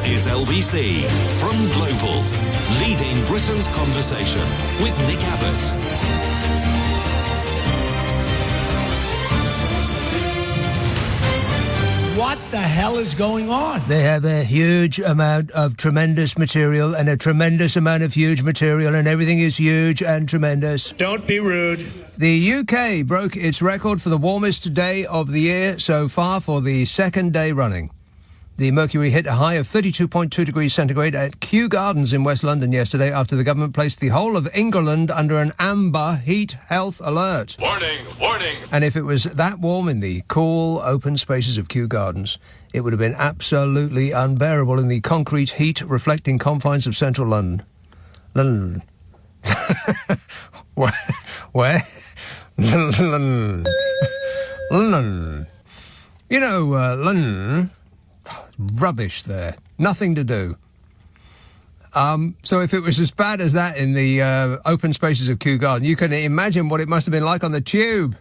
is LBC from Global, leading Britain's conversation with Nick Abbot. What the hell is going on? They have a huge amount of tremendous material and a tremendous amount of huge material, and everything is huge and tremendous. Don't be rude. The UK broke its record for the warmest day of the year so far for the second day running. The mercury hit a high of 32.2 degrees centigrade at Kew Gardens in West London yesterday after the government placed the whole of England under an amber heat health alert. Warning, warning. And if it was that warm in the cool, open spaces of Kew Gardens, it would have been absolutely unbearable in the concrete heat-reflecting confines of central London. London. Where? London. London. You know, London... Rubbish there. Nothing to do. So if it was as bad as that in the open spaces of Kew Garden, you can imagine what it must have been like on the tube.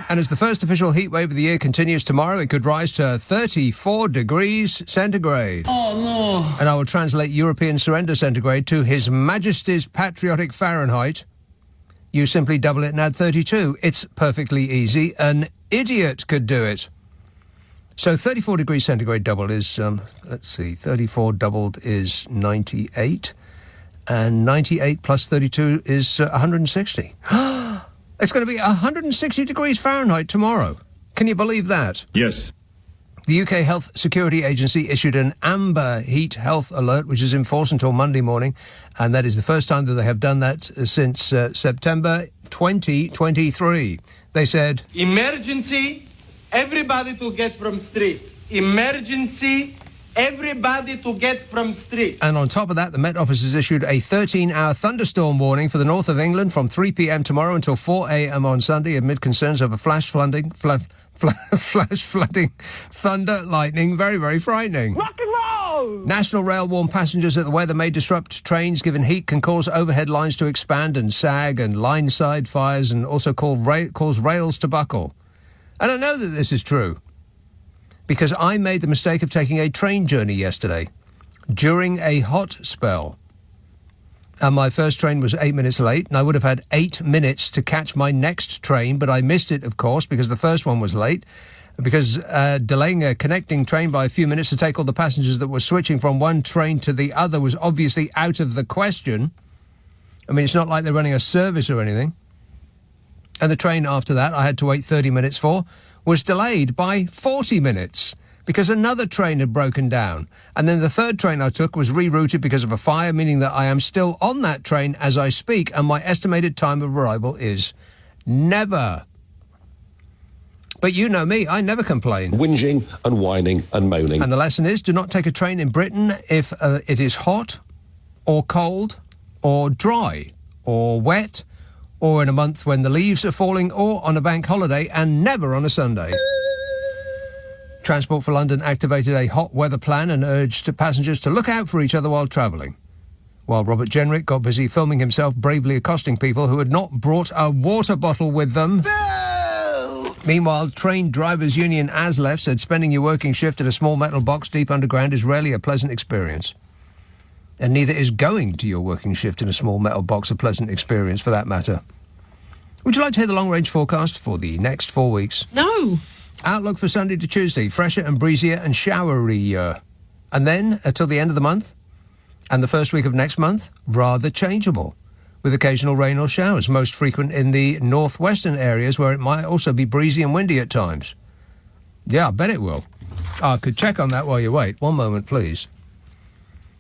And as the first official heat wave of the year continues tomorrow, it could rise to 34 degrees centigrade. Oh, no. And I will translate European surrender centigrade to His Majesty's Patriotic Fahrenheit. You simply double it and add 32. It's perfectly easy. An idiot could do it. So 34 degrees centigrade doubled is, 34 doubled is 98, and 98 plus 32 is 160. It's going to be 160 degrees Fahrenheit tomorrow. Can you believe that? Yes. The UK Health Security Agency issued an amber heat health alert, which is in force until Monday morning, and that is the first time that they have done that since September 2023. They said... Emergency... Everybody to get from street. Emergency, everybody to get from street. And on top of that, the Met Office has issued a 13-hour thunderstorm warning for the north of England from 3 p.m. tomorrow until 4 a.m. on Sunday amid concerns over flash flooding, thunder, lightning, very, very frightening. Rock and roll! National Rail warned passengers that the weather may disrupt trains given heat can cause overhead lines to expand and sag and line-side fires and also cause rails to buckle. And I know that this is true because I made the mistake of taking a train journey yesterday during a hot spell. And my first train was 8 minutes late, and I would have had 8 minutes to catch my next train, but I missed it, of course, because the first one was late, because delaying a connecting train by a few minutes to take all the passengers that were switching from one train to the other was obviously out of the question. I mean, it's not like they're running a service or anything. And the train after that I had to wait 30 minutes for was delayed by 40 minutes because another train had broken down. And then the third train I took was rerouted because of a fire, meaning that I am still on that train as I speak, and my estimated time of arrival is never. But you know me, I never complain. Whinging and whining and moaning. And the lesson is, do not take a train in Britain if it is hot or cold or dry or wet, or in a month when the leaves are falling, or on a bank holiday, and never on a Sunday. Transport for London activated a hot weather plan and urged passengers to look out for each other while travelling, while Robert Jenrick got busy filming himself bravely accosting people who had not brought a water bottle with them. Bill! Meanwhile, Train Drivers Union ASLEF said spending your working shift in a small metal box deep underground is rarely a pleasant experience. And neither is going to your working shift in a small metal box a pleasant experience, for that matter. Would you like to hear the long-range forecast for the next 4 weeks? No. Outlook for Sunday to Tuesday, fresher and breezier and showerier. And then, until the end of the month, and the first week of next month, rather changeable, with occasional rain or showers, most frequent in the northwestern areas where it might also be breezy and windy at times. Yeah, I bet it will. I could check on that while you wait. One moment, please.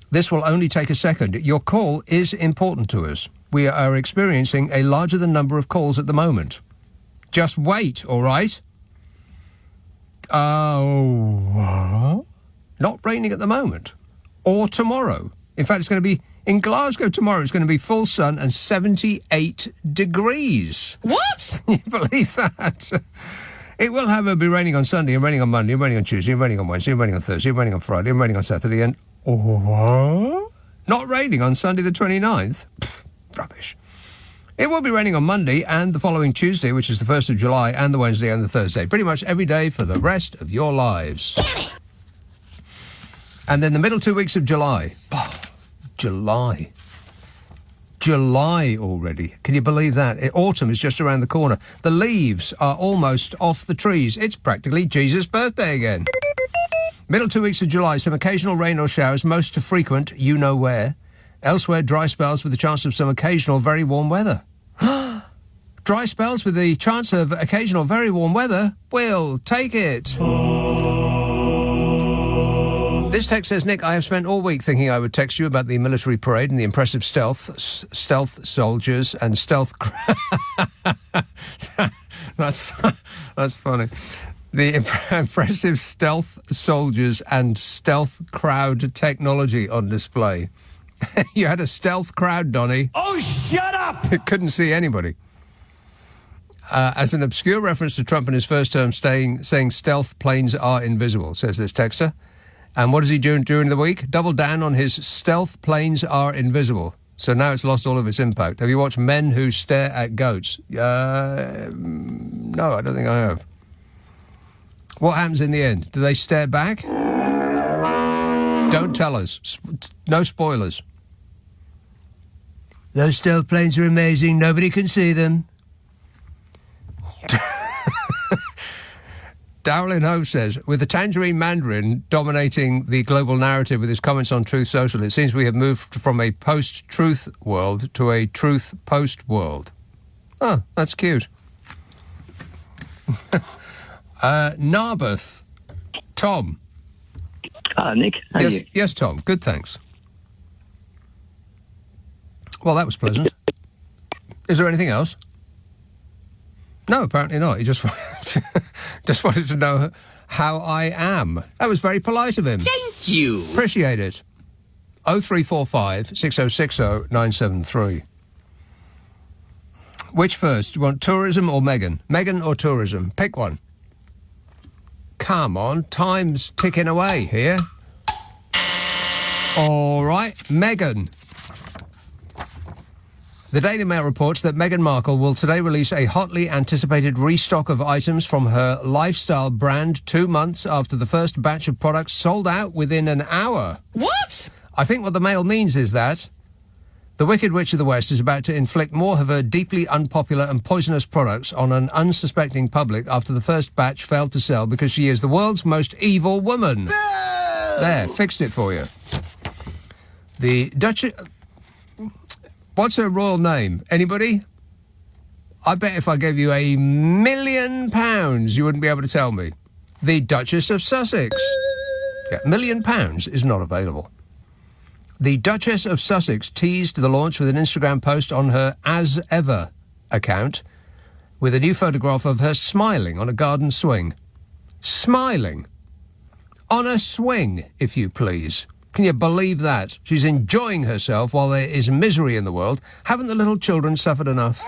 This will only take a second. Your call is important to us. We are experiencing a larger than number of calls at the moment. Just wait, all right? Not raining at the moment. Or tomorrow. In fact, it's going to be in Glasgow tomorrow. It's going to be full sun and 78 degrees. What? Can you believe that? It will be raining on Sunday and raining on Monday and raining on Tuesday and raining on Wednesday and raining on Thursday and raining on Friday and raining on Saturday and... Not raining on Sunday the 29th? Rubbish. It will be raining on Monday and the following Tuesday, which is the 1st of July, and the Wednesday and the Thursday. Pretty much every day for the rest of your lives. And then the middle 2 weeks of July. Oh, July already. Can you believe that? Autumn is just around the corner. The leaves are almost off the trees. It's practically Jesus' birthday again. Middle 2 weeks of July, some occasional rain or showers, most frequent, you know where. Elsewhere, dry spells with the chance of some occasional very warm weather. Dry spells with the chance of occasional very warm weather? We'll take it. This text says, Nick, I have spent all week thinking I would text you about the military parade and the impressive stealth soldiers and stealth... That's funny. The impressive stealth soldiers and stealth crowd technology on display. You had a stealth crowd, Donny. Oh, shut up! Couldn't see anybody. As an obscure reference to Trump in his first term saying stealth planes are invisible, says this texter. And what does he do during the week? Double down on his stealth planes are invisible. So now it's lost all of its impact. Have you watched Men Who Stare at Goats? No, I don't think I have. What happens in the end? Do they stare back? Don't tell us. No spoilers. Those stealth planes are amazing. Nobody can see them. Darrell in Hove says, with the Tangerine Mandarin dominating the global narrative with his comments on Truth Social, it seems we have moved from a post-truth world to a truth-post world. Oh, that's cute. Narberth. Tom. Hello, Nick. How are you? Yes, Tom. Good, thanks. Well, that was pleasant. Is there anything else? No, apparently not. He just wanted to know how I am. That was very polite of him. Thank you. Appreciate it. 0345 6060 973. Which first? Do you want tourism or Meghan? Meghan or tourism? Pick one. Come on, time's ticking away here. All right, Meghan. The Daily Mail reports that Meghan Markle will today release a hotly anticipated restock of items from her lifestyle brand 2 months after the first batch of products sold out within an hour. What? I think what the Mail means is that the Wicked Witch of the West is about to inflict more of her deeply unpopular and poisonous products on an unsuspecting public after the first batch failed to sell because she is the world's most evil woman. No! There, fixed it for you. The Duchess... What's her royal name? Anybody? I bet if I gave you £1 million, you wouldn't be able to tell me. The Duchess of Sussex. Yeah, £1 million is not available. The Duchess of Sussex teased the launch with an Instagram post on her As Ever account with a new photograph of her smiling on a garden swing. Smiling. On a swing, if you please. Can you believe that? She's enjoying herself while there is misery in the world. Haven't the little children suffered enough?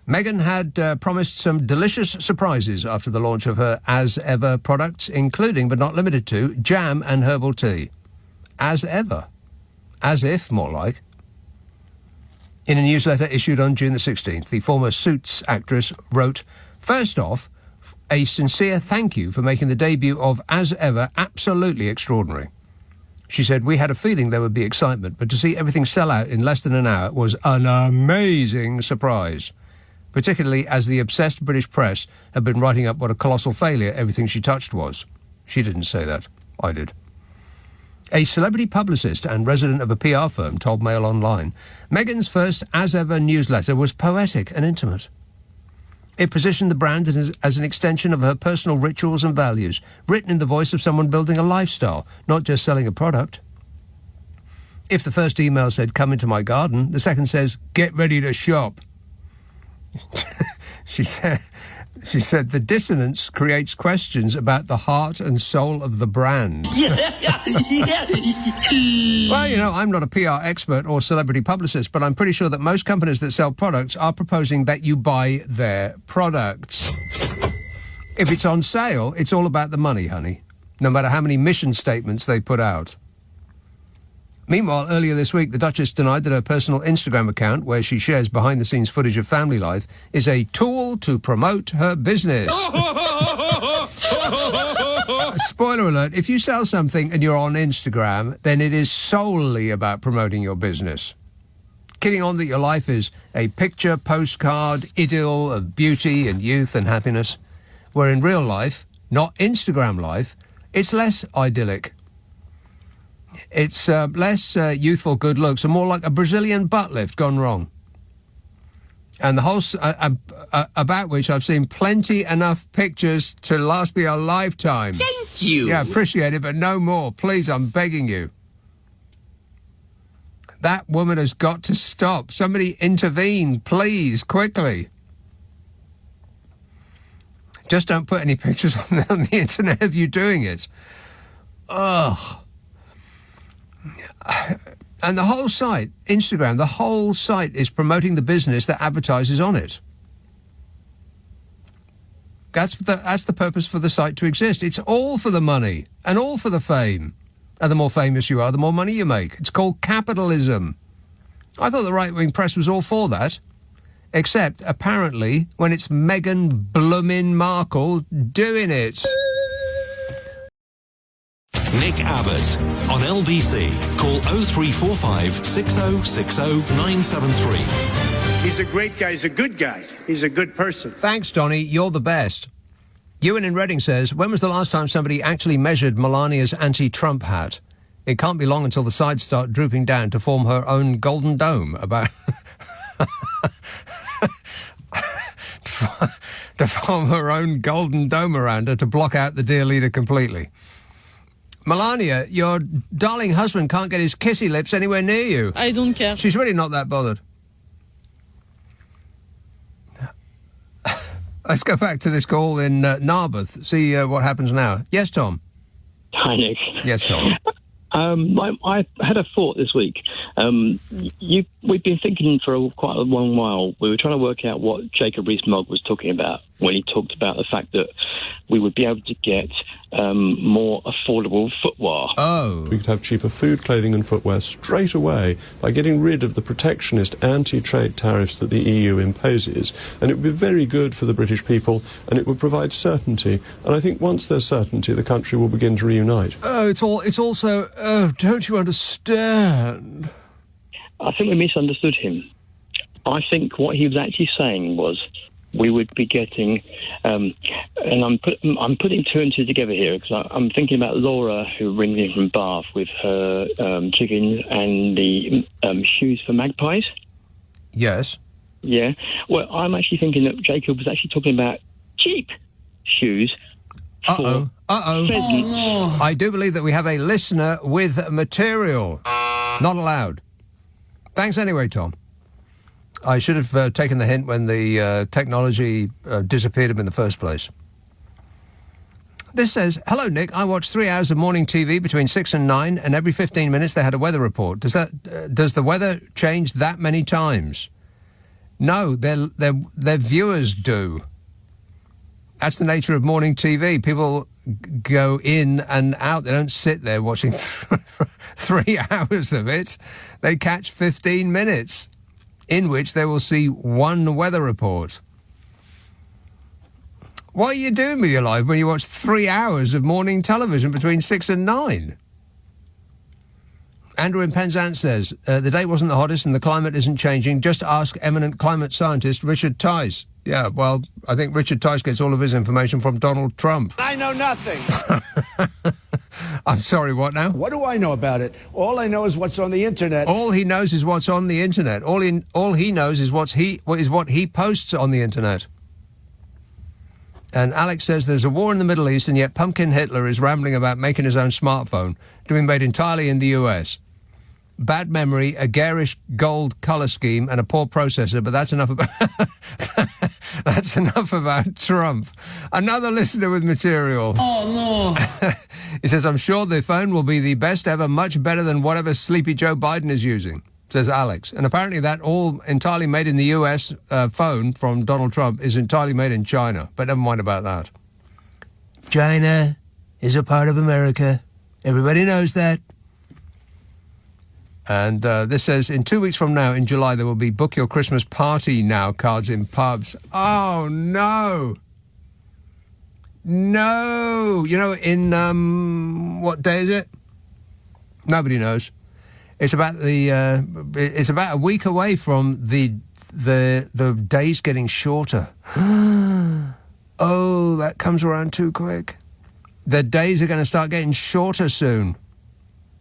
Meghan had promised some delicious surprises after the launch of her As Ever products, including, but not limited to, jam and herbal tea. As ever. As if, more like. In a newsletter issued on June the 16th, the former Suits actress wrote, "First off, a sincere thank you for making the debut of As Ever absolutely extraordinary." She said, "We had a feeling there would be excitement, but to see everything sell out in less than an hour was an amazing surprise, particularly as the obsessed British press had been writing up what a colossal failure everything she touched was." She didn't say that. I did. A celebrity publicist and resident of a PR firm told Mail Online, Meghan's first As Ever newsletter was poetic and intimate. It positioned the brand as an extension of her personal rituals and values, written in the voice of someone building a lifestyle, not just selling a product. If the first email said, "Come into my garden," the second says, "Get ready to shop." She said, the dissonance creates questions about the heart and soul of the brand. Well, you know, I'm not a PR expert or celebrity publicist, but I'm pretty sure that most companies that sell products are proposing that you buy their products. If it's on sale, it's all about the money, honey, no matter how many mission statements they put out. Meanwhile, earlier this week, the Duchess denied that her personal Instagram account, where she shares behind-the-scenes footage of family life, is a tool to promote her business. Spoiler alert, if you sell something and you're on Instagram, then it is solely about promoting your business. Kidding on that your life is a picture postcard idyll of beauty and youth and happiness, where in real life, not Instagram life, it's less idyllic. It's less youthful good looks and more like a Brazilian butt lift gone wrong. And the whole... about which I've seen plenty enough pictures to last me a lifetime. Thank you. Yeah, appreciate it, but no more. Please, I'm begging you. That woman has got to stop. Somebody intervene, please, quickly. Just don't put any pictures on the internet of you doing it. Ugh. And the whole site, Instagram, the whole site is promoting the business that advertises on it. That's the purpose for the site to exist. It's all for the money and all for the fame. And the more famous you are, the more money you make. It's called capitalism. I thought the right-wing press was all for that. Except, apparently, when it's Meghan bloomin' Markle doing it. Nick Abbot on LBC. Call 0345 6060 973. He's a great guy. He's a good guy. He's a good person. Thanks, Donny. You're the best. Ewan in Reading says, when was the last time somebody actually measured Melania's anti-Trump hat? It can't be long until the sides start drooping down to form her own golden dome about... to form her own golden dome around her to block out the dear leader completely. Melania, your darling husband can't get his kissy lips anywhere near you. I don't care. She's really not that bothered. Let's go back to this call in Narberth, see what happens now. Yes, Tom? Hi, Nick. Yes, Tom. I had a thought this week. We've been thinking for quite a long while. We were trying to work out what Jacob Rees-Mogg was talking about when he talked about the fact that we would be able to get more affordable footwear. Oh. We could have cheaper food, clothing and footwear straight away by getting rid of the protectionist anti-trade tariffs that the EU imposes. And it would be very good for the British people and it would provide certainty. And I think once there's certainty, the country will begin to reunite. Oh, it's also... Oh, don't you understand? I think we misunderstood him. I think what he was actually saying was we would be getting, and I'm putting two and two together here because I'm thinking about Laura who rings in from Bath with her chickens and the shoes for magpies. Yes. Yeah. Well, I'm actually thinking that Jacob was actually talking about cheap shoes. Uh-oh. Pheasants. Oh, I do believe that we have a listener with material. Not allowed. Thanks anyway, Tom. I should have taken the hint when the technology disappeared him in the first place. This says, hello, Nick. I watched 3 hours of morning TV between 6 and 9, and every 15 minutes they had a weather report. Does the weather change that many times? No, their viewers do. That's the nature of morning TV. People go in and out. They don't sit there watching 3 hours of it. They catch 15 minutes, in which they will see one weather report. What are you doing with your life when you watch 3 hours of morning television between 6 and 9? Andrew in Penzance says, the day wasn't the hottest and the climate isn't changing. Just ask eminent climate scientist Richard Tice. Yeah, well, I think Richard Tice gets all of his information from Donald Trump. I know nothing. I'm sorry, what now? What do I know about it? All I know is what's on the internet. All he knows is what's on the internet. All he knows is what he posts on the internet. And Alex says there's a war in the Middle East and yet Pumpkin Hitler is rambling about making his own smartphone to be made entirely in the US. Bad memory, a garish gold colour scheme and a poor processor, but that's enough about that's enough about Trump. Another listener with material. Oh, no. He says, I'm sure the phone will be the best ever, much better than whatever sleepy Joe Biden is using, says Alex. And apparently that all entirely made in the US phone from Donald Trump is entirely made in China. But never mind about that. China is a part of America. Everybody knows that. And this says, in 2 weeks from now, in July, there will be Book Your Christmas Party Now cards in pubs. Oh, no. No. You know, in what day is it? Nobody knows. It's about it's about a week away from the days getting shorter. Oh, that comes around too quick. The days are going to start getting shorter soon.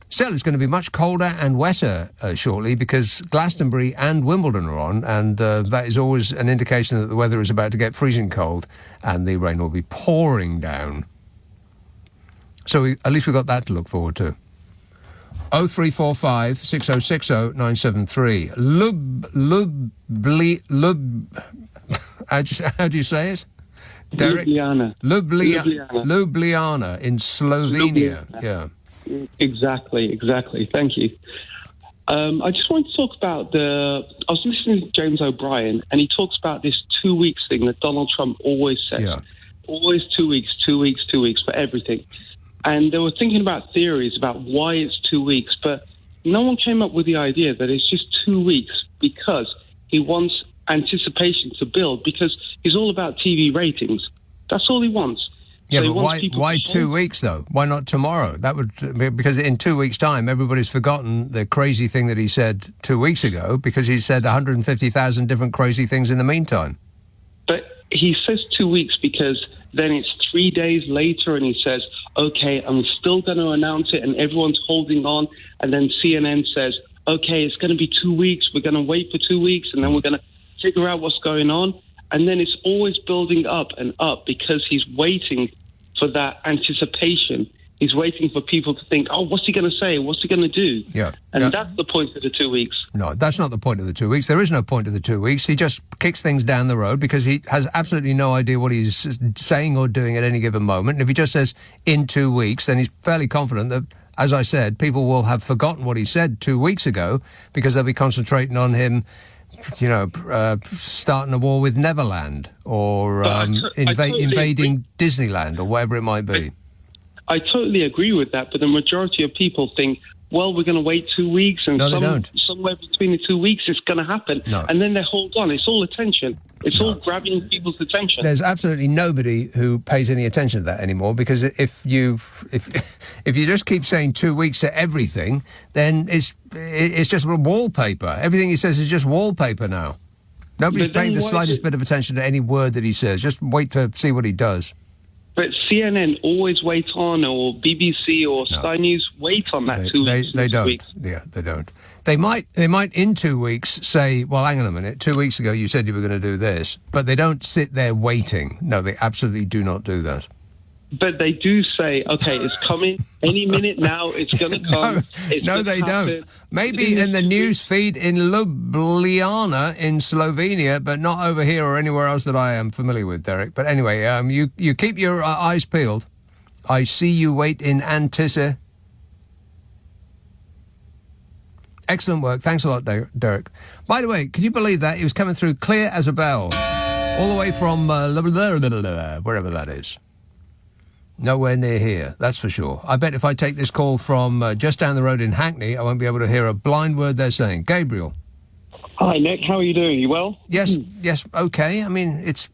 Still, it's going to be much colder and wetter shortly because Glastonbury and Wimbledon are on, and that is always an indication that the weather is about to get freezing cold and the rain will be pouring down. So at least we've got that to look forward to. 0345 6060 973. How do you say it? Derek? Ljubljana in Slovenia. Yeah. Exactly. Thank you. I just wanted to talk about I was listening to James O'Brien, and he talks about this 2 weeks thing that Donald Trump always says. Yeah. Always 2 weeks for everything. And they were thinking about theories about why it's 2 weeks, but no one came up with the idea that it's just 2 weeks because he wants anticipation to build, because he's all about TV ratings. That's all he wants. Yeah, so but why 2 weeks, though? Why not tomorrow? That would because in 2 weeks' time, everybody's forgotten the crazy thing that he said 2 weeks ago because he said 150,000 different crazy things in the meantime. But he says 2 weeks because then it's 3 days later and he says, okay, I'm still going to announce it, and everyone's holding on. And then CNN says, okay, it's going to be 2 weeks. We're going to wait for 2 weeks, and then we're going to figure out what's going on. And then it's always building up and up because he's waiting for that anticipation. He's waiting for people to think, oh, what's he going to say? What's he going to do? Yeah. And that's the point of the 2 weeks. No, that's not the point of the 2 weeks. There is no point of the 2 weeks. He just kicks things down the road because he has absolutely no idea what he's saying or doing at any given moment. And if he just says in 2 weeks, then he's fairly confident that, as I said, people will have forgotten what he said 2 weeks ago because they'll be concentrating on him, you know, starting a war with Neverland or invading Disneyland or whatever it might be. I totally agree with that, but the majority of people think, well, we're going to wait 2 weeks, and somewhere between the 2 weeks it's going to happen. No. And then they hold on. It's all attention. It's all grabbing people's attention. There's absolutely nobody who pays any attention to that anymore, because if you just keep saying 2 weeks to everything, then it's just wallpaper. Everything he says is just wallpaper now. Nobody's paying the slightest bit of attention to any word that he says. Just wait to see what he does. But CNN always wait on, or BBC or Sky News wait on that 2 weeks. They don't. Weeks. Yeah, they don't. They might in 2 weeks say, well, hang on a minute, 2 weeks ago you said you were going to do this. But they don't sit there waiting. No, they absolutely do not do that. But they do say, okay, it's coming any minute now, it's going to come. No, they don't. Maybe in the news feed in Ljubljana in Slovenia, but not over here or anywhere else that I am familiar with, Derek. But anyway, you keep your eyes peeled. I see you wait in anticipation. Excellent work. Thanks a lot, Derek. By the way, can you believe that? He was coming through clear as a bell, all the way from wherever that is. Nowhere near here, that's for sure. I bet if I take this call from just down the road in Hackney, I won't be able to hear a blind word they're saying. Gabriel. Hi, Nick. How are you doing? You well? Yes, okay. I mean, it's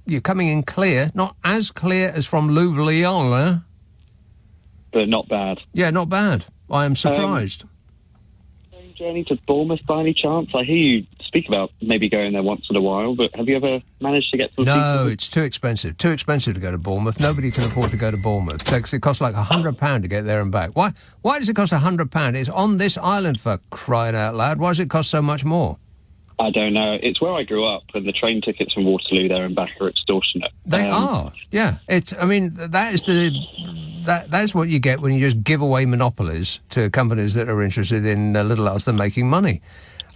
you're coming in clear, not as clear as from Ljubljana. But not bad. Yeah, not bad. I am surprised. Journey to Bournemouth by any chance? I hear you speak about maybe going there once in a while, but have you ever managed to get to the No, it's too expensive. Too expensive to go to Bournemouth. Nobody can afford to go to Bournemouth. It costs like £100 to get there and back. Why does it cost £100? It's on this island, for crying out loud. Why does it cost so much more? I don't know. It's where I grew up, and the train tickets from Waterloo there and back are extortionate. They are, yeah. That's what you get when you just give away monopolies to companies that are interested in little else than making money.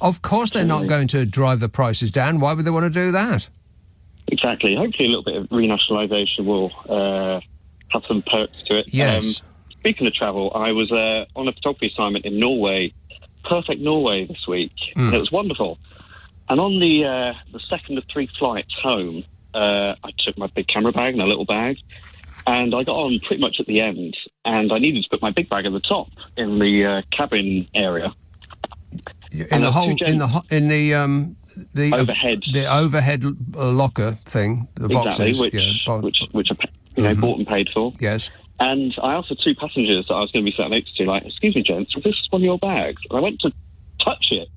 Of course they're not going to drive the prices down. Why would they want to do that? Exactly. Hopefully a little bit of renationalisation will have some perks to it. Yes. Speaking of travel, I was on a photography assignment in Norway, perfect Norway this week, and it was wonderful. And on the second of 3 flights home, I took my big camera bag and a little bag, and I got on pretty much at the end, and I needed to put my big bag at the top in the cabin area. In the overhead, the overhead locker thing, the exactly, boxes, which bought and paid for. Yes. And I asked the two passengers that I was going to be sat next to, like, excuse me, gents, is this one of your bags? And I went to touch it,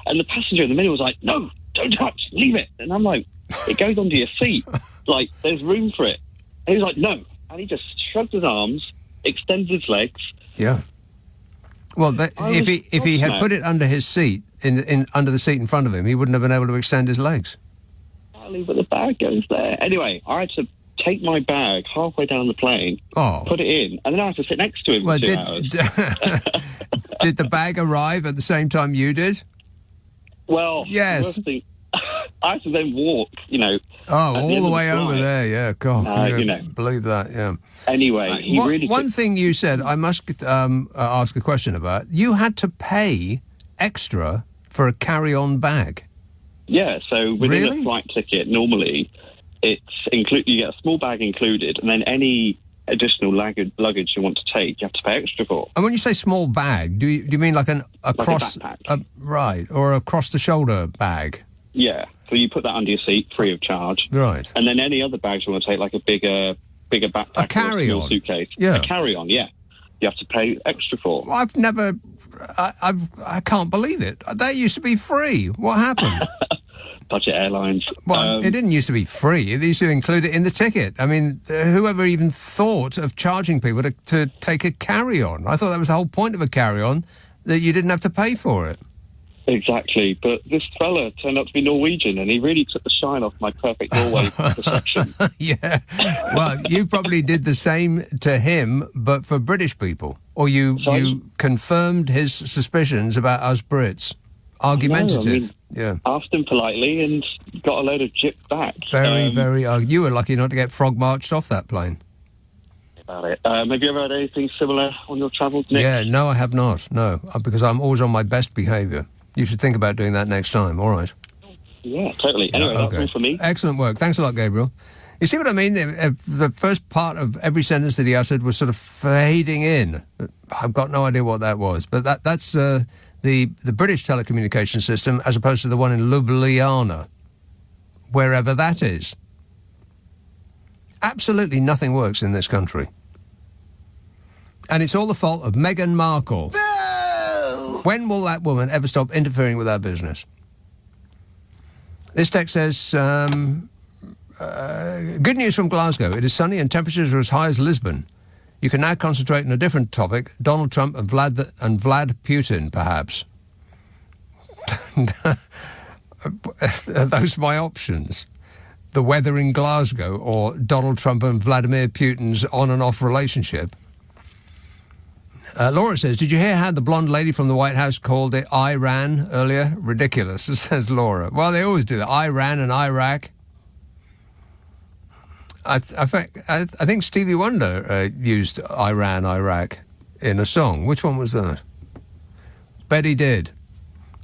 and the passenger in the middle was like, no, don't touch, leave it. And I'm like, it goes under your seat. Like, there's room for it. And he was like, no. And he just shrugged his arms, extended his legs. Yeah. Well, if he had put it under his seat, under the seat in front of him, he wouldn't have been able to extend his legs. But the bag goes there. Anyway, I had to take my bag halfway down the plane, put it in, and then I had to sit next to him for 2 hours. Did the bag arrive at the same time you did? Well, yes. I had to then walk, all the way over there, yeah, God. Believe that, yeah. Anyway, one thing you said, I must ask a question about. You had to pay extra for a carry-on bag. Yeah, so within a flight ticket, normally, you get a small bag included, and then any additional luggage you want to take, you have to pay extra for. And when you say small bag, do you mean like a backpack? Right, or across-the-shoulder bag? Yeah, so you put that under your seat free of charge. Right. And then any other bags you want to take, like a bigger backpack, a carry-on, or a small suitcase. Yeah. A carry-on, yeah. You have to pay extra for. Well, I can't believe it. That used to be free. What happened? Budget airlines. Well, it didn't used to be free. It used to include it in the ticket. I mean, whoever even thought of charging people to take a carry-on? I thought that was the whole point of a carry-on, that you didn't have to pay for it. Exactly. But this fella turned out to be Norwegian, and he really took the shine off my perfect Norway perception. Yeah. Well, you probably did the same to him, but for British people. Or you confirmed his suspicions about us Brits. Argumentative. Yeah. Asked him politely and got a load of jip back. Very. You were lucky not to get frog marched off that plane. About it. Have you ever had anything similar on your travels, Nick? Yeah, no, I have not. No, because I'm always on my best behaviour. You should think about doing that next time. All right. Yeah, totally. Anyway, that's all for me. Excellent work. Thanks a lot, Gabriel. You see what I mean? The first part of every sentence that he uttered was sort of fading in. I've got no idea what that was, but that's the British telecommunication system as opposed to the one in Ljubljana, wherever that is. Absolutely nothing works in this country. And it's all the fault of Meghan Markle. No! When will that woman ever stop interfering with our business? This text says, good news from Glasgow. It is sunny and temperatures are as high as Lisbon. You can now concentrate on a different topic, Donald Trump and Vlad Putin, perhaps. Are those my options? The weather in Glasgow or Donald Trump and Vladimir Putin's on and off relationship? Laura says, did you hear how the blonde lady from the White House called it Iran earlier? Ridiculous, says Laura. Well, they always do that. Iran and Iraq. I think Stevie Wonder used Iran, Iraq in a song. Which one was that? Bet he did.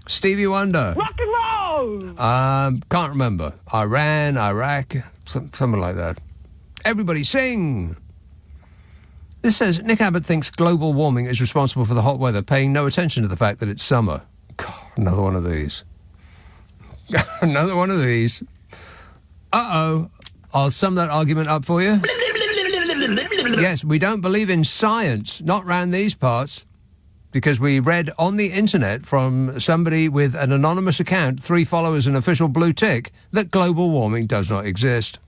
Stevie Wonder. Rock and roll! Can't remember. Iran, Iraq, something like that. Everybody sing! This says, Nick Abbot thinks global warming is responsible for the hot weather, paying no attention to the fact that it's summer. God, another one of these. Another one of these. Uh-oh. I'll sum that argument up for you. Yes, we don't believe in science, not round these parts, because we read on the internet from somebody with an anonymous account, 3 followers and official blue tick, that global warming does not exist.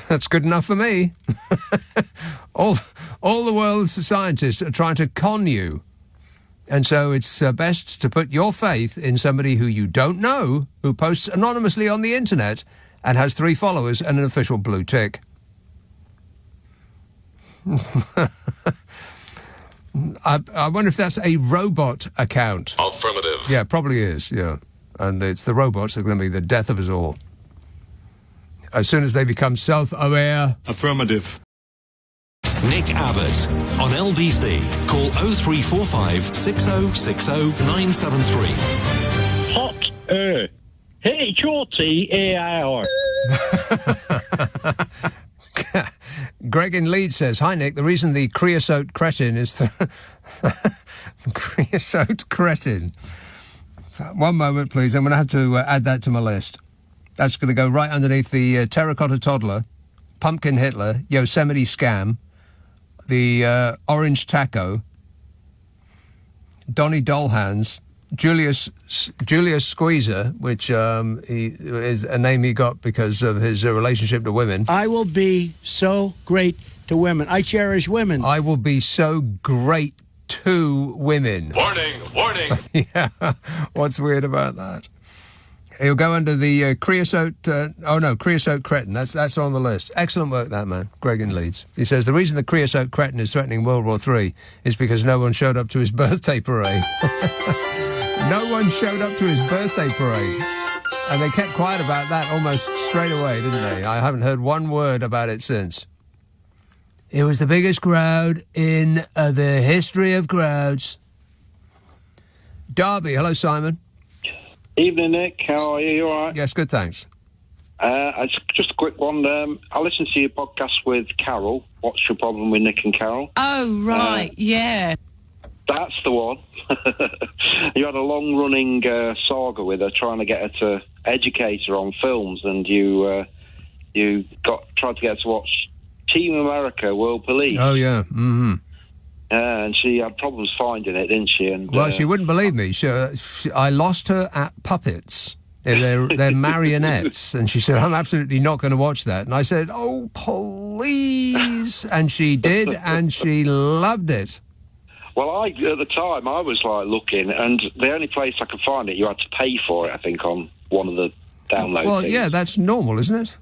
That's good enough for me. all the world's scientists are trying to con you. And so it's best to put your faith in somebody who you don't know, who posts anonymously on the internet and has 3 followers and an official blue tick. I wonder if that's a robot account. Affirmative. Yeah, probably is, yeah. And it's the robots that are going to be the death of us all. As soon as they become self-aware. Affirmative. Nick Abbott on LBC. Call 0345 6060 973. Hot H-O-T-A-I-R. Greg in Leeds says, hi Nick, the reason the creosote cretin is creosote cretin. One moment please, I'm going to have to add that to my list. That's going to go right underneath the Terracotta Toddler, Pumpkin Hitler, Yosemite Scam, the Orange Taco, Donny Dollhands, Julius Squeezer, which is a name he got because of his relationship to women. I will be so great to women. I cherish women. I will be so great to women. Warning, warning. Yeah, what's weird about that? He'll go under the creosote... creosote cretin. That's on the list. Excellent work, that man. Greg in Leeds. He says, the reason the creosote cretin is threatening World War III is because no one showed up to his birthday parade. No one showed up to his birthday parade. And they kept quiet about that almost straight away, didn't they? I haven't heard one word about it since. It was the biggest crowd in the history of crowds. Derby. Hello, Simon. Evening, Nick. How are you? You all right? Yes, good, thanks. It's just a quick one. I listened to your podcast with Carol. What's your problem with Nick and Carol? Oh, right, yeah. That's the one. You had a long-running saga with her, trying to get her to educate her on films, and you tried to get her to watch Team America: World Police. Oh, yeah. Mm-hmm. And she had problems finding it, didn't she? And, well, she wouldn't believe me. I lost her at puppets. They're marionettes. And she said, I'm absolutely not going to watch that. And I said, oh, please. And she did, and she loved it. Well, at the time, I was, looking, and the only place I could find it, you had to pay for it, I think, on one of the download Well, things. yeah, that's normal, isn't it?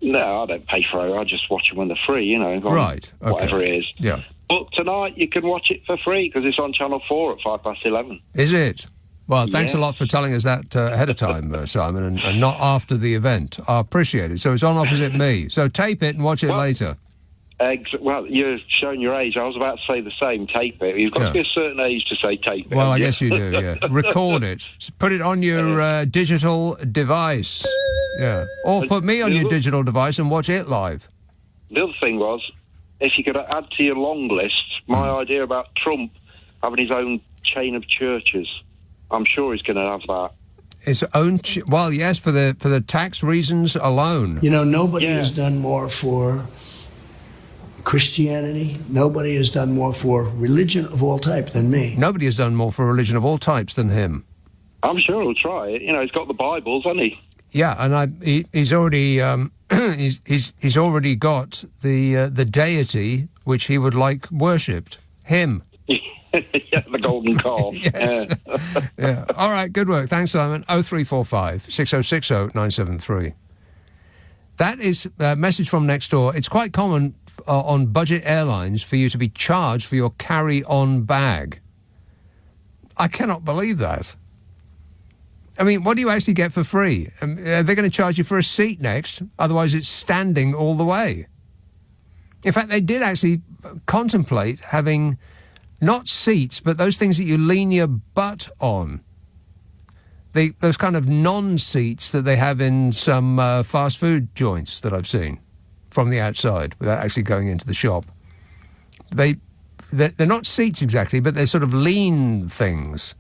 No, I don't pay for it. I just watch them when they're free, Right, okay. Whatever it is. Yeah. But tonight you can watch it for free because it's on Channel 4 at 11:05. Is it? Well, thanks Yes. a lot for telling us that ahead of time, Simon, and not after the event. I appreciate it. So it's on opposite me. So tape it and watch it later. Well, you're showing your age. I was about to say the same. Tape it. You've got to be a certain age to say tape it. Well, I guess you do, yeah. Record it. Put it on your digital device. Yeah. Or put me on your digital device and watch it live. The other thing was, if you could add to your long list my idea about Trump having his own chain of churches. I'm sure he's going to have that. His own... well, yes, for the tax reasons alone. Nobody has done more for Christianity. Nobody has done more for religion of all type than me. Nobody has done more for religion of all types than him. I'm sure he'll try it. He's got the Bibles, hasn't he? Yeah, and he's already he's already got the deity which he would like worshipped. Him. Yeah, the golden calf. Yes. Yeah. All right, good work. Thanks, Simon. 0345 6060 973. That is a message from next door. It's quite common on budget airlines for you to be charged for your carry-on bag. I cannot believe that. I mean, what do you actually get for free? Are they going to charge you for a seat next? Otherwise, it's standing all the way. In fact, they did actually contemplate having not seats, but those things that you lean your butt on. Those kind of non-seats that they have in some fast food joints that I've seen from the outside without actually going into the shop. They're not seats exactly, but they're sort of lean things.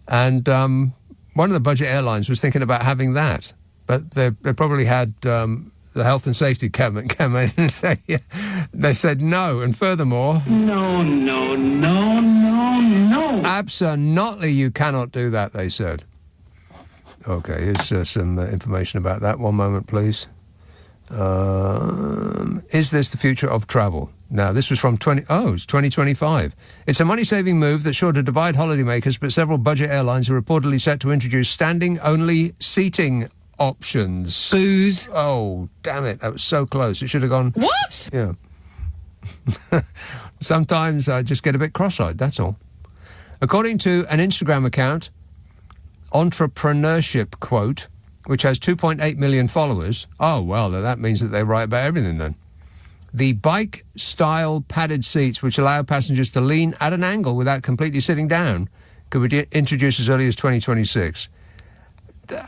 And one of the budget airlines was thinking about having that, but they probably had the health and safety come in and say, they said no. And furthermore... No. Absolutely, you cannot do that, they said. Okay, here's some information about that. One moment, please. Is this the future of travel? Now, this was from it's 2025. It's a money-saving move that's sure to divide holidaymakers, but several budget airlines are reportedly set to introduce standing-only seating options. Booze. Oh, damn it. That was so close. It should have gone... What? Yeah. Sometimes I just get a bit cross-eyed, that's all. According to an Instagram account, Entrepreneurship Quote, which has 2.8 million followers. Oh, well, that means that they write about everything then. The bike-style padded seats, which allow passengers to lean at an angle without completely sitting down, could be introduced as early as 2026.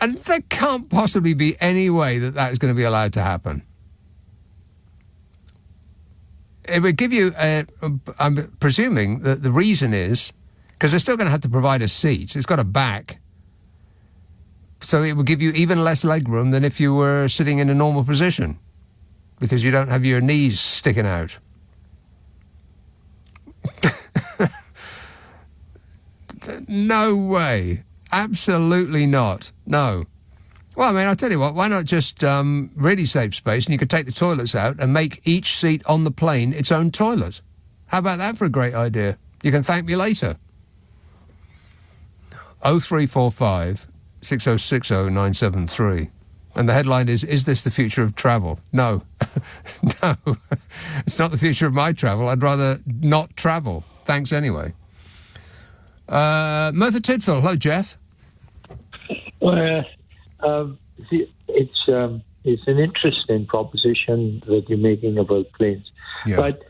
And there can't possibly be any way that is going to be allowed to happen. It would give you, I'm presuming that the reason is, because they're still going to have to provide a seat. It's got a back. So it will give you even less leg room than if you were sitting in a normal position, because you don't have your knees sticking out. No way. Absolutely not. No. Well, I mean, I'll tell you what, why not just really save space, and you could take the toilets out and make each seat on the plane its own toilet. How about that for a great idea? You can thank me later. 0345 6060 973. And the headline is this the future of travel? No. No. It's not the future of my travel. I'd rather not travel. Thanks anyway. Merthyr Tydfil. Hello, Jeff. Well, it's an interesting proposition that you're making about planes. Yeah. But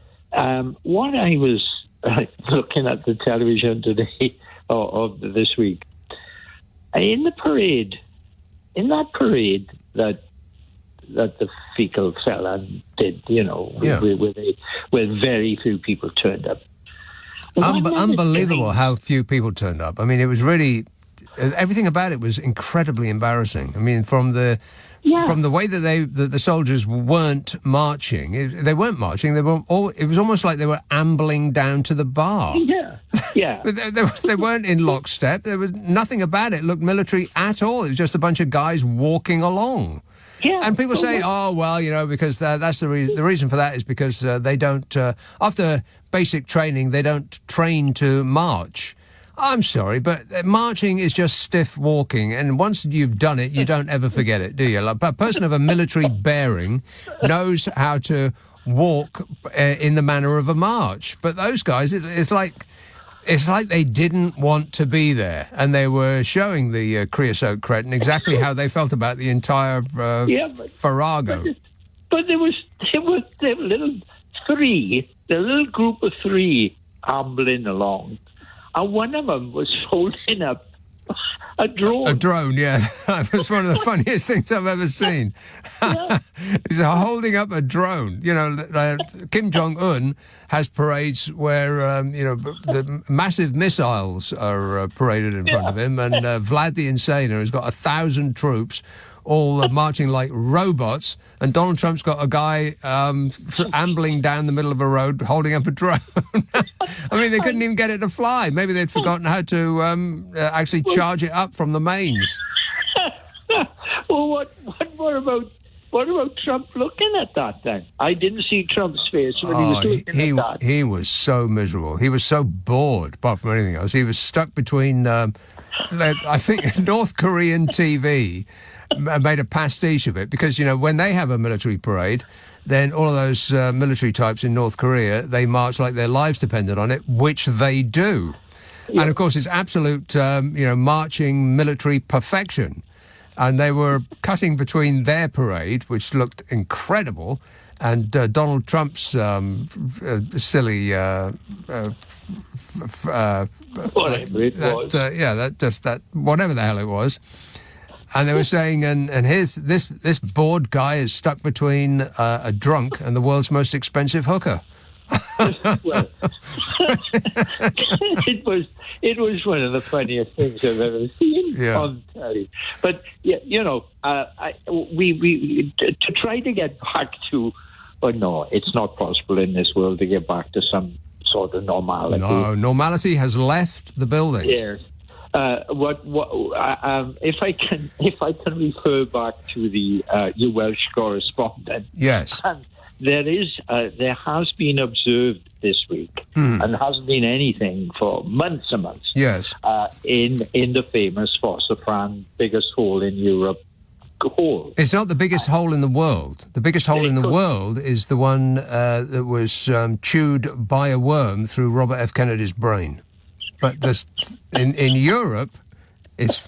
what I was looking at the television today, or this week, in that parade that the fecal fella did, where very few people turned up. Unbelievable how few people turned up. I mean, it was really... Everything about it was incredibly embarrassing. I mean, from the way that the soldiers weren't marching. They weren't marching. They were all. It was almost like they were ambling down to the bar. Yeah. They weren't in lockstep. There was nothing about it looked military at all. It was just a bunch of guys walking along. Yeah. And people say, oh, well, because that's the reason for that is because they don't, after basic training, they don't train to march. I'm sorry, but marching is just stiff walking, and once you've done it, you don't ever forget it, do you? Like, a person of a military bearing knows how to walk in the manner of a march. But those guys, it's like they didn't want to be there, and they were showing the creosote cretin exactly how they felt about the entire farrago. But there were the little group of three ambling along. And one of them was holding up a drone. A drone, yeah. That was one of the funniest things I've ever seen. He's holding up a drone. Kim Jong-un has parades where, the massive missiles are paraded in front of him. And Vlad the Insaner has got 1,000 troops all marching like robots, and Donald Trump's got a guy ambling down the middle of a road holding up a drone. I mean, they couldn't even get it to fly. Maybe they'd forgotten how to actually charge it up from the mains. Well, what about Trump looking at that then? I didn't see Trump's face when he was looking at that. He was so miserable. He was so bored, apart from anything else. He was stuck between, I think, North Korean TV made a pastiche of it, because when they have a military parade, then all of those military types in North Korea, they march like their lives depended on it, which they do. Yeah. And of course it's absolute marching military perfection, and they were cutting between their parade, which looked incredible, and Donald Trump's silly whatever it was. Whatever the hell it was. And they were saying, and here's this bored guy is stuck between a drunk and the world's most expensive hooker. Well, it was one of the funniest things I've ever seen on telly. But we to try to get back to, no, it's not possible in this world to get back to some sort of normality. No, normality has left the building. Yes. If I can refer back to the your Welsh correspondent. Yes. And there has been observed this week, and hasn't been anything for months and months. Yes. In the famous Fossa Fran, biggest hole in Europe. Hole. It's not the biggest hole in the world. The biggest hole in the world is the one that was chewed by a worm through Robert F. Kennedy's brain. But in Europe, it's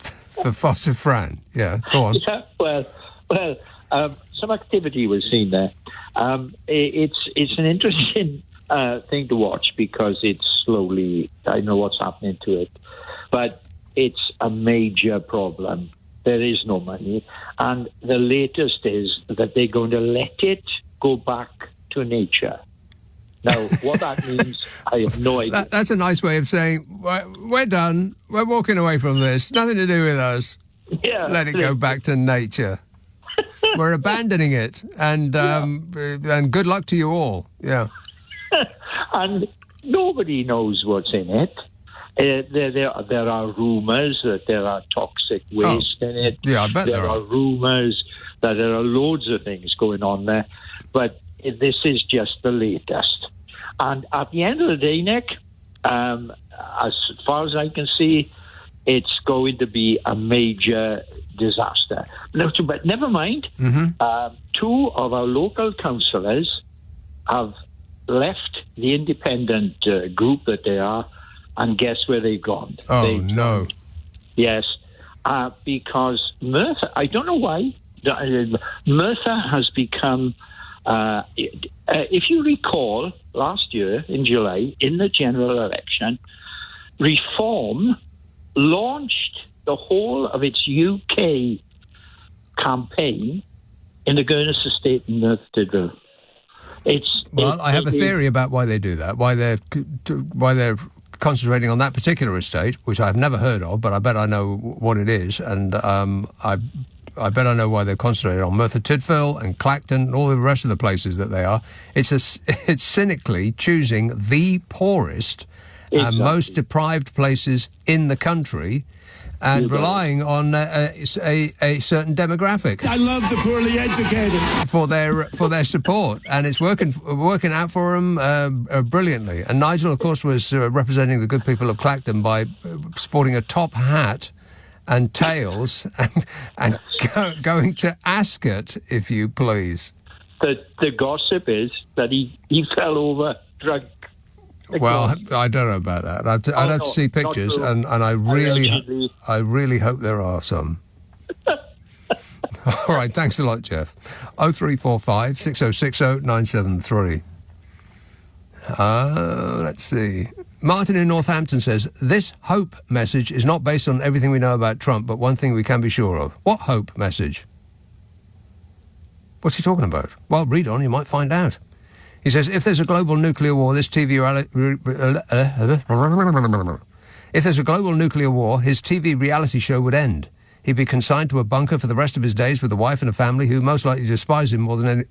the Fossa Fran. Yeah, go on. Yeah, well, some activity was seen there. It's an interesting thing to watch, because it's slowly, I know what's happening to it, but it's a major problem. There is no money, and the latest is that they're going to let it go back to nature. Now, what that means, I have no idea. That's a nice way of saying, we're done. We're walking away from this. Nothing to do with us. Yeah, let it go back to nature. We're abandoning it, and good luck to you all. Yeah. And nobody knows what's in it. There are rumours that there are toxic waste in it. Yeah, I bet there are rumours that there are loads of things going on there. But this is just the latest. And at the end of the day, Nick, as far as I can see, it's going to be a major disaster. But never mind. Mm-hmm. Two of our local councillors have left the independent group that they are, and guess where they've gone? No. Yes, because Merthyr, I don't know why, Merthyr has become, if you recall, last year in July, in the general election, Reform launched the whole of its UK campaign in the Gourness estate in Merthyr Tydfil. I have a theory about why they do that, why they're concentrating on that particular estate, which I've never heard of, but I bet I know what it is, and I bet I know why they're concentrating on Merthyr Tydfil and Clacton and all the rest of the places that they are. It's cynically choosing the poorest and most deprived places in the country, and relying on a certain demographic. I love the poorly educated for their support, and it's working out for them brilliantly. And Nigel, of course, was representing the good people of Clacton by sporting a top hat and tails and going to Ascot, if you please. The gossip is that he fell over drunk. Well, I don't know about that. I'd have to see pictures, and I really hope there are some. All right, thanks a lot, Jeff. 0345 6060 973. Let's see. Martin in Northampton says, this hope message is not based on everything we know about Trump, but one thing we can be sure of. What hope message? What's he talking about? Well, read on, you might find out. He says, if there's a global nuclear war, his TV reality show would end. He'd be consigned to a bunker for the rest of his days with a wife and a family who most likely despise him more than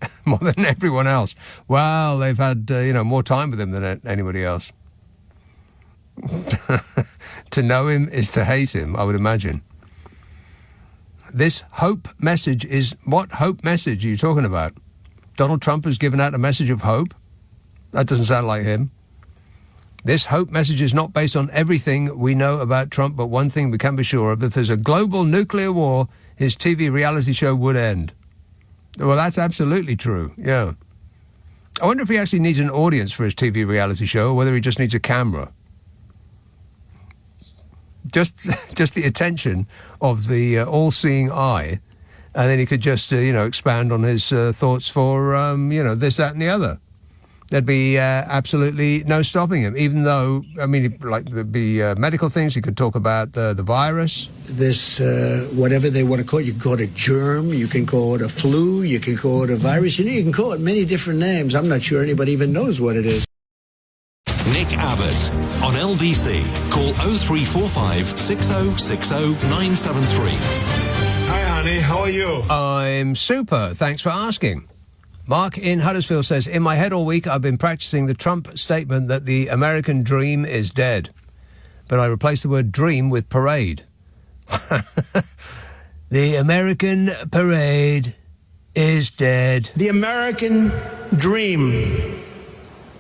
everyone else. Well, they've had more time with him than anybody else. To know him is to hate him, I would imagine. This hope message is... What hope message are you talking about? Donald Trump has given out a message of hope? That doesn't sound like him. This hope message is not based on everything we know about Trump, but one thing we can be sure of. If there's a global nuclear war, his TV reality show would end. Well, that's absolutely true, yeah. I wonder if he actually needs an audience for his TV reality show, or whether he just needs a camera. Just the attention of the all-seeing eye, and then he could just, expand on his thoughts for, this, that, and the other. There'd be absolutely no stopping him, even though, there'd be medical things. He could talk about the virus. This, whatever they want to call it, you can call it a germ, you can call it a flu, you can call it a virus, you can call it many different names. I'm not sure anybody even knows what it is. Nick Abbot on LBC. Call 0345 6060 973. Hi, honey. How are you? I'm super. Thanks for asking. Mark in Huddersfield says, in my head all week, I've been practicing the Trump statement that the American dream is dead. But I replaced the word dream with parade. The American parade is dead. The American dream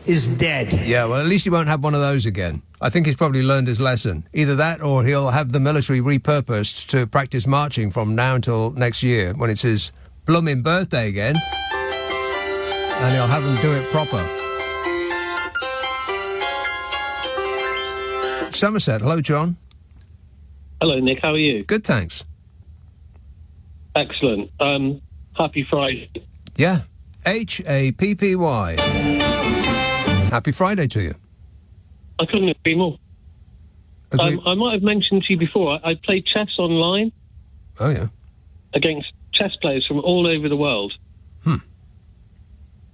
is dead. Yeah, well, at least he won't have one of those again. I think he's probably learned his lesson. Either that or he'll have the military repurposed to practice marching from now until next year when it's his blooming birthday again. And he'll have them do it proper. Somerset, hello, John. Hello, Nick. How are you? Good, thanks. Excellent. Happy Friday. Yeah. Happy. Happy Friday to you. I couldn't agree more. I might have mentioned to you before, I played chess online. Oh, yeah. Against chess players from all over the world.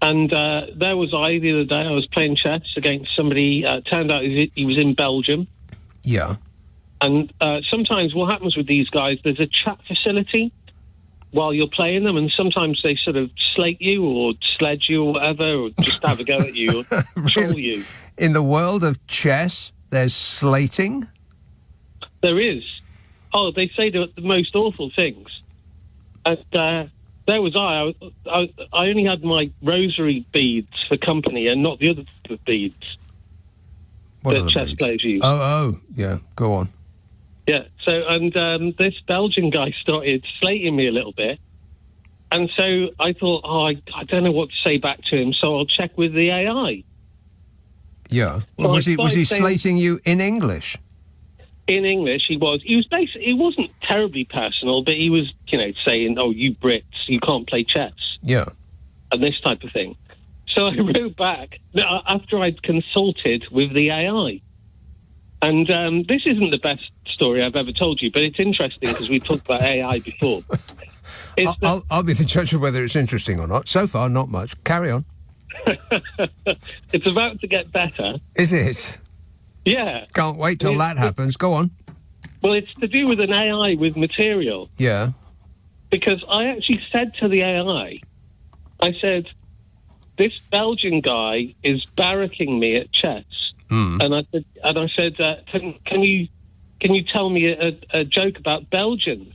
And there was I the other day. I was playing chess against somebody. Turned out he was in Belgium. Yeah. And sometimes what happens with these guys, there's a chat facility while you're playing them, and sometimes they sort of slate you or sledge you or whatever, or just have a go at you or troll you. In the world of chess, there's slating? There is. Oh, they say the most awful things. And there was I only had my rosary beads for company and not the other type of beads that chess players use. Oh, yeah, go on. Yeah, so, and this Belgian guy started slating me a little bit. And so I thought, I don't know what to say back to him, so I'll check with the AI. Yeah. Well, was he slating you in English? In English, he was. He was basically. It wasn't terribly personal, but he was, saying, "Oh, you Brits, you can't play chess." Yeah. And this type of thing. So I wrote back after I'd consulted with the AI, and this isn't the best story I've ever told you, but it's interesting because we talked about AI before. I'll be the judge of whether it's interesting or not. So far, not much. Carry on. It's about to get better. Is it? Yeah. Can't wait till that happens. Go on. Well, it's to do with an AI with material. Yeah. Because I actually said to the AI, I said, this Belgian guy is barracking me at chess. And I said, can you tell me a joke about Belgians?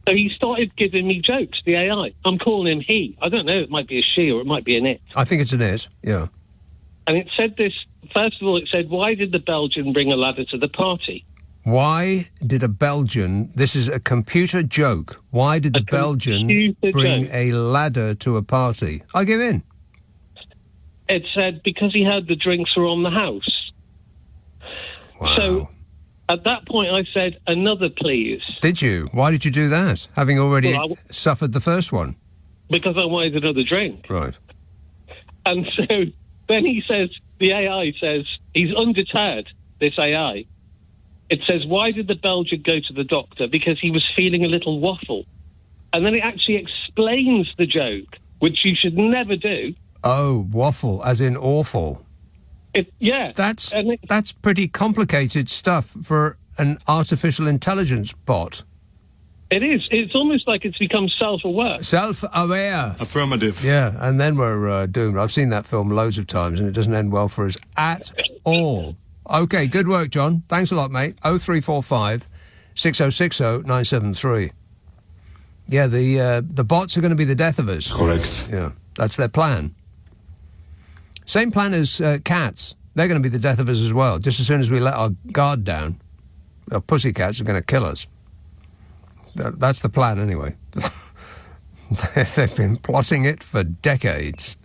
So he started giving me jokes, the AI. I'm calling him he. I don't know, it might be a she or it might be an it. I think it's an it, yeah. And it said this, first of all, it said, why did the Belgian bring a ladder to the party? Why did a Belgian, this is a computer joke, why did the Belgian bring a ladder to a party? I give in. It said, because he heard the drinks were on the house. Wow. So at that point I said, another please. Did you? Why did you do that, having already suffered the first one? Because I wanted another drink. Right. And so then he says, the AI says, he's undeterred, this AI. It says, why did the Belgian go to the doctor? Because he was feeling a little waffle. And then it actually explains the joke, which you should never do. Oh, waffle, as in awful. Yeah. That's pretty complicated stuff for an artificial intelligence bot. It is. It's almost like it's become self-aware. Self-aware. Affirmative. Yeah, and then we're doomed. I've seen that film loads of times, and it doesn't end well for us at all. OK, good work, John. Thanks a lot, mate. 0345 6060 973. Yeah, the bots are going to be the death of us. Correct. Yeah, that's their plan. Same plan as cats. They're going to be the death of us as well. Just as soon as we let our guard down, our pussycats are going to kill us. That's the plan, anyway. They've been plotting it for decades.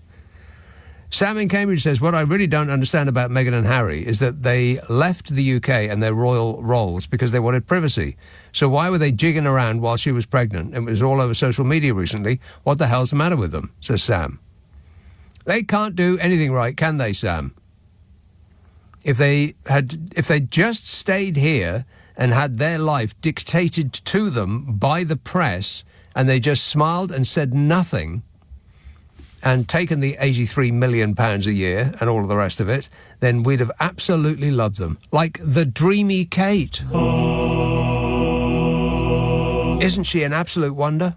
Sam in Cambridge says, what I really don't understand about Meghan and Harry is that they left the UK and their royal roles because they wanted privacy. So why were they jigging around while she was pregnant? It was all over social media recently. What the hell's the matter with them? Says Sam. They can't do anything right, can they, Sam? If they just stayed here and had their life dictated to them by the press and they just smiled and said nothing and taken the £83 million a year and all of the rest of it, then we'd have absolutely loved them. Like the dreamy Kate. Isn't she an absolute wonder?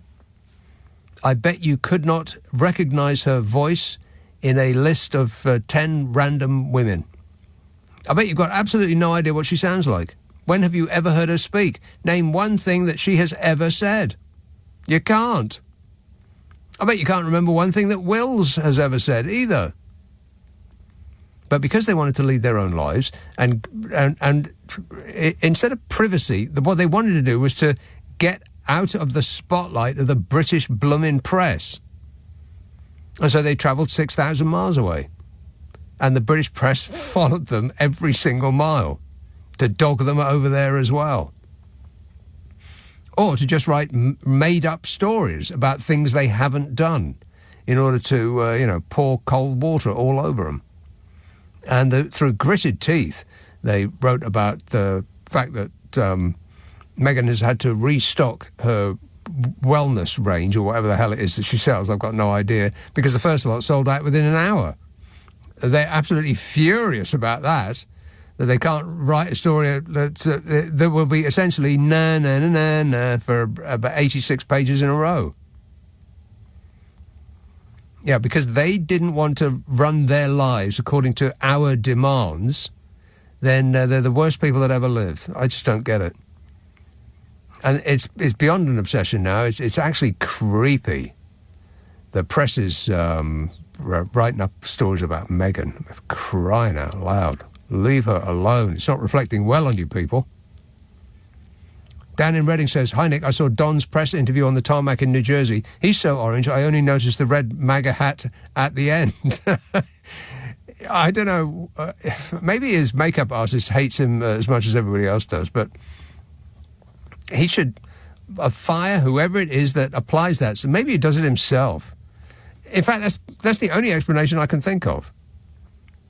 I bet you could not recognise her voice in a list of 10 random women. I bet you've got absolutely no idea what she sounds like. When have you ever heard her speak? Name one thing that she has ever said. You can't. I bet you can't remember one thing that Wills has ever said either. But because they wanted to lead their own lives, and instead of privacy, what they wanted to do was to get out of the spotlight of the British blooming press. And so they travelled 6,000 miles away. And the British press followed them every single mile to dog them over there as well. Or to just write made-up stories about things they haven't done in order to, pour cold water all over them. And through gritted teeth, they wrote about the fact that Meghan has had to restock her wellness range, or whatever the hell it is that she sells. I've got no idea, because the first lot sold out within an hour. They're absolutely furious about that. that they can't write a story that will be essentially na for about 86 pages in a row. Yeah, because they didn't want to run their lives according to our demands, then they're the worst people that ever lived. I just don't get it. And it's beyond an obsession now. It's actually creepy. The press is writing up stories about Meghan, crying out loud. Leave her alone. It's not reflecting well on you people. Dan in Reading says, "Hi Nick, I saw Don's press interview on the tarmac in New Jersey. He's so orange, I only noticed the red MAGA hat at the end." I don't know. Maybe his makeup artist hates him as much as everybody else does, but he should fire whoever it is that applies that. So maybe he does it himself. In fact, that's the only explanation I can think of.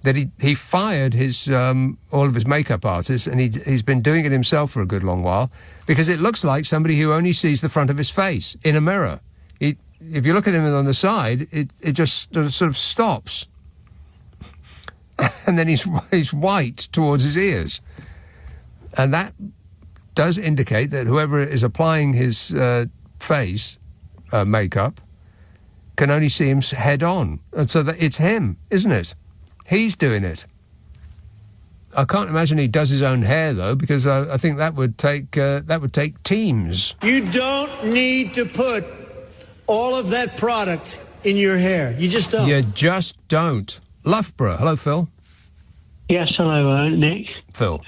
That he fired his all of his makeup artists, and he's been doing it himself for a good long while, because it looks like somebody who only sees the front of his face in a mirror. If you look at him on the side, it just sort of stops, and then he's white towards his ears, and that does indicate that whoever is applying his face makeup can only see him head on, and so that it's him, isn't it? He's doing it. I can't imagine he does his own hair though, because I think that would take teams. You don't need to put all of that product in your hair. You just don't. You just don't. Loughborough. Hello, Phil. Yes, hello, Nick. Phil.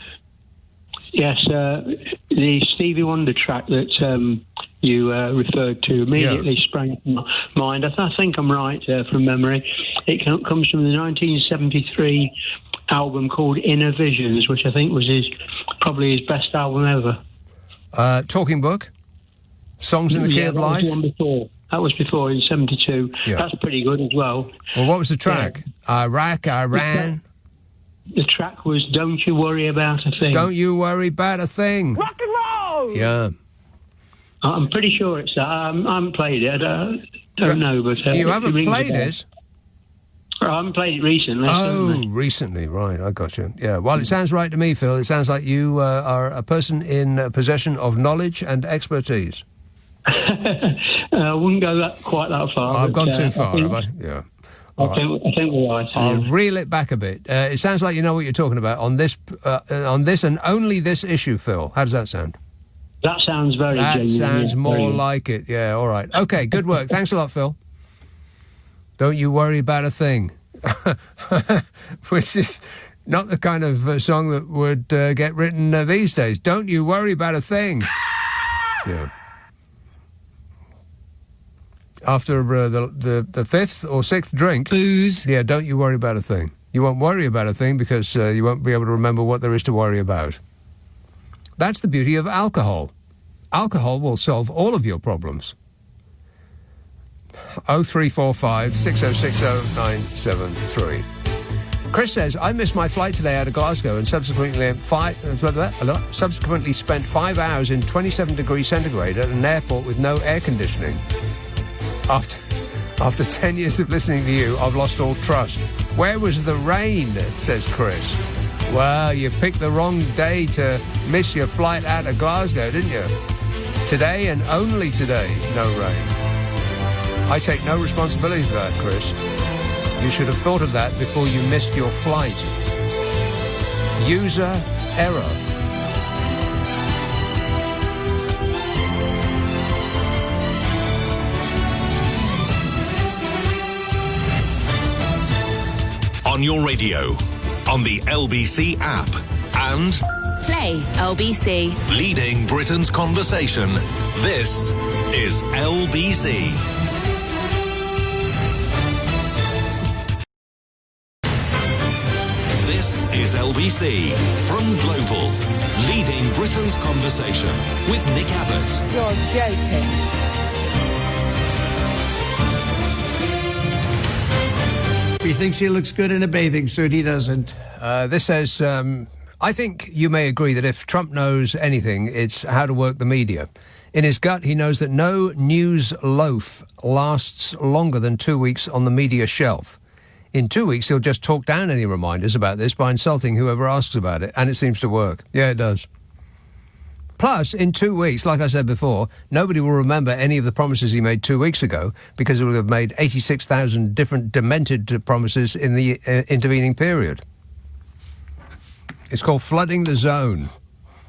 Yes, the Stevie Wonder track that you referred to immediately sprang to my mind. I think I'm right from memory. It comes from the 1973 album called Inner Visions, which I think was probably his best album ever. Talking Book? Songs in the Key of Life? That was before, in 72. Yeah. That's pretty good as well. Well, what was the track? Iraq, Iran? The track was Don't You Worry About a Thing. Don't You Worry About a Thing. Rock and roll! Yeah. I'm pretty sure it's that. I haven't played it. I don't know, but... you haven't played it? I haven't played it recently. Oh, recently, right, I got you. Yeah, well, it sounds right to me, Phil. It sounds like you are a person in possession of knowledge and expertise. I wouldn't go quite that far. I've gone too far, have I? Yeah. I think we're right. I'll reel it back a bit. It sounds like you know what you're talking about on this and only this issue, Phil. How does that sound? That sounds very genuine. That sounds more brilliant. like it. Yeah, all right. Okay, good work. Thanks a lot, Phil. Don't you worry about a thing. Which is not the kind of song that would get written these days. Don't you worry about a thing. Yeah. After the fifth or sixth drink... Booze. Yeah, don't you worry about a thing. You won't worry about a thing because you won't be able to remember what there is to worry about. That's the beauty of alcohol. Alcohol will solve all of your problems. 03456 6060 973. Chris says, I missed my flight today out of Glasgow and subsequently spent 5 hours in 27 degrees centigrade at an airport with no air conditioning. After 10 years of listening to you, I've lost all trust. Where was the rain, says Chris. Well, you picked the wrong day to miss your flight out of Glasgow, didn't you? Today and only today, no rain. I take no responsibility for that, Chris. You should have thought of that before you missed your flight. User error. On your radio, on the LBC app, and Play LBC. leading Britain's conversation. This is LBC. This is LBC from Global, leading Britain's conversation with Nick Abbot. You're joking. He thinks he looks good in a bathing suit. He doesn't. This says, I think you may agree that if Trump knows anything, it's how to work the media. In his gut, he knows that no news loaf lasts longer than 2 weeks on the media shelf. In 2 weeks, he'll just talk down any reminders about this by insulting whoever asks about it, and it seems to work. Yeah, it does. Plus, in 2 weeks, like I said before, nobody will remember any of the promises he made 2 weeks ago because he will have made 86,000 different demented promises in the intervening period. It's called flooding the zone.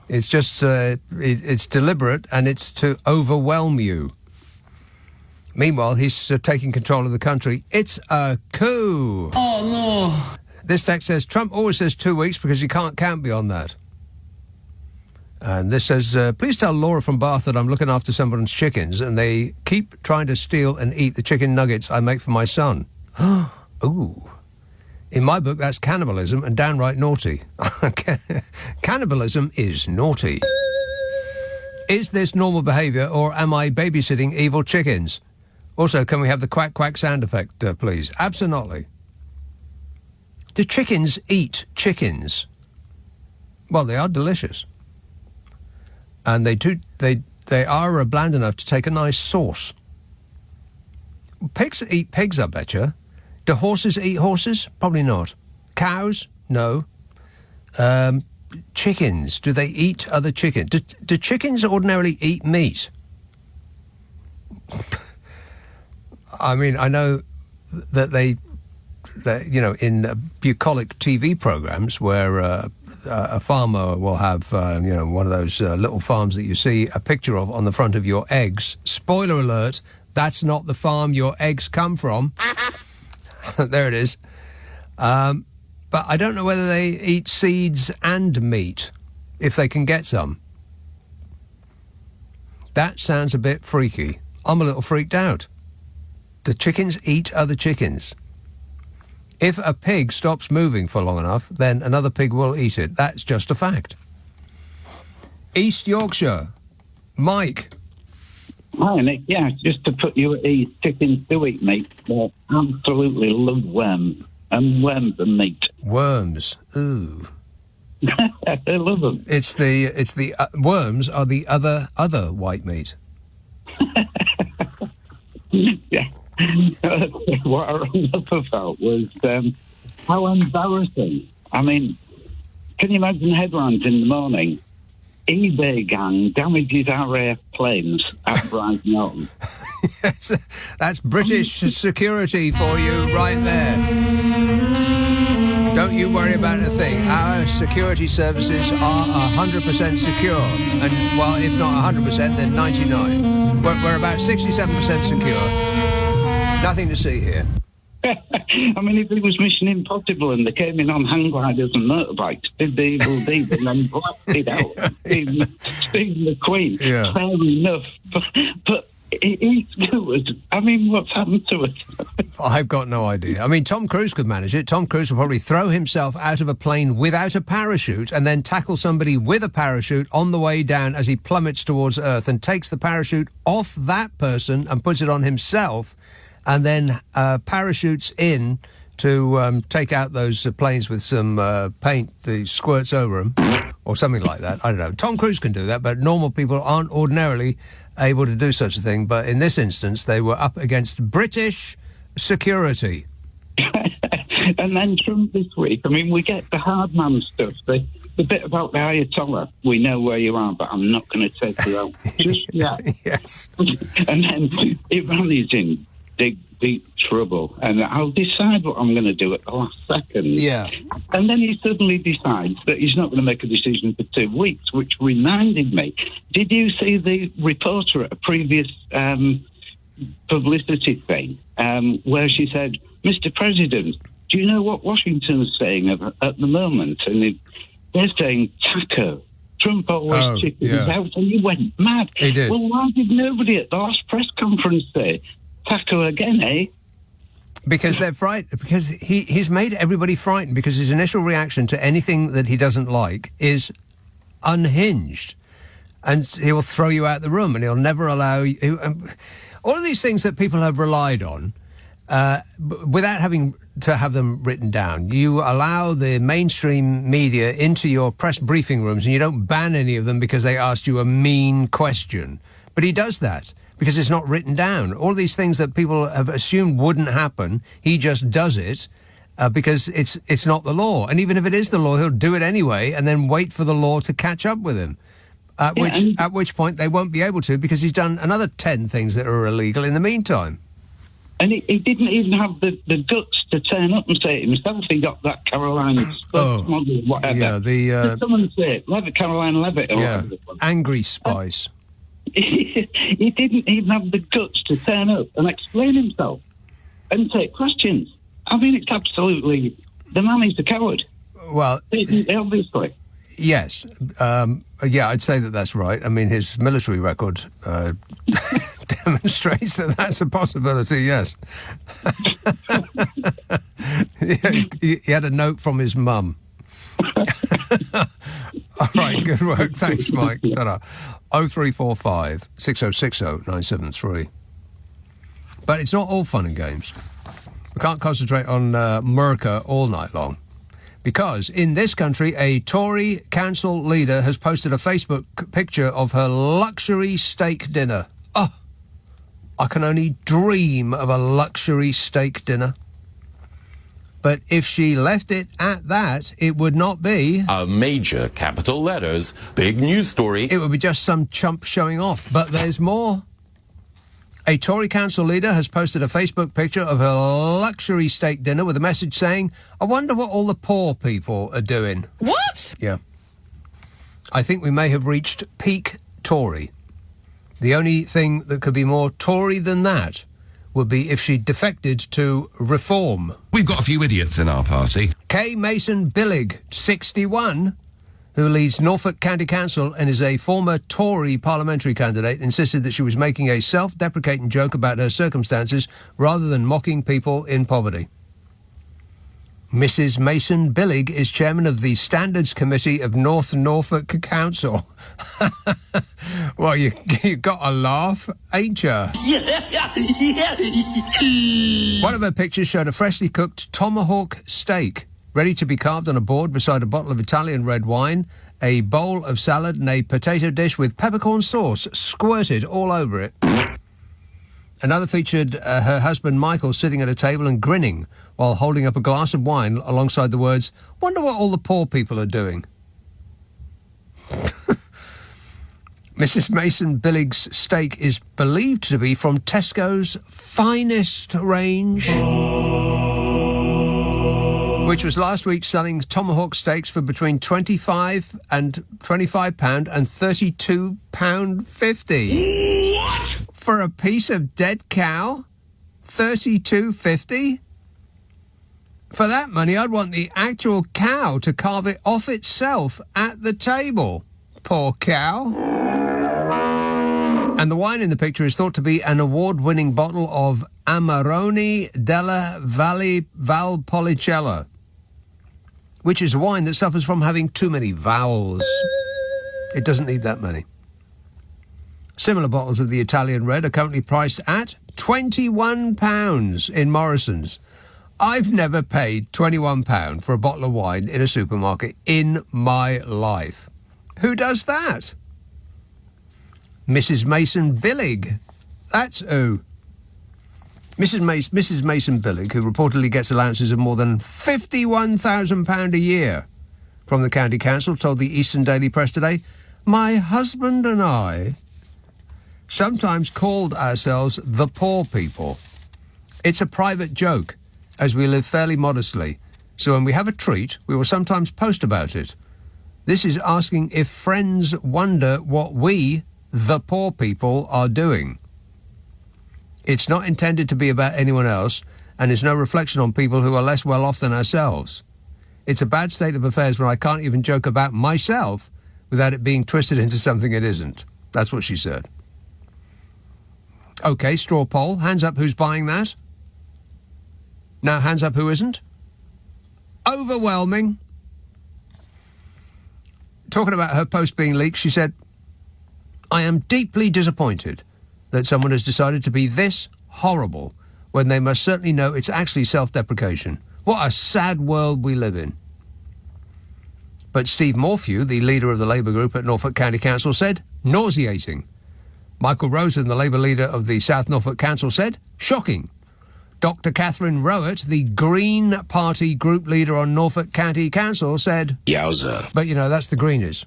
It's just, it's deliberate and it's to overwhelm you. Meanwhile, he's taking control of the country. It's a coup. Oh, no. This text says, Trump always says 2 weeks because he can't count beyond that. And this says, please tell Laura from Bath that I'm looking after someone's chickens and they keep trying to steal and eat the chicken nuggets I make for my son. Ooh. In my book, that's cannibalism and downright naughty. Cannibalism is naughty. Is this normal behaviour or am I babysitting evil chickens? Also, can we have the quack quack sound effect, please? Absolutely. Do chickens eat chickens? Well, they are delicious. And they are bland enough to take a nice sauce. Pigs eat pigs, I betcha. Do horses eat horses? Probably not. Cows? No. Chickens, do they eat other chickens? Do chickens ordinarily eat meat? I mean, I know that they in bucolic TV programmes where a farmer will have, one of those little farms that you see a picture of on the front of your eggs. Spoiler alert, that's not the farm your eggs come from. There it is. But I don't know whether they eat seeds and meat, if they can get some. That sounds a bit freaky. I'm a little freaked out. Do chickens eat other chickens? If a pig stops moving for long enough, then another pig will eat it. That's just a fact. East Yorkshire. Mike. Hi, Nick. Yeah, just to put you at ease, chickens do eat meat. They absolutely love worms. And worms and meat. Worms. Ooh. They love them. It's the worms are the other white meat. Yeah. What I remember about was how embarrassing. I mean, can you imagine headlines in the morning? eBay gang damages RAF planes at Brighton. Yes, that's British security for you right there. Don't you worry about a thing. Our security services are 100% secure. And, well, if not 100%, then 99%. We're about 67% secure. Nothing to see here. I mean, if it was Mission Impossible and they came in on hang gliders and motorbikes, did the evil deed and then blasted out Stephen the Queen, yeah. Fair enough. But it's good. I mean, what's happened to it? I've got no idea. I mean, Tom Cruise could manage it. Tom Cruise would probably throw himself out of a plane without a parachute and then tackle somebody with a parachute on the way down as he plummets towards Earth and takes the parachute off that person and puts it on himself and then parachutes in to take out those planes with some paint that squirts over them or something like that. I don't know. Tom Cruise can do that, but normal people aren't ordinarily able to do such a thing. But in this instance, they were up against British security. And then Trump this week. I mean, we get the hard man stuff. The bit about the Ayatollah, we know where you are, but I'm not going to take you out just yet. Yes. And then Iran is in deep trouble, and I'll decide what I'm going to do at the last second. Yeah. And then he suddenly decides that he's not going to make a decision for 2 weeks, which reminded me, did you see the reporter at a previous publicity thing where she said, Mr. President, do you know what Washington's saying at the moment? And they're saying taco. Trump always chickens out, and he went mad. He did. Well, why did nobody at the last press conference say taco again, eh? Because they're frightened. Because he's made everybody frightened. Because his initial reaction to anything that he doesn't like is unhinged, and he will throw you out the room, and he'll never allow you. All of these things that people have relied on, without having to have them written down. You allow the mainstream media into your press briefing rooms, and you don't ban any of them because they asked you a mean question. But he does that because it's not written down. All these things that people have assumed wouldn't happen, he just does it, because it's not the law. And even if it is the law, he'll do it anyway and then wait for the law to catch up with him. At which point they won't be able to, because he's done another 10 things that are illegal in the meantime. And he didn't even have the guts to turn up and say it himself. He got that Carolina model, whatever. Yeah, Did someone say it? Carolina Levitt or whatever. Angry Spice. He didn't even have the guts to turn up and explain himself and take questions. I mean, it's absolutely... The man is a coward. Well... Obviously. Yes. I'd say that's right. I mean, his military record demonstrates that that's a possibility, yes. He had a note from his mum. All right, good work. Thanks, Mike. Ta-da. 0345 6060 973. But it's not all fun and games. We can't concentrate on Merca all night long. Because in this country, a Tory council leader has posted a Facebook picture of her luxury steak dinner. Oh, I can only dream of a luxury steak dinner. But if she left it at that, it would not be... A major capital letters, big news story. It would be just some chump showing off. But there's more. A Tory council leader has posted a Facebook picture of her luxury steak dinner with a message saying, I wonder what all the poor people are doing. What? Yeah. I think we may have reached peak Tory. The only thing that could be more Tory than that would be if she defected to Reform. We've got a few idiots in our party. Kay Mason Billig, 61, who leads Norfolk County Council and is a former Tory parliamentary candidate, insisted that she was making a self-deprecating joke about her circumstances rather than mocking people in poverty. Mrs. Mason Billig is chairman of the Standards Committee of North Norfolk Council. Well, you got a laugh, ain't you? One of her pictures showed a freshly cooked tomahawk steak, ready to be carved on a board beside a bottle of Italian red wine, a bowl of salad and a potato dish with peppercorn sauce squirted all over it. Another featured her husband Michael sitting at a table and grinning while holding up a glass of wine alongside the words, wonder what all the poor people are doing. Mrs. Mason Billig's steak is believed to be from Tesco's Finest range, which was last week selling tomahawk steaks for between £25 and £32.50. What? For a piece of dead cow? $32.50? For that money, I'd want the actual cow to carve it off itself at the table. Poor cow. And the wine in the picture is thought to be an award-winning bottle of Amarone della Valpolicella, which is a wine that suffers from having too many vowels. It doesn't need that many. Similar bottles of the Italian red are currently priced at £21 in Morrison's. I've never paid £21 for a bottle of wine in a supermarket in my life. Who does that? Mrs. Mason Billig. That's who. Mrs. Mason Billig, who reportedly gets allowances of more than £51,000 a year from the county council, told the Eastern Daily Press today, my husband and I sometimes called ourselves the poor people. It's a private joke, as we live fairly modestly, so when we have a treat, we will sometimes post about it. This is asking if friends wonder what we, the poor people, are doing. It's not intended to be about anyone else, and is no reflection on people who are less well off than ourselves. It's a bad state of affairs when I can't even joke about myself without it being twisted into something it isn't. That's what she said. OK, straw poll. Hands up who's buying that. Now, hands up who isn't. Overwhelming. Talking about her post being leaked, she said, I am deeply disappointed that someone has decided to be this horrible when they must certainly know it's actually self-deprecation. What a sad world we live in. But Steve Morphew, the leader of the Labour group at Norfolk County Council, said, nauseating. Michael Rosen, the Labour leader of the South Norfolk Council, said, shocking. Dr. Catherine Rowett, the Green Party group leader on Norfolk County Council, said... Yowza. But, that's the Greenies.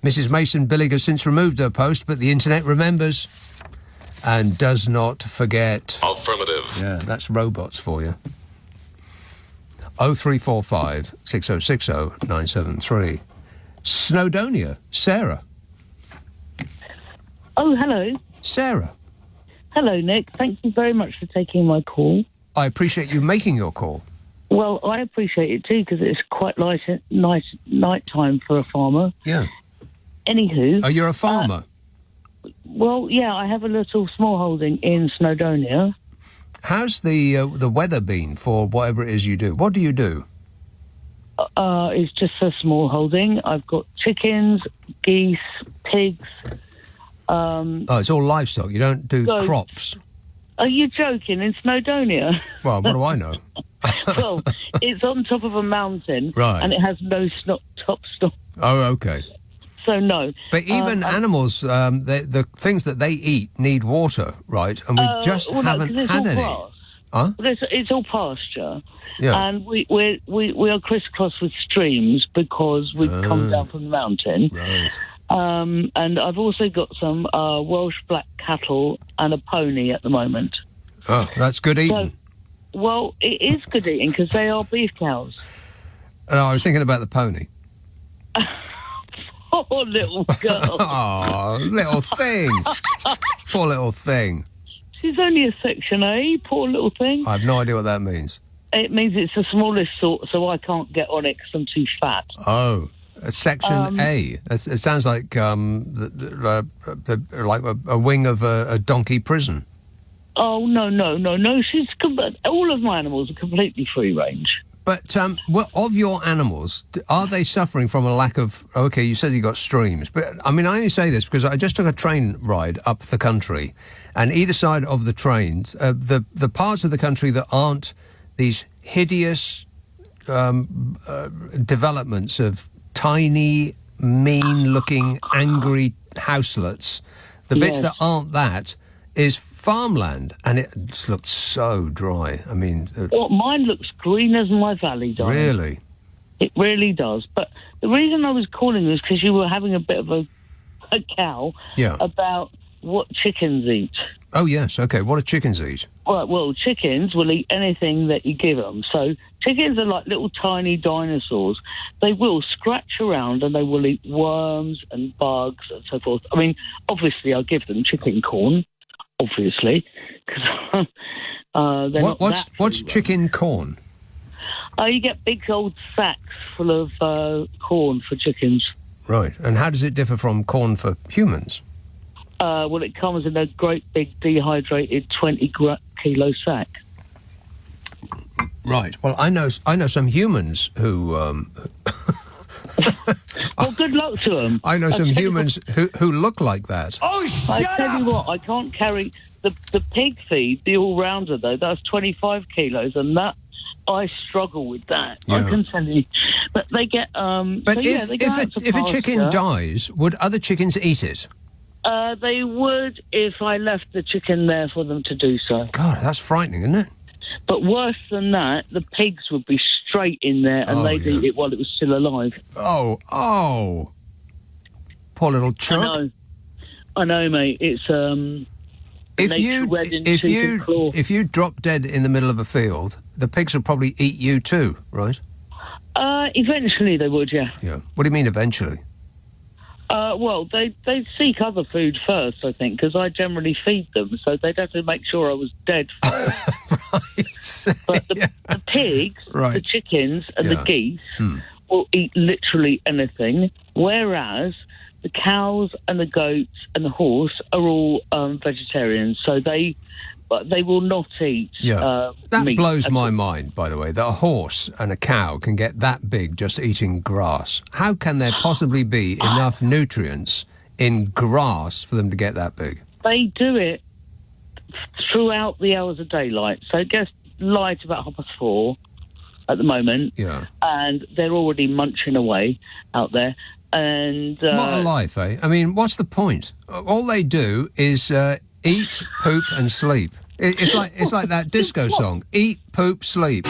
Mrs. Mason-Billig has since removed her post, but the internet remembers and does not forget. Affirmative. Yeah, that's robots for you. 0345 6060 973. Snowdonia. Sarah. Oh, hello. Sarah. Hello, Nick. Thank you very much for taking my call. I appreciate you making your call. Well, I appreciate it too, because it's quite night time for a farmer. Yeah. Anywho... Oh, you're a farmer? Well, yeah, I have a little small holding in Snowdonia. How's the weather been for whatever it is you do? What do you do? It's just a small holding. I've got chickens, geese, pigs. It's all livestock. You don't do goats. Crops. Are you joking? In Snowdonia? Well, what do I know? Well, it's on top of a mountain, right, and it has no top stop. Oh, okay. So no. But even animals, the things that they eat need water, right? And we just haven't had any. Huh? It's all pasture. Yeah. And we are crisscrossed with streams because we've come down from the mountain. Right. And I've also got some Welsh black cattle and a pony at the moment. Oh, that's good eating. So, well, it is good eating because they are beef cows. No, I was thinking about the pony. Poor little girl. Oh, little thing. Poor little thing. She's only a Section A, poor little thing. I have no idea what that means. It means it's the smallest sort, so I can't get on it because I'm too fat. Oh, Section A. It sounds like like a wing of a donkey prison. Oh, no. All of my animals are completely free range. But of your animals, are they suffering from a lack of... OK, you said you got streams. But, I mean, I only say this because I just took a train ride up the country, and either side of the trains, the parts of the country that aren't these hideous developments of tiny, mean-looking, angry houselets, the bits that aren't that is farmland, and it just looks so dry. I mean... Well, mine looks green as my valley, darling. Really? It really does. But the reason I was calling was because you were having a bit of a cow about what chickens eat. Oh, yes. OK, what do chickens eat? Well, chickens will eat anything that you give them. So chickens are like little tiny dinosaurs. They will scratch around and they will eat worms and bugs and so forth. I mean, obviously, I give them chicken corn. Obviously, because what's chicken corn? You get big old sacks full of corn for chickens. Right, and how does it differ from corn for humans? Well, it comes in a great big dehydrated 20-kilo sack. Right. Well, I know some humans who. Well, good luck to them. I know some humans who look like that. Oh, shut up! I tell you what, I can't carry the pig feed, the all-rounder, though. That's 25 kilos, and that I struggle with that. Yeah. I can tell you. But they get... but if a chicken dies, would other chickens eat it? They would if I left the chicken there for them to do so. God, that's frightening, isn't it? But worse than that, the pigs would be straight in there and they'd eat it while it was still alive. Oh. Poor little chunk. I know, mate. It's if you drop dead in the middle of a field, the pigs would probably eat you too, right? Eventually they would, yeah. Yeah. What do you mean eventually? Well, they'd seek other food first, I think, because I generally feed them, so they'd have to make sure I was dead first. Right. But the pigs, the chickens, and the geese will eat literally anything, whereas the cows and the goats and the horse are all vegetarians, so they will not eat that meat. blows my mind, by the way, that a horse and a cow can get that big just eating grass. How can there possibly be enough nutrients in grass for them to get that big? They do it throughout the hours of daylight. So it gets light about 4:30 at the moment. Yeah. And they're already munching away out there. And what a life, eh? I mean, what's the point? All they do is eat, poop and sleep. It's like that disco song. Eat, poop, sleep.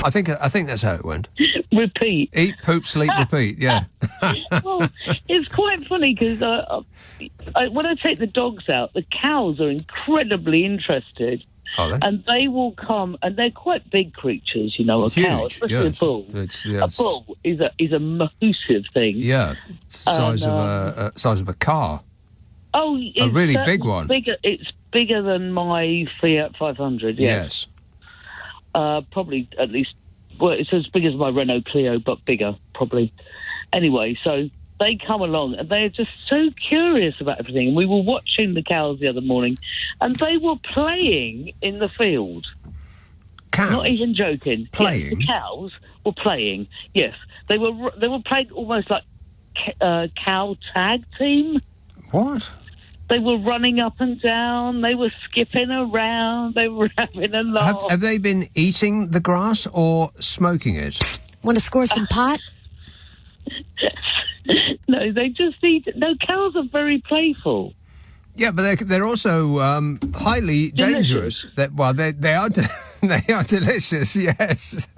I think that's how it went. Repeat. Eat, poop, sleep, repeat. Yeah. Well, it's quite funny because when I take the dogs out, the cows are incredibly interested. Are they? And they will come, and they're quite big creatures, you know, a cow, especially a bull. A bull is a massive thing. Yeah, size of a car. Oh, a really big one. It's bigger than my Fiat 500. Yes. Probably at least. Well, it's as big as my Renault Clio, but bigger, probably. Anyway, so they come along and they're just so curious about everything. And we were watching the cows the other morning, and they were playing in the field. Cows? Not even joking. Playing? Yes, the cows were playing. Yes, they were playing almost like cow tag team. What? They were running up and down. They were skipping around. They were having a laugh. Have they been eating the grass or smoking it? Want to score some pot? No, they just eat it. No, cows are very playful. Yeah, but they're also highly dangerous. They are they are delicious. Yes.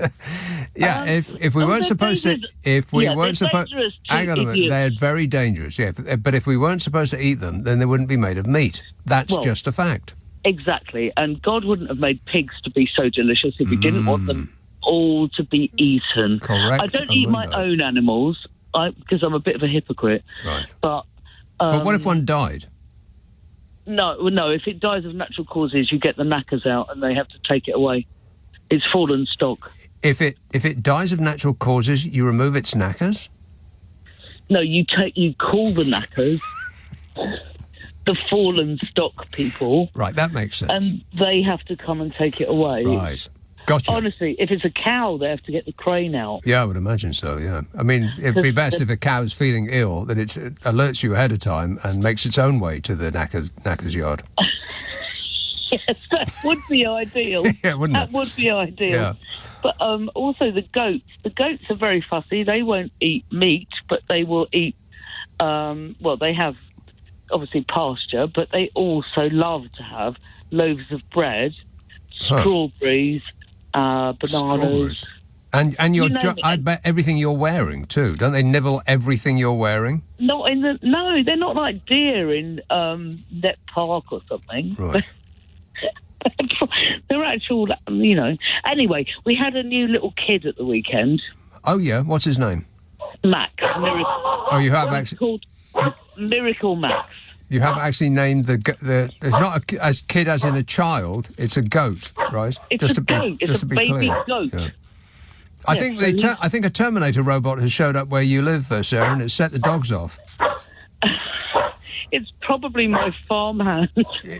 Yeah. If we weren't supposed to, hang on a minute, they're very dangerous. Yeah. But if we weren't supposed to eat them, then they wouldn't be made of meat. That's just a fact. Exactly. And God wouldn't have made pigs to be so delicious if He didn't want them all to be eaten. Correct. I don't eat my own animals because I'm a bit of a hypocrite. Right. But what if one died? No. If it dies of natural causes, you get the knackers out and they have to take it away. It's fallen stock. If it dies of natural causes, you remove its knackers? No, you call the knackers the fallen stock people. Right, that makes sense. And they have to come and take it away. Right. Gotcha. Honestly, if it's a cow, they have to get the crane out. Yeah, I would imagine so, yeah. I mean, it'd be best if a cow's feeling ill, that it alerts you ahead of time and makes its own way to the knacker's yard. Yes, that would be ideal. Yeah, wouldn't it? That would be ideal. Yeah. But also the goats. The goats are very fussy. They won't eat meat, but they will eat... they have, obviously, pasture, but they also love to have loaves of bread, strawberries... bananas. And I bet everything you're wearing too. Don't they nibble everything you're wearing? No, they're not like deer in Net Park or something. Right. They're actual, Anyway, we had a new little kid at the weekend. Oh yeah, what's his name? Max. Miracle. Oh, you have actually called Miracle Max. You have actually named the. It's not a kid as in a child. It's a goat, right? It's a goat. It's a baby goat. Yeah. I think a Terminator robot has showed up where you live, Sarah, and it's set the dogs off. It's probably my farmhand.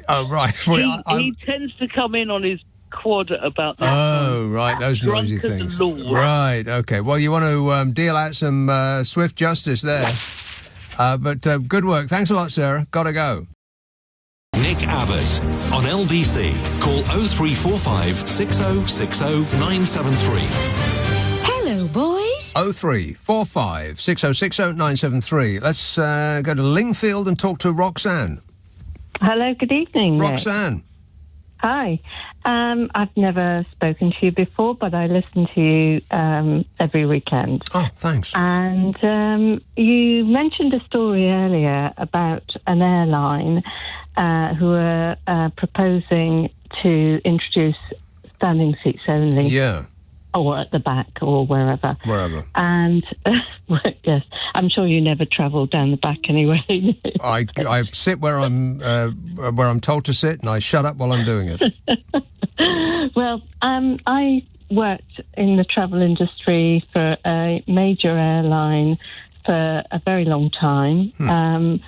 Oh right. Well, he tends to come in on his quad at about that Oh right, those noisy things. Right. Okay. Well, you want to deal out some swift justice there. But good work. Thanks a lot, Sarah. Gotta go. Nick Abbott on LBC. Call 0345 6060 973. Hello, boys. 0345 6060 973. Let's go to Lingfield and talk to Roxanne. Hello, good evening, Roxanne. Nick. Hi. I've never spoken to you before, but I listen to you every weekend. Oh, thanks. And you mentioned a story earlier about an airline who are proposing to introduce standing seats only. Yeah. Or at the back or wherever. Wherever. And, yes, I'm sure you never travel down the back anyway. I sit where I'm told to sit, and I shut up while I'm doing it. Well, I worked in the travel industry for a major airline for a very long time, and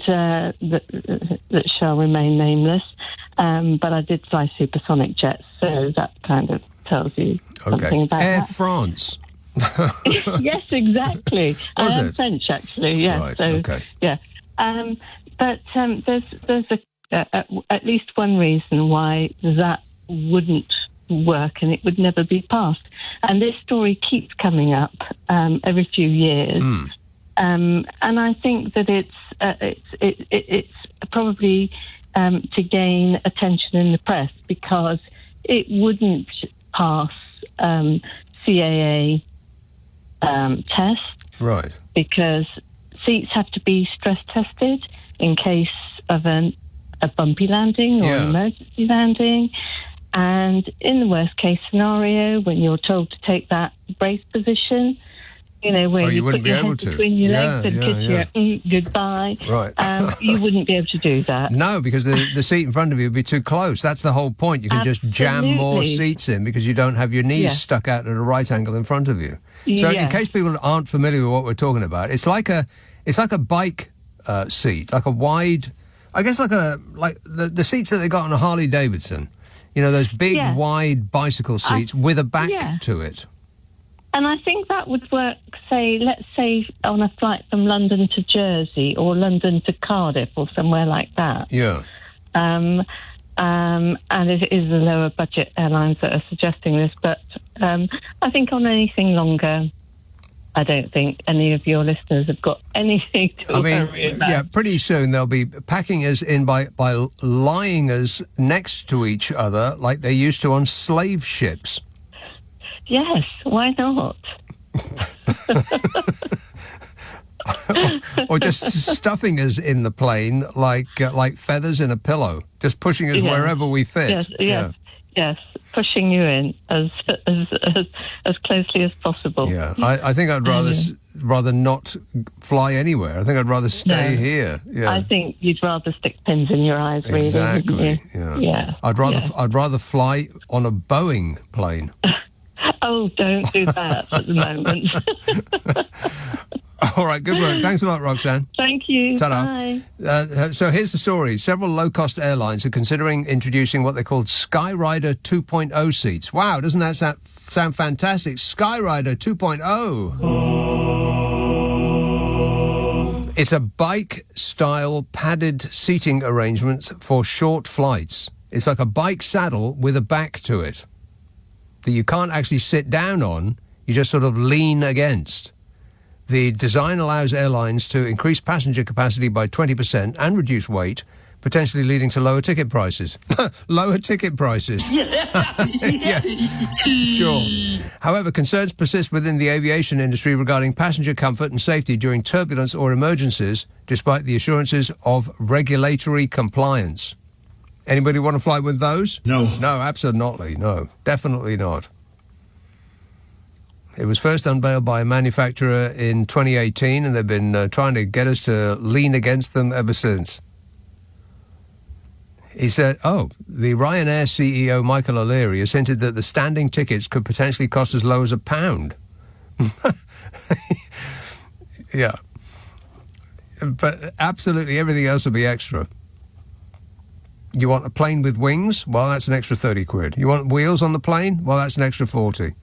that shall remain nameless. But I did fly supersonic jets, so that kind of tells you something about Air that. France. Yes, exactly. Was I am it? French, actually. Yeah. Right, so, okay. Yeah. But there's at least one reason why that wouldn't work and it would never be passed. And this story keeps coming up every few years. And I think that it's probably to gain attention in the press because it wouldn't pass CAA test. Right. Because seats have to be stress tested in case of a bumpy landing or an emergency landing. And in the worst case scenario, when you're told to take that brace position, where you put your head between your legs and kiss your goodbye, right. You wouldn't be able to do that. No, because the seat in front of you would be too close. That's the whole point. You can just jam more seats in because you don't have your knees stuck out at a right angle in front of you. So in case people aren't familiar with what we're talking about, it's like a bike seat, like a wide, I guess like the seats that they got on a Harley Davidson. Those big, wide bicycle seats with a back to it. And I think that would work, let's say, on a flight from London to Jersey or London to Cardiff or somewhere like that. Yeah. And it is the lower budget airlines that are suggesting this, but I think on anything longer, I don't think any of your listeners have got anything to worry about. Yeah, pretty soon they'll be packing us in by lying us next to each other like they used to on slave ships. Yes, why not? or just stuffing us in the plane like feathers in a pillow, just pushing us wherever we fit. Yes, pushing you in as closely as possible. Yeah, I think I'd rather not fly anywhere. I think I'd rather stay here. Yeah. I think you'd rather stick pins in your eyes, really. Exactly. Yeah. I'd rather fly on a Boeing plane. Oh, don't do that at the moment. All right, good work. Thanks a lot, Roxanne. Thank you. Ta-da. Bye. So here's the story. Several low-cost airlines are considering introducing what they called Skyrider 2.0 seats. Wow, doesn't that sound fantastic? Skyrider 2.0. It's a bike-style padded seating arrangement for short flights. It's like a bike saddle with a back to it that you can't actually sit down on. You just sort of lean against. The design allows airlines to increase passenger capacity by 20% and reduce weight, potentially leading to lower ticket prices. Lower ticket prices. Yeah, sure. However, concerns persist within the aviation industry regarding passenger comfort and safety during turbulence or emergencies, despite the assurances of regulatory compliance. Anybody want to fly with those? No. No, absolutely no. Definitely not. It was first unveiled by a manufacturer in 2018, and they've been trying to get us to lean against them ever since. He said, the Ryanair CEO Michael O'Leary has hinted that the standing tickets could potentially cost as low as £1. Yeah. But absolutely everything else will be extra. You want a plane with wings? Well, that's an extra 30 quid. You want wheels on the plane? Well, that's an extra 40.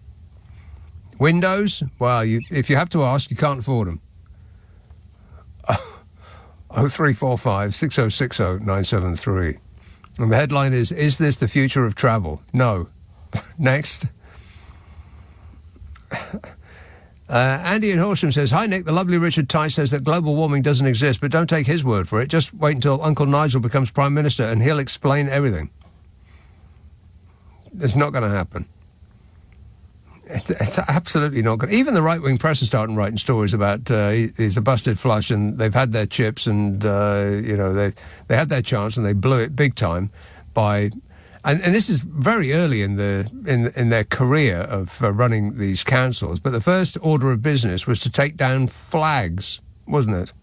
Windows? Well, if you have to ask, you can't afford them. 0345 6060 973. And the headline is this the future of travel? No. Next. Andy in Horsham says, hi, Nick. The lovely Richard Tice says that global warming doesn't exist, but don't take his word for it. Just wait until Uncle Nigel becomes Prime Minister and he'll explain everything. It's not going to happen. It's absolutely not good. Even the right-wing press are starting writing stories about he's a busted flush and they've had their chips and, they had their chance and they blew it big time by... And this is very early in their career of running these councils, but the first order of business was to take down flags, wasn't it?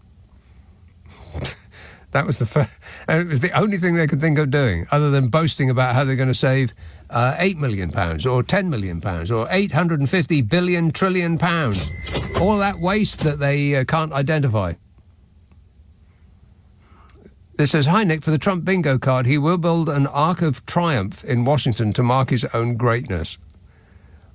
That was the first... It was the only thing they could think of doing, other than boasting about how they're going to save £8 million or £10 million or 850 billion trillion pounds. All that waste that they can't identify. This says, hi, Nick, for the Trump bingo card, he will build an Arc of Triumph in Washington to mark his own greatness.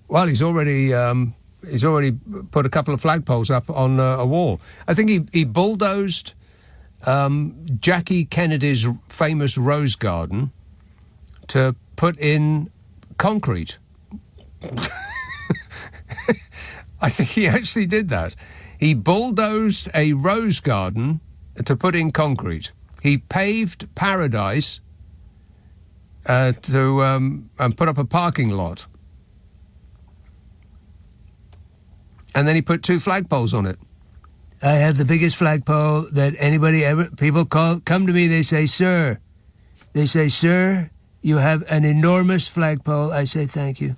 Well, he's already put a couple of flagpoles up on a wall. I think he bulldozed Jackie Kennedy's famous Rose Garden to put in concrete. I think he actually did that. He bulldozed a rose garden to put in concrete. He paved Paradise to put up a parking lot. And then he put 2 flagpoles on it. I have the biggest flagpole that anybody ever... People come to me, they say, sir. They say, sir, you have an enormous flagpole. I say, thank you.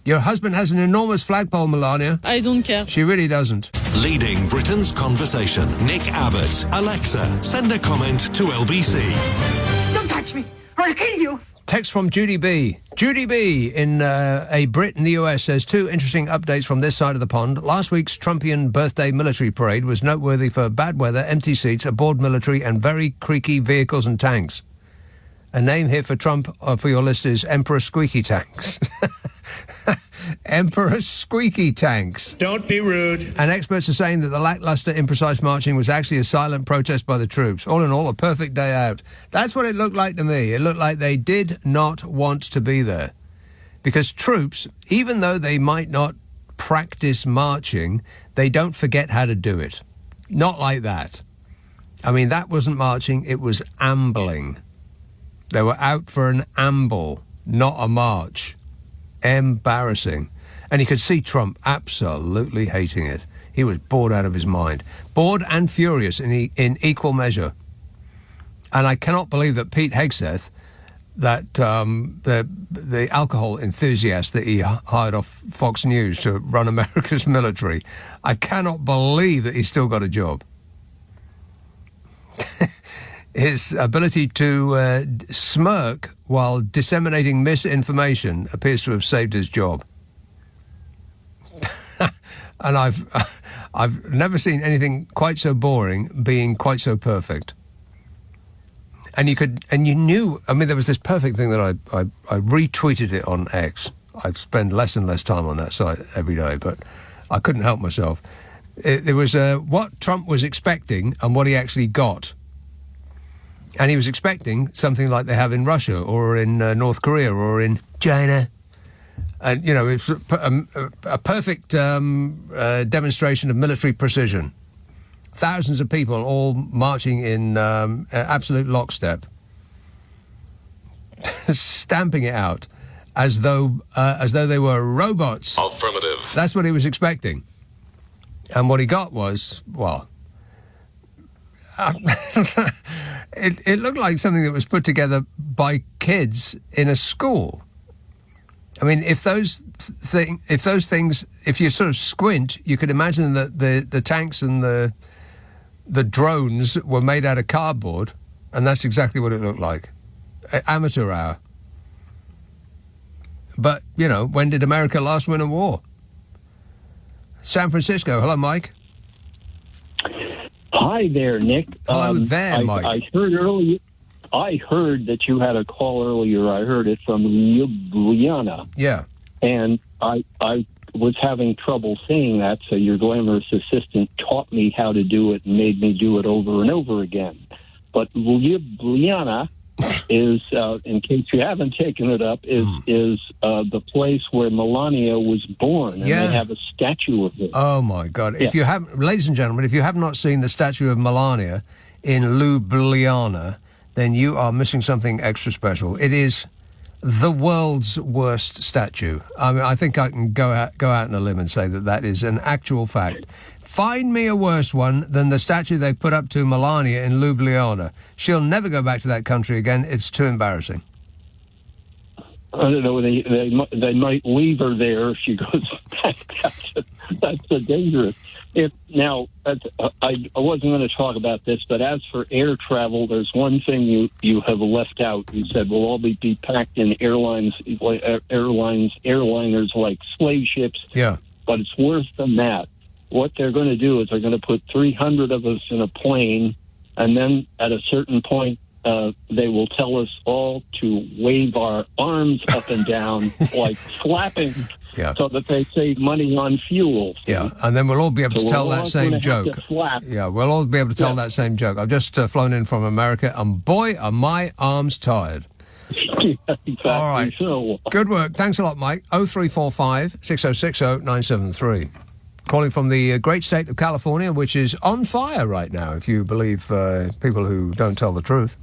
Your husband has an enormous flagpole, Melania. I don't care. She really doesn't. Leading Britain's conversation, Nick Abbott. Alexa, send a comment to LBC. Don't touch me, or I'll kill you. Text from Judy B. Judy B. in a Brit in the US says 2 interesting updates from this side of the pond. Last week's Trumpian birthday military parade was noteworthy for bad weather, empty seats, aboard military and very creaky vehicles and tanks. A name here for Trump for your list is Emperor Squeaky Tanks. Emperor Squeaky Tanks. Don't be rude. And experts are saying that the lackluster, imprecise marching was actually a silent protest by the troops. All in all, a perfect day out. That's what it looked like to me. It looked like they did not want to be there. Because troops, even though they might not practice marching, they don't forget how to do it. Not like that. I mean, that wasn't marching, it was ambling. They were out for an amble, not a march. Embarrassing. And you could see Trump absolutely hating it. He was bored out of his mind. Bored and furious in equal measure. And I cannot believe that Pete Hegseth, that the alcohol enthusiast that he hired off Fox News to run America's military, I cannot believe that he's still got a job. His ability to smirk while disseminating misinformation appears to have saved his job. And I've never seen anything quite so boring being quite so perfect. And you knew, I mean, there was this perfect thing that I retweeted it on X. I spend less and less time on that site every day, but I couldn't help myself. There was what Trump was expecting and what he actually got. And he was expecting something like they have in Russia or in North Korea or in China. And, you know, it's a perfect demonstration of military precision. Thousands of people all marching in absolute lockstep, stamping it out as though they were robots. Affirmative. That's what he was expecting. And what he got was, well... it looked like something that was put together by kids in a school. I mean, if you sort of squint, you could imagine that the tanks and the drones were made out of cardboard, and that's exactly what it looked like. Amateur hour. But, you know, when did America last win a war? San Francisco. Hello, Mike. Hi there, Nick. Hello there, Mike. I heard earlier. I heard that you had a call earlier. I heard it from Ljubljana. Yeah. And I was having trouble saying that, so your glamorous assistant taught me how to do it and made me do it over and over again. But Ljubljana is, in case you haven't taken it up, is the place where Melania was born, and they have a statue of her. Oh my God! If you have, ladies and gentlemen, if you have not seen the statue of Melania in Ljubljana, then you are missing something extra special. It is the world's worst statue. I mean, I think I can go out on a limb and say that is an actual fact. Find me a worse one than the statue they put up to Melania in Ljubljana. She'll never go back to that country again. It's too embarrassing. I don't know. They might leave her there if she goes back. That's so dangerous. I wasn't going to talk about this, but as for air travel, there's one thing you have left out. You said we'll all be packed in airliners like slave ships. Yeah. But it's worse than that. What they're going to do is they're going to put 300 of us in a plane, and then at a certain point, they will tell us all to wave our arms up and down, like flapping, so that they save money on fuel. Yeah, and then we'll all be able to tell that same joke. Yeah, we'll all be able to tell that same joke. I've just flown in from America, and boy, are my arms tired. Exactly. All right. So, good work. Thanks a lot, Mike. 0345 6060 973. calling from the great state of California, which is on fire right now, if you believe people who don't tell the truth.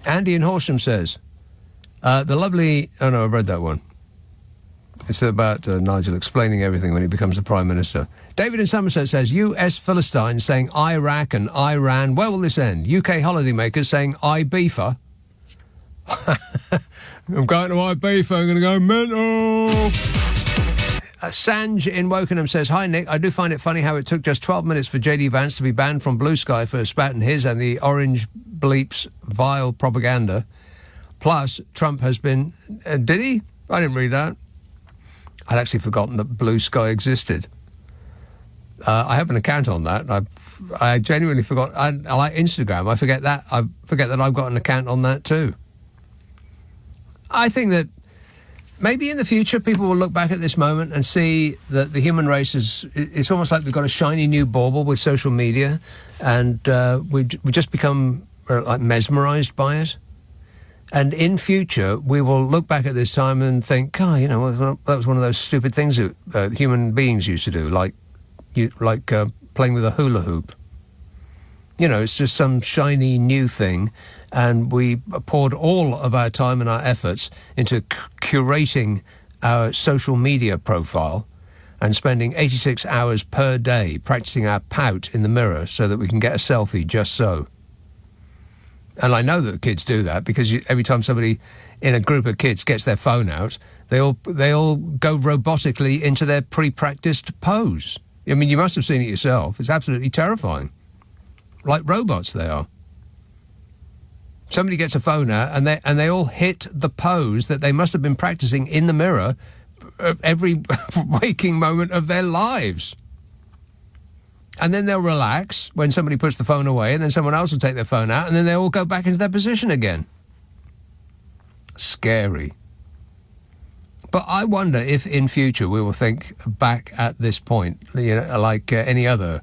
Andy in Horsham says, the lovely... Oh, no, I've read that one. It's about Nigel explaining everything when he becomes the Prime Minister. David in Somerset says, US Philistines saying Iraq and Iran. Where will this end? UK holidaymakers saying Ibiza. I'm going to Ibiza. I'm going to go mental. Sanj in Wokenham says, hi, Nick. I do find it funny how it took just 12 minutes for J.D. Vance to be banned from Blue Sky for spouting his and the Orange Bleep's vile propaganda. Plus, Trump has been... did he? I didn't read that. I'd actually forgotten that Blue Sky existed. I have an account on that. I genuinely forgot. I like Instagram. I forget that. I forget that I've got an account on that too. I think that maybe in the future people will look back at this moment and see that the human race is... It's almost like we've got a shiny new bauble with social media, and we just become like mesmerised by it. And in future, we will look back at this time and think, that was one of those stupid things that human beings used to do, like playing with a hula hoop. It's just some shiny new thing, and we poured all of our time and our efforts into curating our social media profile and spending 86 hours per day practicing our pout in the mirror so that we can get a selfie just so. And I know that the kids do that because every time somebody in a group of kids gets their phone out, they all go robotically into their pre-practiced pose. I mean, you must have seen it yourself. It's absolutely terrifying. Like robots they are. Somebody gets a phone out and they all hit the pose that they must have been practicing in the mirror every waking moment of their lives. And then they'll relax when somebody puts the phone away, and then someone else will take their phone out, and then they'll all go back into their position again. Scary. But I wonder if in future we will think back at this point, like any other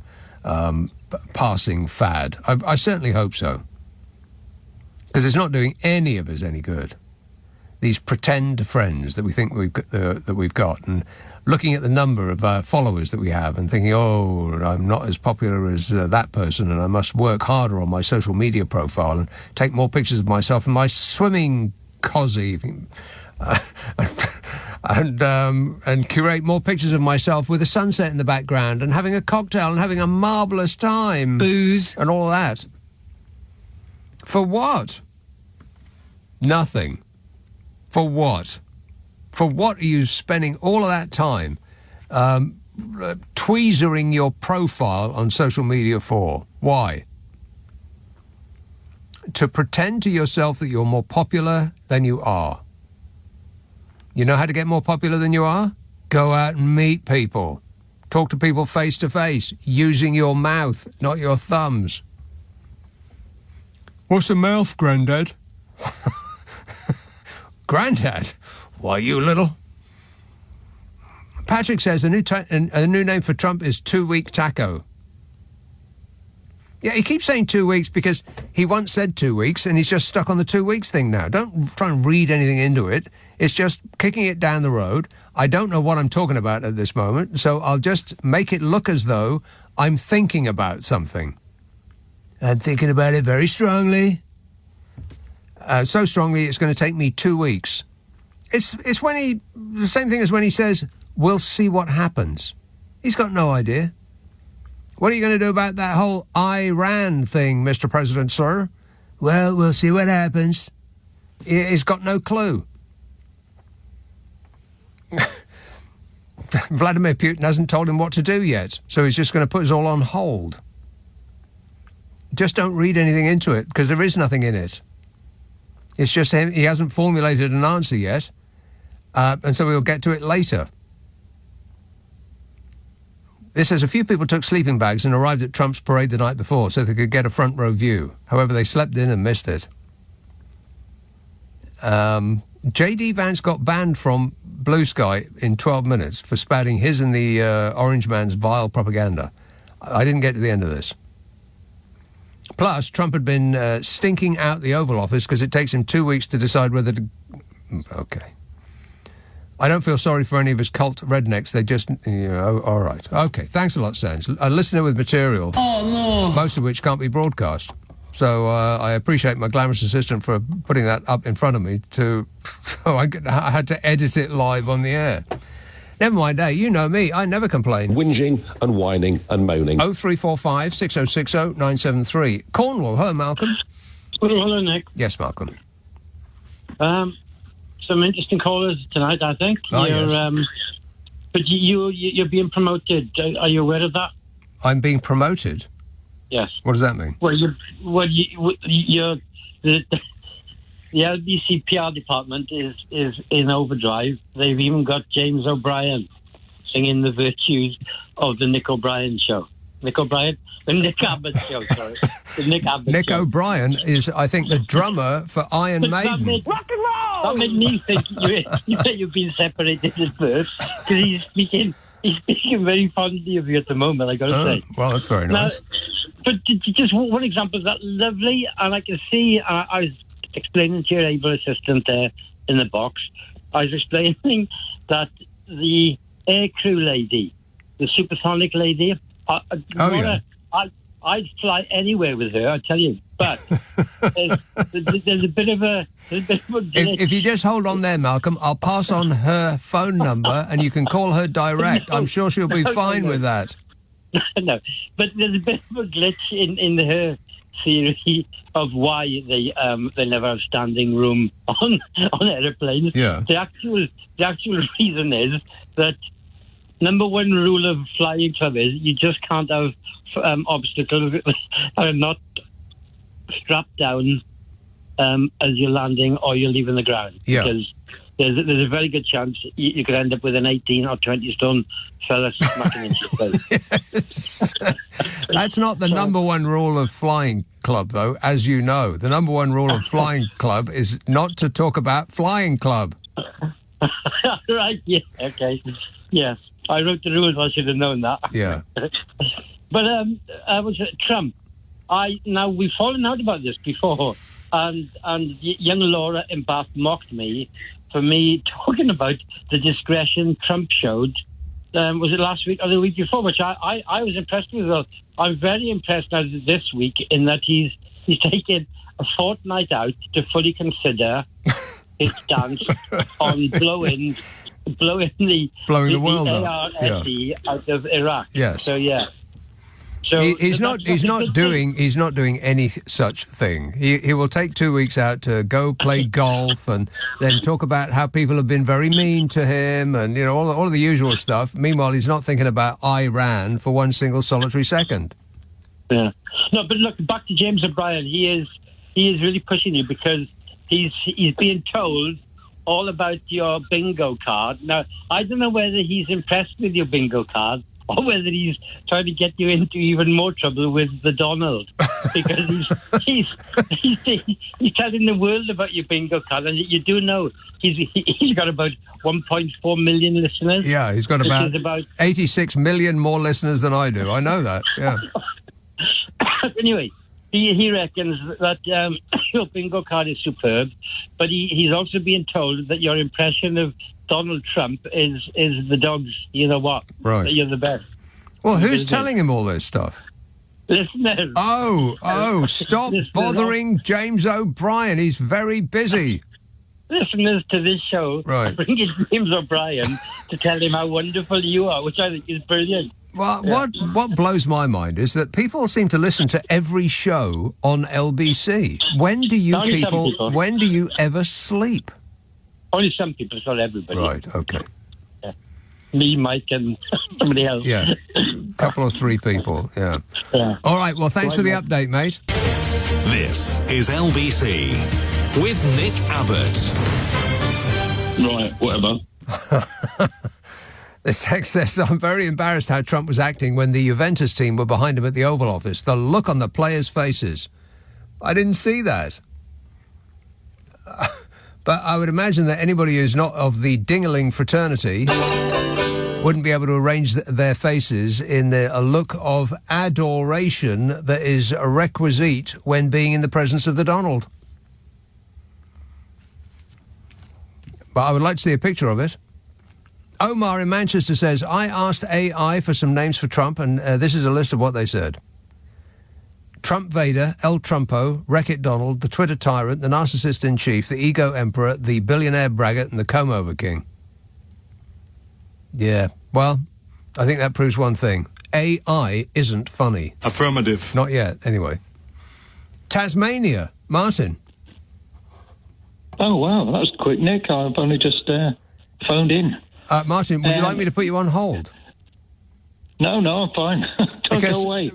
passing fad. I certainly hope so. Because it's not doing any of us any good. These pretend friends that we think we've got, and looking at the number of followers that we have and thinking, I'm not as popular as that person, and I must work harder on my social media profile and take more pictures of myself in my swimming cosy and curate more pictures of myself with a sunset in the background and having a cocktail and having a marvellous time. Booze. And all of that. For what? Nothing. For what? For what are you spending all of that time tweezering your profile on social media for? Why? To pretend to yourself that you're more popular than you are. You know how to get more popular than you are? Go out and meet people. Talk to people face to face, using your mouth, not your thumbs. What's a mouth, Grandad? Grandad? Why, you little... Patrick says a new name for Trump is 2 Week Taco. Yeah, he keeps saying 2 weeks because he once said 2 weeks and he's just stuck on the 2 weeks thing now. Don't try and read anything into it. It's just kicking it down the road. I don't know what I'm talking about at this moment, so I'll just make it look as though I'm thinking about something. I'm thinking about it very strongly. So strongly it's going to take me 2 weeks. It's when the same thing as when he says, we'll see what happens. He's got no idea. What are you going to do about that whole Iran thing, Mr. President, sir? Well, we'll see what happens. He's got no clue. Vladimir Putin hasn't told him what to do yet, so he's just going to put us all on hold. Just don't read anything into it, because there is nothing in it. It's just him. He hasn't formulated an answer yet, and so we'll get to it later. This says a few people took sleeping bags and arrived at Trump's parade the night before so they could get a front row view. However, they slept in and missed it. J.D. Vance got banned from Blue Sky in 12 minutes for spouting his and the Orange Man's vile propaganda. I didn't get to the end of this. Plus, Trump had been stinking out the Oval Office because it takes him 2 weeks to decide whether to... Okay. I don't feel sorry for any of his cult rednecks. They just, all right. OK, thanks a lot, Sans. A listener with material. Oh, no. Most of which can't be broadcast. So I appreciate my glamorous assistant for putting that up in front of me so I had to edit it live on the air. Never mind, you know me, I never complain. Whinging and whining and moaning. 0345 6060 973. Cornwall, hello, Malcolm. Hello, Nick. Yes, Malcolm. Some interesting callers tonight, I think. Oh, yes. But you're being promoted. Are you aware of that? I'm being promoted? Yes. What does that mean? The LBC PR department is in overdrive. They've even got James O'Brien singing the virtues of the Nick O'Brien show. The Nick Abbot show, sorry. The Nick Abbott Nick show. O'Brien is, I think, the drummer for Iron Maiden. Rock and roll! That made me think you've been separated at birth, because he's speaking very fondly of you at the moment, I got to say. Well, that's very nice. But just one example of that, lovely, and I can see, I was explaining to your able assistant there in the box, I was explaining that the aircrew lady, the supersonic lady, I'd fly anywhere with her, I tell you. But there's a bit of a glitch. If you just hold on there, Malcolm, I'll pass on her phone number and you can call her direct. I'm sure she'll be fine with that. No, but there's a bit of a glitch in her theory of why they never have standing room on aeroplanes. Yeah. The actual reason is that number one rule of flying club is you just can't have obstacles that are not strapped down as you're landing or you're leaving the ground. Yeah. Because there's a very good chance you could end up with an 18 or 20 stone fella smacking into your face. That's not the number one rule of flying club, though, as you know. The number one rule of flying club is not to talk about flying club. Right, yeah, okay. Yes, I wrote the rules, I should have known that. Yeah. But I was Trump. Now, we've fallen out about this before, and young Laura in Bath mocked me for me talking about the discretion Trump showed. Was it last week or the week before? Which I was impressed with. I'm very impressed now this week in that he's taken a fortnight out to fully consider his stance on blowing the world ARSE out of Iraq. Yes. So yeah. So he's not doing any such thing. He will take 2 weeks out to go play golf and then talk about how people have been very mean to him and all of the usual stuff. Meanwhile, he's not thinking about Iran for one single solitary second. Yeah. No, but look, back to James O'Brien. He is really pushing you because he's being told all about your bingo card. Now, I don't know whether he's impressed with your bingo card or whether he's trying to get you into even more trouble with the Donald, because he's telling the world about your bingo card, and you do know he's got about 1.4 million listeners. Yeah, he's got about 86 million more listeners than I do. I know that. Yeah. Anyway, he reckons that your bingo card is superb, but he's also being told that your impression of Donald Trump is the dogs, you know what? Right. That you're the best. Well, who's telling him all this stuff? Listeners. Oh, stop bothering James O'Brien. He's very busy. Listeners to this show right. bring in James O'Brien to tell him how wonderful you are, which I think is brilliant. Well, what blows my mind is that people seem to listen to every show on LBC. When do you ever sleep? Only some people, it's not everybody. Right, okay. Yeah. Me, Mike, and somebody else. Yeah, a couple or three people, yeah. All right, well, thanks for the update, mate. This is LBC with Nick Abbott. Right, whatever. This text says, I'm very embarrassed how Trump was acting when the Juventus team were behind him at the Oval Office. The look on the players' faces. I didn't see that. But I would imagine that anybody who's not of the Dingaling fraternity wouldn't be able to arrange their faces in a look of adoration that is a requisite when being in the presence of the Donald. But I would like to see a picture of it. Omar in Manchester says, I asked AI for some names for Trump, and this is a list of what they said. Trump Vader, El Trumpo, Wreck-It Donald, the Twitter tyrant, the narcissist in chief, the ego emperor, the billionaire braggart, and the comb-over king. Yeah, well, I think that proves one thing. AI isn't funny. Affirmative. Not yet, anyway. Tasmania, Martin. Oh, wow, that was quick, Nick. I've only just phoned in. Martin, would you like me to put you on hold? No, I'm fine. Don't go away.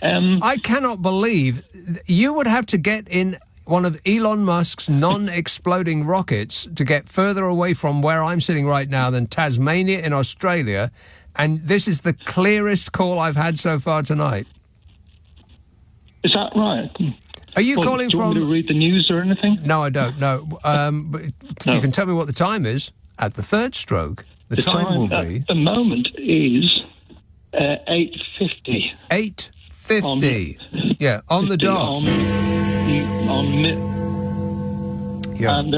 I cannot believe you would have to get in one of Elon Musk's non-exploding rockets to get further away from where I'm sitting right now than Tasmania in Australia, and this is the clearest call I've had so far tonight. Is that right? Are you calling do you from... want me to read the news or anything? No, I don't, no. But you can tell me what the time is at the third stroke. The time will be... At the moment is 8:50. 8:50. Yeah, on the dot. Yeah. And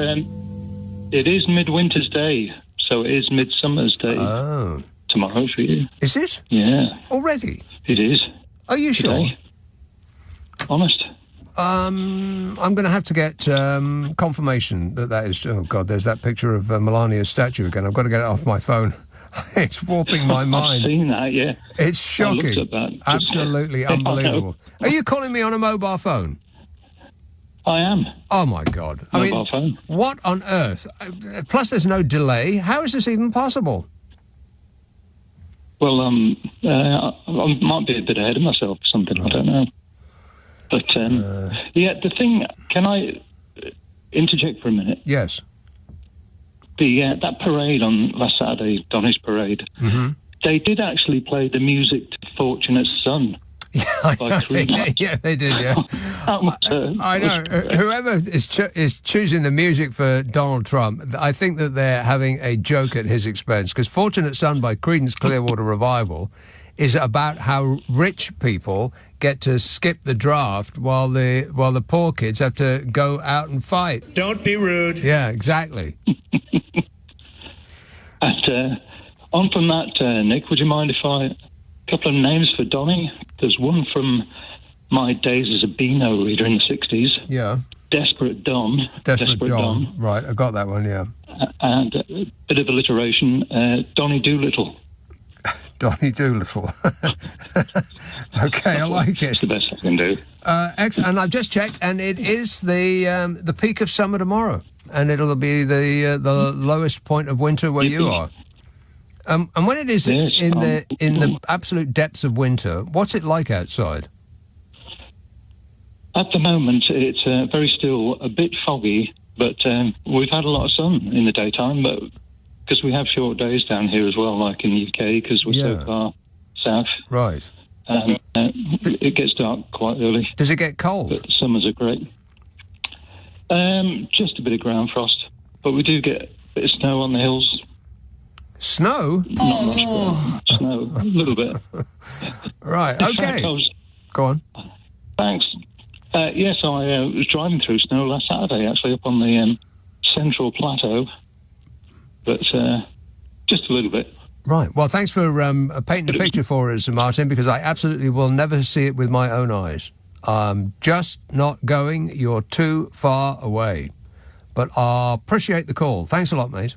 it is Midwinter's Day, so it is Midsummer's Day. Oh. Tomorrow for you. Is it? Yeah. Already? It is. Are you sure? Honest. I'm going to have to get confirmation that is... Oh, God, there's that picture of Melania's statue again. I've got to get it off my phone. It's warping my mind. I've seen that, yeah. It's shocking. I looked at that. Absolutely unbelievable. Are you calling me on a mobile phone? I am. Oh, my God. Mobile phone. What on earth? Plus, there's no delay. How is this even possible? Well, I might be a bit ahead of myself or something. I don't know. But, yeah, the thing... Can I interject for a minute? Yes. That parade on last Saturday, Donny's parade, they did actually play the music to Fortunate's Son. Yeah, they did, yeah. I know. Whoever is choosing the music for Donald Trump, I think that they're having a joke at his expense, because Fortunate Son by Creedence Clearwater Revival is about how rich people get to skip the draft while the poor kids have to go out and fight. Don't be rude. Yeah, exactly. And on from that, Nick, would you mind if a couple of names for Donny? There's one from my days as a Beano reader in the 60s. Yeah. Desperate Don. Desperate Don. Right, I got that one, yeah. And a bit of alliteration, Donny Doolittle. Donny Doolittle. Okay, I like it. It's the best I can do. Excellent. And I've just checked, and it is the peak of summer tomorrow, and it'll be the lowest point of winter where you are. And when it is in the absolute depths of winter, what's it like outside? At the moment, it's very still, a bit foggy, but we've had a lot of sun in the daytime, but because we have short days down here as well, like in the UK, because we're so far south. Right. It gets dark quite early. Does it get cold? But the summers are great. Just a bit of ground frost, but we do get a bit of snow on the hills. Snow? Not much, but snow, a little bit. Right, okay. Go on. Thanks. Yes, I was driving through snow last Saturday, actually, up on the Central Plateau, but just a little bit. Right. Well, thanks for painting a picture for us, Martin, because I absolutely will never see it with my own eyes. I'm just not going. You're too far away. But I appreciate the call. Thanks a lot, mate.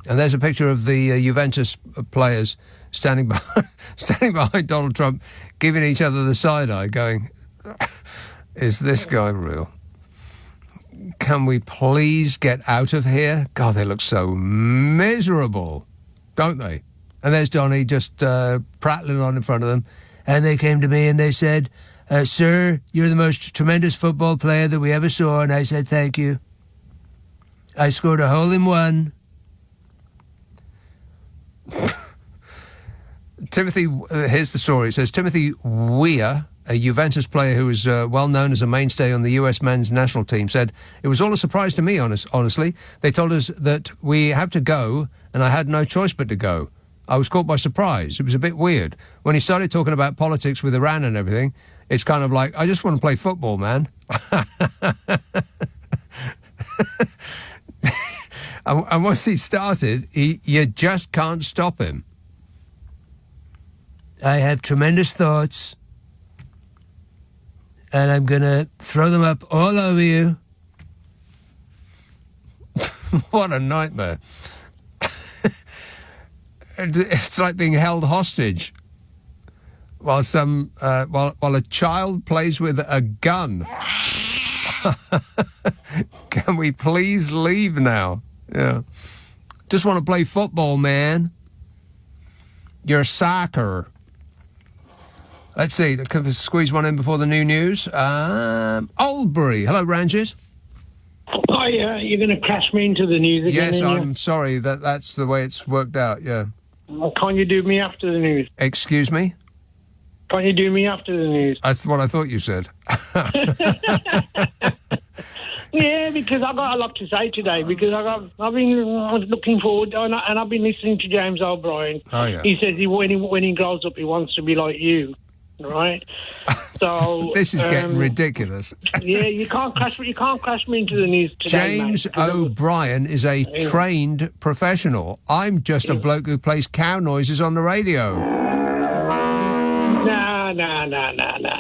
And there's a picture of the Juventus players standing behind Donald Trump, giving each other the side eye, going, is this guy real? Can we please get out of here? God, they look so miserable, don't they? And there's Donny just prattling on in front of them. And they came to me and they said, sir, you're the most tremendous football player that we ever saw. And I said, thank you. I scored a hole-in-one. Timothy, here's the story. It says, Timothy Weah, a Juventus player who was well known as a mainstay on the US men's national team, said, it was all a surprise to me, honestly. They told us that we have to go, and I had no choice but to go. I was caught by surprise. It was a bit weird. When he started talking about politics with Iran and everything, it's kind of like, I just want to play football, man. And once he started, you just can't stop him. I have tremendous thoughts, and I'm going to throw them up all over you. What a nightmare. It's like being held hostage while a child plays with a gun. Can we please leave now? Yeah. Just want to play football, man. You're soccer. Let's see. Can we squeeze one in before the new news? Oldbury. Hello, Ranjit. Oh, yeah. You're going to crash me into the news again? Yes, I'm sorry. That's the way it's worked out, yeah. Can't you do me after the news? Excuse me? Can't you do me after the news? That's what I thought you said. Yeah, because I got a lot to say today. Because I've been looking forward, and I've been listening to James O'Brien. Oh yeah. He says when he grows up, he wants to be like you, right? So this is getting ridiculous. Yeah, you can't crash me into the news today. James O'Brien is a trained professional. I'm just a bloke who plays cow noises on the radio. No.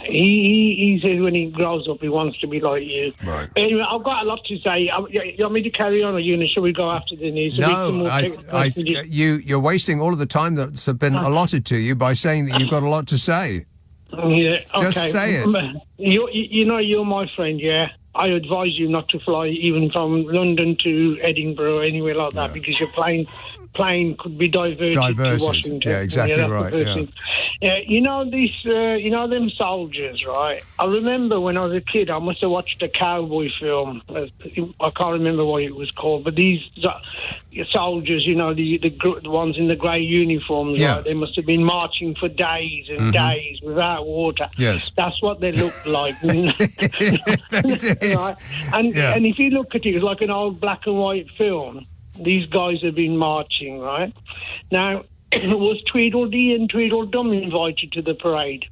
He says when he grows up, he wants to be like you. Right. Anyway, I've got a lot to say. You want me to carry on, or shall we go after the news? No, you're wasting all of the time that's been allotted to you by saying that you've got a lot to say. Yeah, Just okay. say it. You're my friend, yeah? I advise you not to fly even from London to Edinburgh or anywhere like that because your plane could be diverted to Washington. Yeah, exactly right. Yeah, them soldiers, right? I remember when I was a kid, I must have watched a cowboy film. I can't remember what it was called, but these soldiers, the ones in the grey uniforms, right? They must have been marching for days and days without water. Yes. That's what they looked like. They did. Right? And if you look at it, it's like an old black and white film. These guys have been marching, right? Now, was Tweedledee and Tweedledum invited to the parade?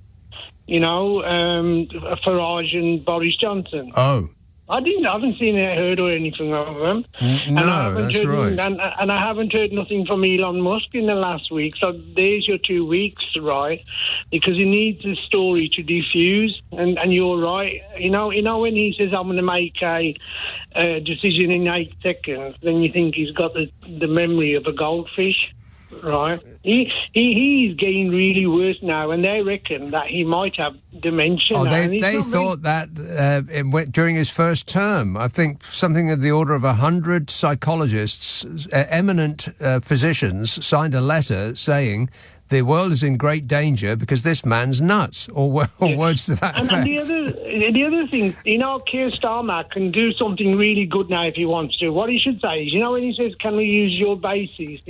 Farage and Boris Johnson. Oh. I haven't seen it, heard or anything of them. No, that's right. And I haven't heard nothing from Elon Musk in the last week. So there's your 2 weeks, right? Because he needs a story to diffuse. And you're right. When he says, I'm going to make a decision in 8 seconds, then you think he's got the memory of a goldfish. Right, he's getting really worse now, and they reckon that he might have dementia. Oh, they thought that during his first term. I think something of the order of 100 psychologists, eminent physicians, signed a letter saying the world is in great danger because this man's nuts, or words to that effect. And the other thing, Keir Starmer can do something really good now if he wants to. What he should say is, when he says, can we use your bases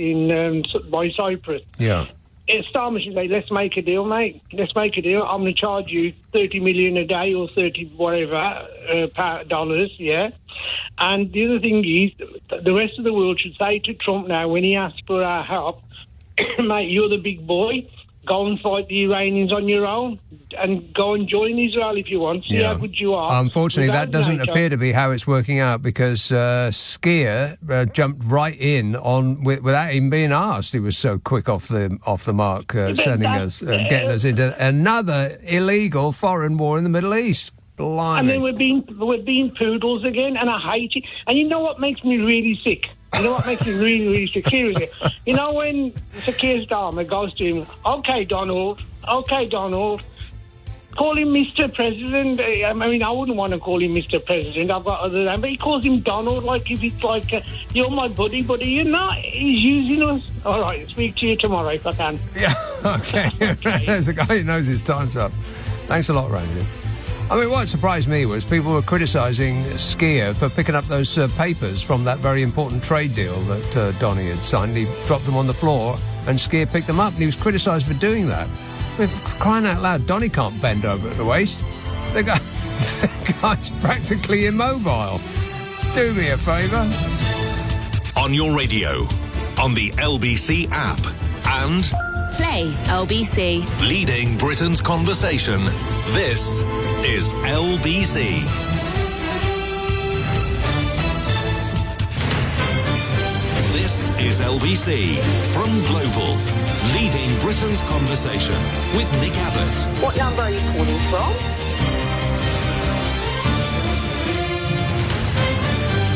by Cyprus? Yeah. Starmer should say, let's make a deal, mate. Let's make a deal. I'm going to charge you $30 million a day or 30 whatever dollars, yeah? And the other thing is, the rest of the world should say to Trump now, when he asks for our help, mate, you're the big boy. Go and fight the Iranians on your own and go and join Israel if you want. See how good you are. Unfortunately, that doesn't appear to be how it's working out because Skier jumped right in without even being asked. He was so quick off the mark, getting us into another illegal foreign war in the Middle East. Blimey. And then we're being poodles again, and I hate it. And you know what makes me really sick? You know what makes me really, really sick? Seriously. When Sir Keir Starmer goes to him, okay, Donald, call him Mr. President. I wouldn't want to call him Mr. President. I've got other than, but he calls him Donald like if it's like, you're my buddy, you're not. He's using us. All right, speak to you tomorrow if I can. Yeah, okay. There's a guy who knows his time's up. Thanks a lot, Randy. What surprised me was people were criticising Skier for picking up those papers from that very important trade deal that Donny had signed. He dropped them on the floor and Skier picked them up and he was criticised for doing that. For crying out loud, Donny can't bend over at the waist. The guy's practically immobile. Do me a favour. On your radio, on the LBC app and... Play LBC. Leading Britain's conversation. This is LBC. is LBC from Global, leading Britain's conversation with Nick Abbot. What number are you calling from?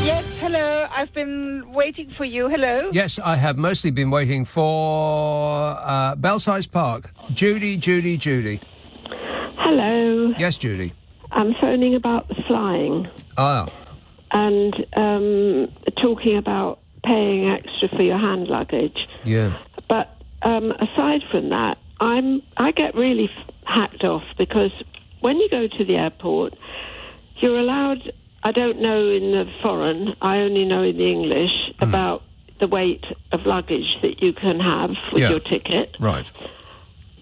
Yes, hello. I've been waiting for you. Hello? Yes, I have mostly been waiting for Belsize Park. Judy. Hello. Yes, Judy. I'm phoning about the flying. Ah. And talking about paying extra for your hand luggage. Yeah. But aside from that, I get really hacked off because when you go to the airport, you're allowed, I don't know in the foreign, I only know in the English, about the weight of luggage that you can have with your ticket. Right.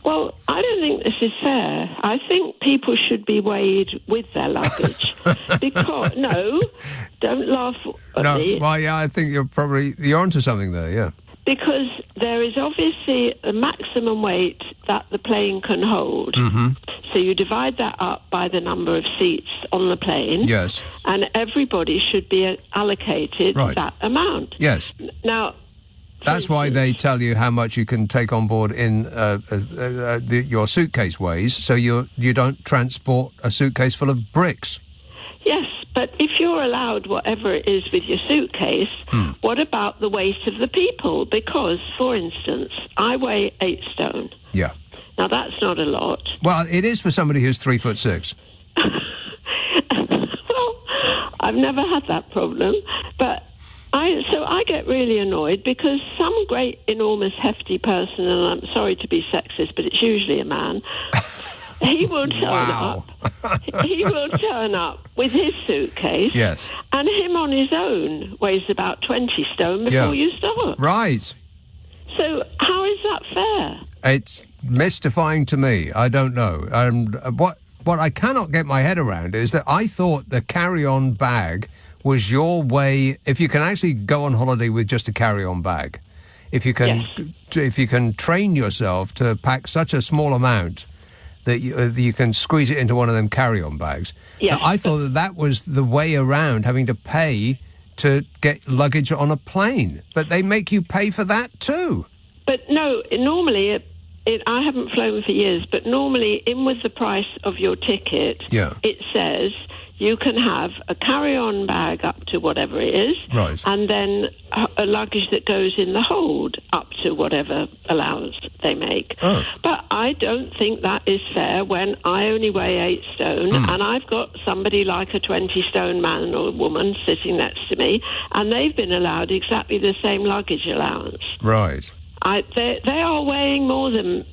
Well, I don't think this is fair. I think people should be weighed with their luggage. Because, no, don't laugh at me. Well, yeah, I think you're onto something there, yeah. Because there is obviously a maximum weight that the plane can hold. Mm-hmm. So you divide that up by the number of seats on the plane. Yes. And everybody should be allocated that amount. Yes. Now, that's why they tell you how much you can take on board in your suitcase weighs, so you don't transport a suitcase full of bricks. Yes, but if you're allowed whatever it is with your suitcase, what about the weight of the people? Because, for instance, I weigh 8 stone. Yeah. Now, that's not a lot. Well, it is for somebody who's 3'6". Well, I've never had that problem, but I get really annoyed because some great, enormous, hefty person, and I'm sorry to be sexist, but it's usually a man, he will turn up. He will turn up with his suitcase. Yes. And him on his own weighs about 20 stone before you start. Right. So how is that fair? It's mystifying to me. I don't know. What I cannot get my head around is that I thought the carry-on bag was your way. If you can actually go on holiday with just a carry-on bag, if you can train yourself to pack such a small amount that you can squeeze it into one of them carry-on bags. Yes. Now, I thought that was the way around having to pay to get luggage on a plane, but they make you pay for that too. But no, normally I haven't flown for years, but normally in with the price of your ticket, it says you can have a carry-on bag up to whatever it is, right, and then a luggage that goes in the hold up to whatever allowance they make. Oh. But I don't think that is fair when I only weigh 8 stone and I've got somebody like a 20-stone man or woman sitting next to me, and they've been allowed exactly the same luggage allowance. Right. They are weighing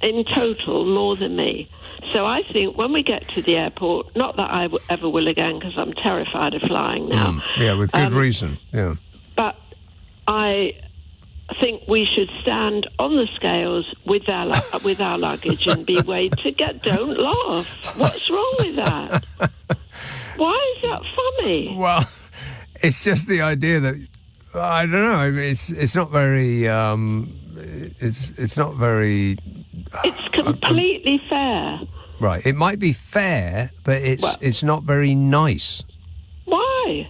in total more than me. So I think when we get to the airport, not that I ever will again because I'm terrified of flying now. Yeah, with good reason, yeah. But I think we should stand on the scales with our luggage and be weighed don't laugh. What's wrong with that? Why is that funny? Well, it's just the idea that, I don't know, I mean, it's not very... It's not very... It's completely fair. Right. It might be fair, but it's not very nice. Why?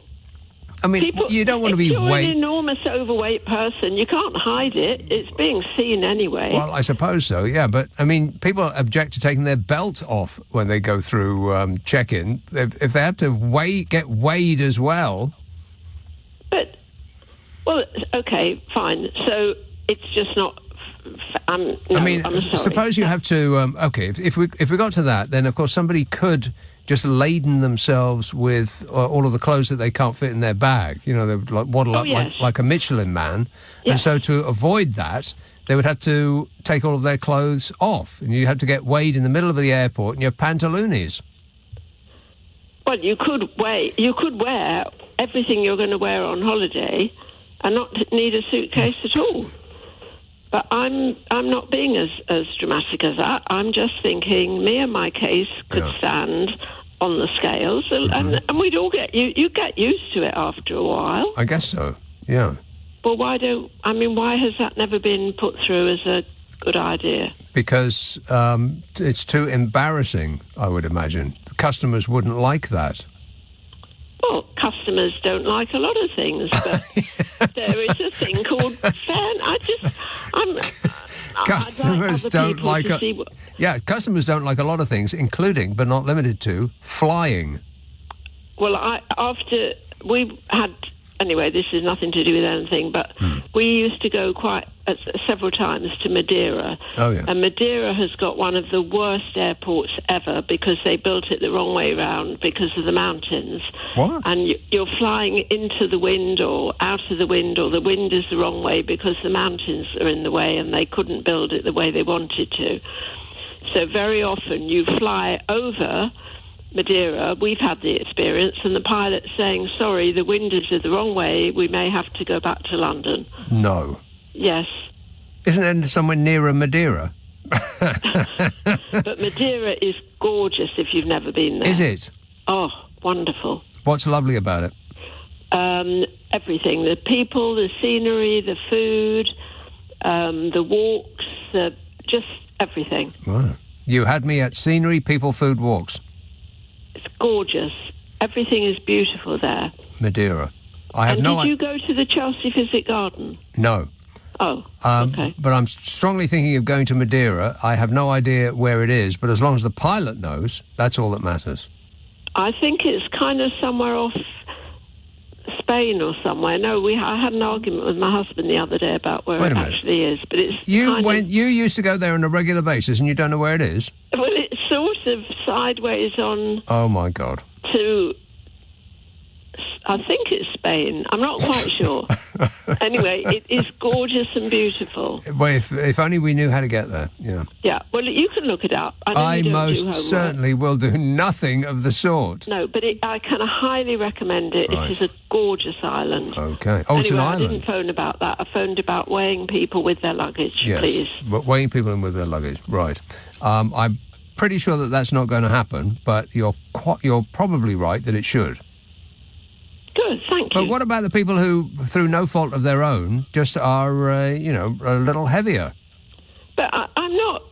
I mean, you don't want to be If you're an enormous overweight person, you can't hide it. It's being seen anyway. Well, I suppose so, yeah. But, I mean, people object to taking their belt off when they go through check-in. If they have to get weighed as well... But, well, okay, fine. So... It's just not. I'm sorry. Suppose you have to. If we got to that, then of course somebody could just laden themselves with all of the clothes that they can't fit in their bag. You know, they would waddle up like a Michelin man, and so to avoid that, they would have to take all of their clothes off, and you have to get weighed in the middle of the airport in your pantaloonies. Well, you could wear everything you're going to wear on holiday, and not need a suitcase at all. But I'm not being as dramatic as that. I'm just thinking me and my case could stand on the scales, and we'd all you get used to it after a while. I guess so, yeah. Well, why has that never been put through as a good idea? Because it's too embarrassing, I would imagine. The customers wouldn't like that. Well, customers don't like a lot of things, but there is a thing called Customers don't like customers don't like a lot of things, including but not limited to flying. Well, after we had. Anyway, this has nothing to do with anything, but we used to go several times to Madeira. Oh, yeah. And Madeira has got one of the worst airports ever because they built it the wrong way round because of the mountains. What? And you're flying into the wind or out of the wind, or the wind is the wrong way because the mountains are in the way and they couldn't build it the way they wanted to. So very often you fly over Madeira, we've had the experience, and the pilot's saying, sorry, the wind is the wrong way, we may have to go back to London. No. Yes. Isn't there somewhere nearer Madeira? But Madeira is gorgeous if you've never been there. Is it? Oh, wonderful. What's lovely about it? Everything. The people, the scenery, the food, the walks, just everything. Wow. You had me at scenery, people, food, walks. It's gorgeous. Everything is beautiful there. Madeira. Did you go to the Chelsea Physic Garden? No. Oh, okay. But I'm strongly thinking of going to Madeira. I have no idea where it is, but as long as the pilot knows, that's all that matters. I think it's kind of somewhere off Spain or somewhere. No, I had an argument with my husband the other day about where it actually is. But it's you used to go there on a regular basis, and you don't know where it is? Well, it's sort of sideways on. Oh my God! I think it's Spain. I'm not quite sure. Anyway, it is gorgeous and beautiful. Well, if only we knew how to get there. Yeah. Yeah. Well, you can look it up. I most certainly will do nothing of the sort. No, but I can highly recommend it. Right. It is a gorgeous island. Okay. Oh, it's an island. I didn't phone about that. I phoned about weighing people with their luggage, please. Yes, weighing people in with their luggage. Right. I'm pretty sure that that's not going to happen, but you're probably right that it should. Good, thank you. But what about the people who, through no fault of their own, just are, a little heavier? But I'm not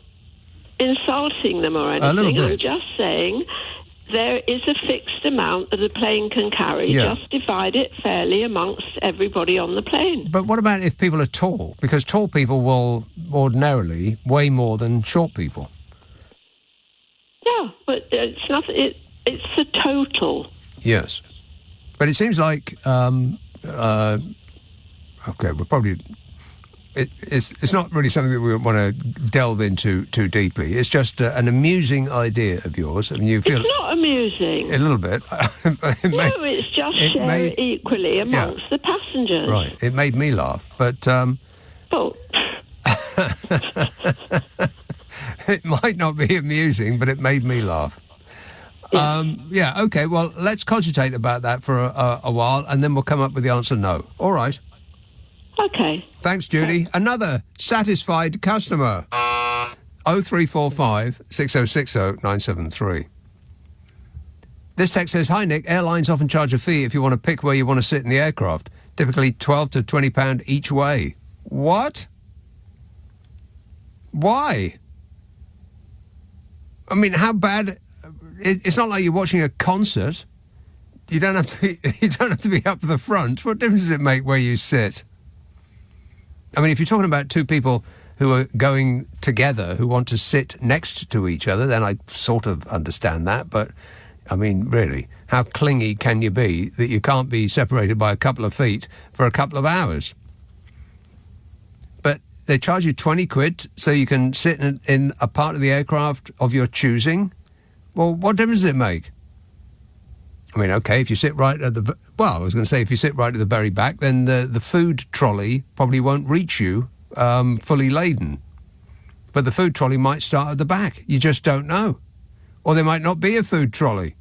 insulting them or anything. A little bit. I'm just saying there is a fixed amount that a plane can carry. Yeah. Just divide it fairly amongst everybody on the plane. But what about if people are tall? Because tall people will ordinarily weigh more than short people. Yeah, but it's nothing. It's the total. Yes. But it seems like, okay, we're probably, it's not really something that we want to delve into too deeply. It's just an amusing idea of yours. I mean, you feel it's not amusing. A little bit. It's just share it equally amongst the passengers. Right. It made me laugh, but it might not be amusing, but it made me laugh. Yes. Okay, well, let's cogitate about that for a while, and then we'll come up with the answer no. All right. Okay. Thanks, Judy. Another satisfied customer. 0345 6060 973. This text says, hi, Nick. Airlines often charge a fee if you want to pick where you want to sit in the aircraft, typically £12 to £20 each way. What? Why? I mean, how bad... It's not like you're watching a concert. You don't have to be up the front. What difference does it make where you sit? I mean, if you're talking about two people who are going together who want to sit next to each other, then I sort of understand that. But, I mean, really, how clingy can you be that you can't be separated by a couple of feet for a couple of hours? But they charge you 20 quid so you can sit in a part of the aircraft of your choosing. Well, what difference does it make? I mean, okay, if you sit right at the... Well, I was going to say, if you sit right at the very back, then the food trolley probably won't reach you fully laden. But the food trolley might start at the back. You just don't know. Or there might not be a food trolley.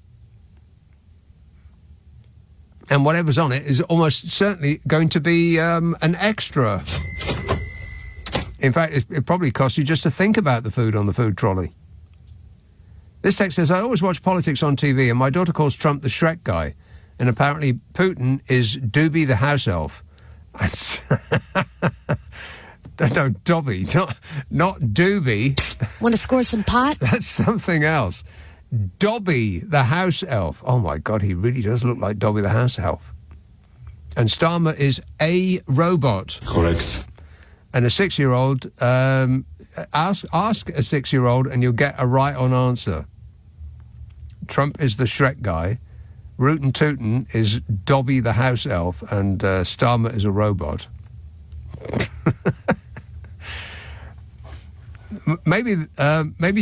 And whatever's on it is almost certainly going to be an extra. In fact, it probably costs you just to think about the food on the food trolley. This text says, I always watch politics on TV and my daughter calls Trump the Shrek guy. And apparently Putin is Doobie the house elf. No, Dobby, not Doobie. Want to score some pot? That's something else. Dobby the house elf. Oh, my God, he really does look like Dobby the house elf. And Starmer is a robot. Correct. And a 6-year-old, ask a 6-year-old and you'll get a right-on answer. Trump is the Shrek guy. Rootin' Tootin' is Dobby the house elf. And Starmer is a robot. Maybe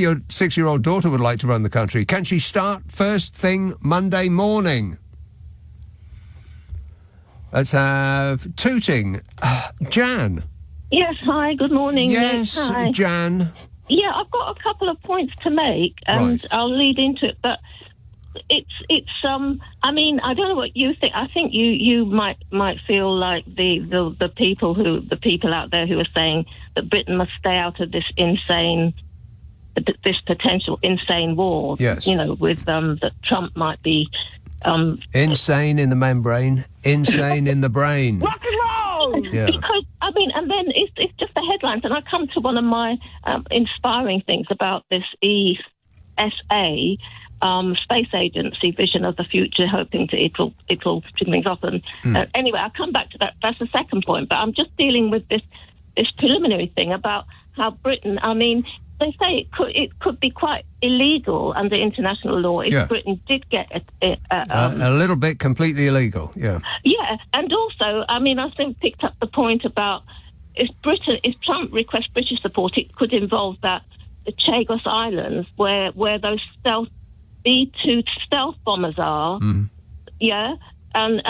your 6-year-old daughter would like to run the country. Can she start first thing Monday morning? Let's have Tooting. Jan. Yes, hi, good morning. Yes, Nick. Hi. Jan. Yeah, I've got a couple of points to make, and Right. I'll lead into it, but it's I mean, I don't know what you think. I think you might feel like the people out there who are saying that Britain must stay out of this potential insane war. Yes. You know, with that Trump might be Insane in the membrane, insane in the brain. rock and roll. Yeah. Because I mean, and then it's just the headlines, and I come to one of my inspiring things about this ESA. Space agency vision of the future, hoping it'll spin things off. And anyway, I'll come back to that. That's the second point. But I'm just dealing with this preliminary thing about how Britain. I mean, they say it could be quite illegal under international law if Britain did get a little bit completely illegal. Yeah. Yeah, and also, I mean, I think picked up the point about if Trump requests British support, it could involve the Chagos Islands where those B-2 stealth bombers are, yeah, and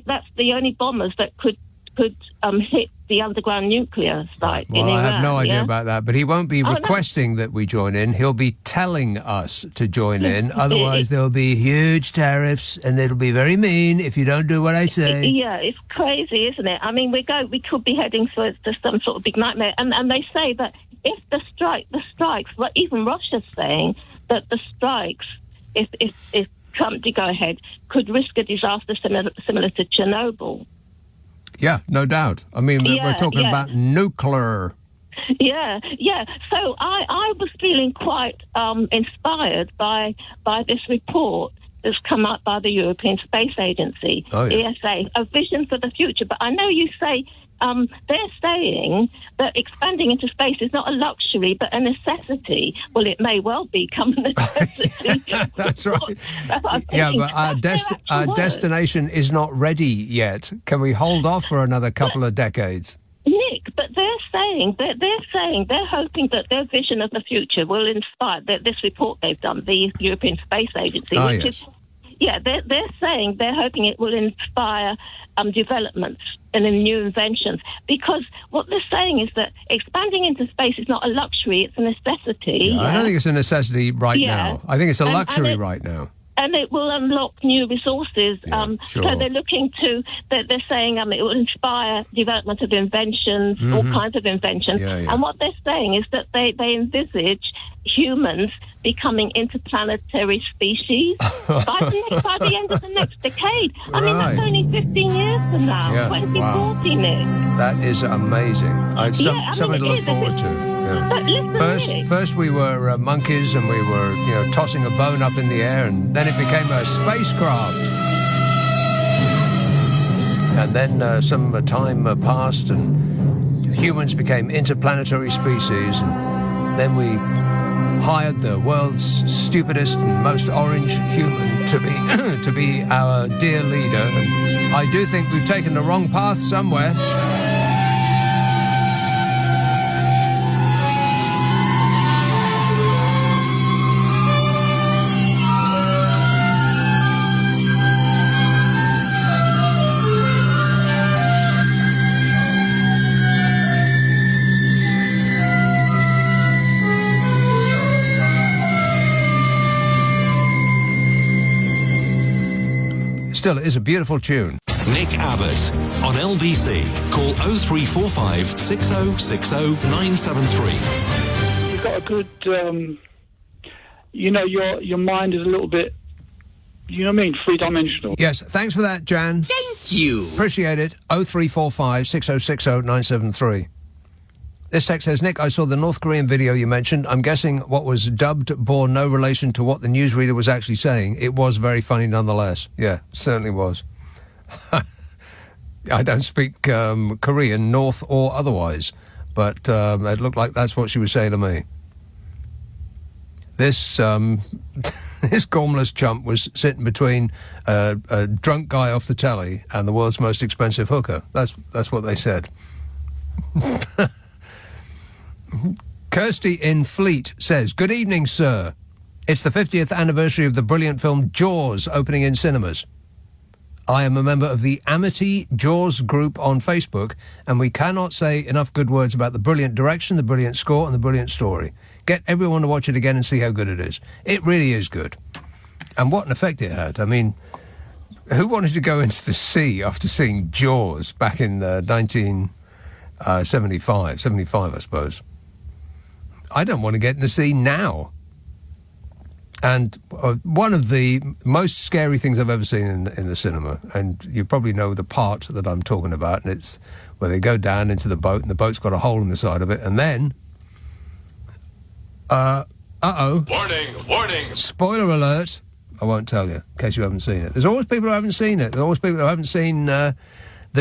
that's the only bombers that could hit the underground nuclear site Well, in Iran. I have no idea yeah? about that, but he won't be requesting that we join in. He'll be telling us to join in. Otherwise, there'll be huge tariffs, and it'll be very mean if you don't do what I say. Yeah, it's crazy, isn't it? I mean, we could be heading for some sort of big nightmare, and they say that if the strikes, well, even Russia's saying that the strikes, if Trump did go ahead, could risk a disaster similar to Chernobyl. Yeah, no doubt. I mean, we're talking about nuclear. Yeah. So I was feeling quite inspired by this report that's come out by the European Space Agency, ESA, a vision for the future. But I know you say they're saying that expanding into space is not a luxury but a necessity. Well, it may well become a necessity. That's right. Yeah, but our destination is not ready yet. Can we hold off for another couple of decades? Nick, but they're hoping that their vision of the future will inspire this report they've done, the European Space Agency, they're saying they're hoping it will inspire developments and new inventions, because what they're saying is that expanding into space is not a luxury, it's a necessity. I don't think it's a necessity right now. I think it's a luxury right now. And it will unlock new resources. Sure. So they're looking to, they're saying it will inspire development of inventions, all kinds of inventions. And what they're saying is that they envisage humans becoming interplanetary species by the end of the next decade. I mean, that's only 15 years from now, 2040, Nick. That is amazing. It's something to look forward to. First we were monkeys, and we were, tossing a bone up in the air, and then it became a spacecraft. And then some time passed, and humans became interplanetary species, and then we hired the world's stupidest and most orange human to be our dear leader. And I do think we've taken the wrong path somewhere. Still, it is a beautiful tune. Nick Abbot on LBC. Call 0345 6060 973. You've got a good, your mind is a little bit, three-dimensional. Yes, thanks for that, Jan. Thank you. Appreciate it. 0345 6060 973. This text says, Nick, I saw the North Korean video you mentioned. I'm guessing what was dubbed bore no relation to what the newsreader was actually saying. It was very funny nonetheless. Yeah, certainly was. I don't speak Korean, North or otherwise, but it looked like that's what she was saying to me. This this gormless chump was sitting between a drunk guy off the telly and the world's most expensive hooker. That's what they said. Kirsty in Fleet says, good evening, sir. It's the 50th anniversary of the brilliant film Jaws opening in cinemas. I am a member of the Amity Jaws group on Facebook, and we cannot say enough good words about the brilliant direction, the brilliant score, and the brilliant story. Get everyone to watch it again and see how good it is. It really is good. And what an effect it had. I mean, who wanted to go into the sea after seeing Jaws back in 75, I suppose? I don't want to get in the sea now. And one of the most scary things I've ever seen in the cinema, and you probably know the part that I'm talking about, and it's where they go down into the boat, and the boat's got a hole in the side of it, and then... Warning! Spoiler alert. I won't tell you, in case you haven't seen it. There's always people who haven't seen it. There's always people who haven't seen The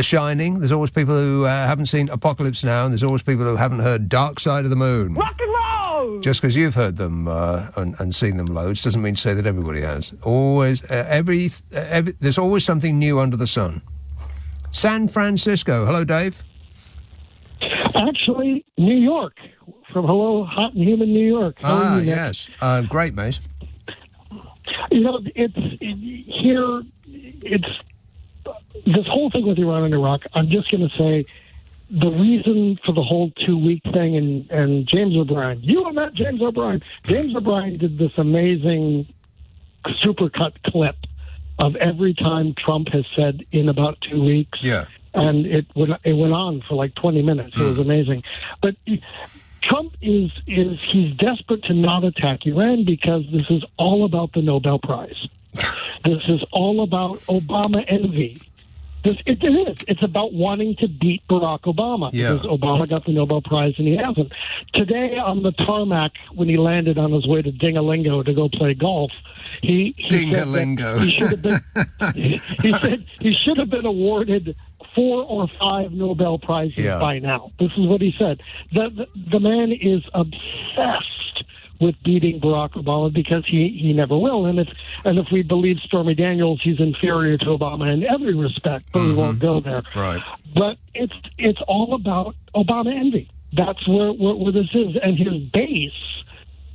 Shining. There's always people who haven't seen Apocalypse Now, and there's always people who haven't heard Dark Side of the Moon. Rock and roll! Just because you've heard them and seen them loads doesn't mean to say that everybody has. Always, there's always something new under the sun. San Francisco. Hello, Dave. Actually, New York. From Hello, Hot and Humid New York. How are you, yes. Great, mate. You know, it's this whole thing with Iran and Iraq. I'm just going to say the reason for the whole 2-week thing, and James O'Brien. You met James O'Brien. James O'Brien did this amazing supercut clip of every time Trump has said in about 2 weeks. Yeah. And it went on for like 20 minutes. It was amazing. But Trump he's desperate to not attack Iran because this is all about the Nobel Prize. This is all about Obama envy. It is. It's about wanting to beat Barack Obama. Yeah. Because Obama got the Nobel Prize and he hasn't. Today on the tarmac, when he landed on his way to Dingalingo to go play golf, he Dingalingo. He said he should have been awarded 4 or 5 Nobel Prizes by now. This is what he said. The man is obsessed with beating Barack Obama because he never will. And if we believe Stormy Daniels, he's inferior to Obama in every respect, but we won't go there. Right. But it's all about Obama envy. That's where this is. And his base,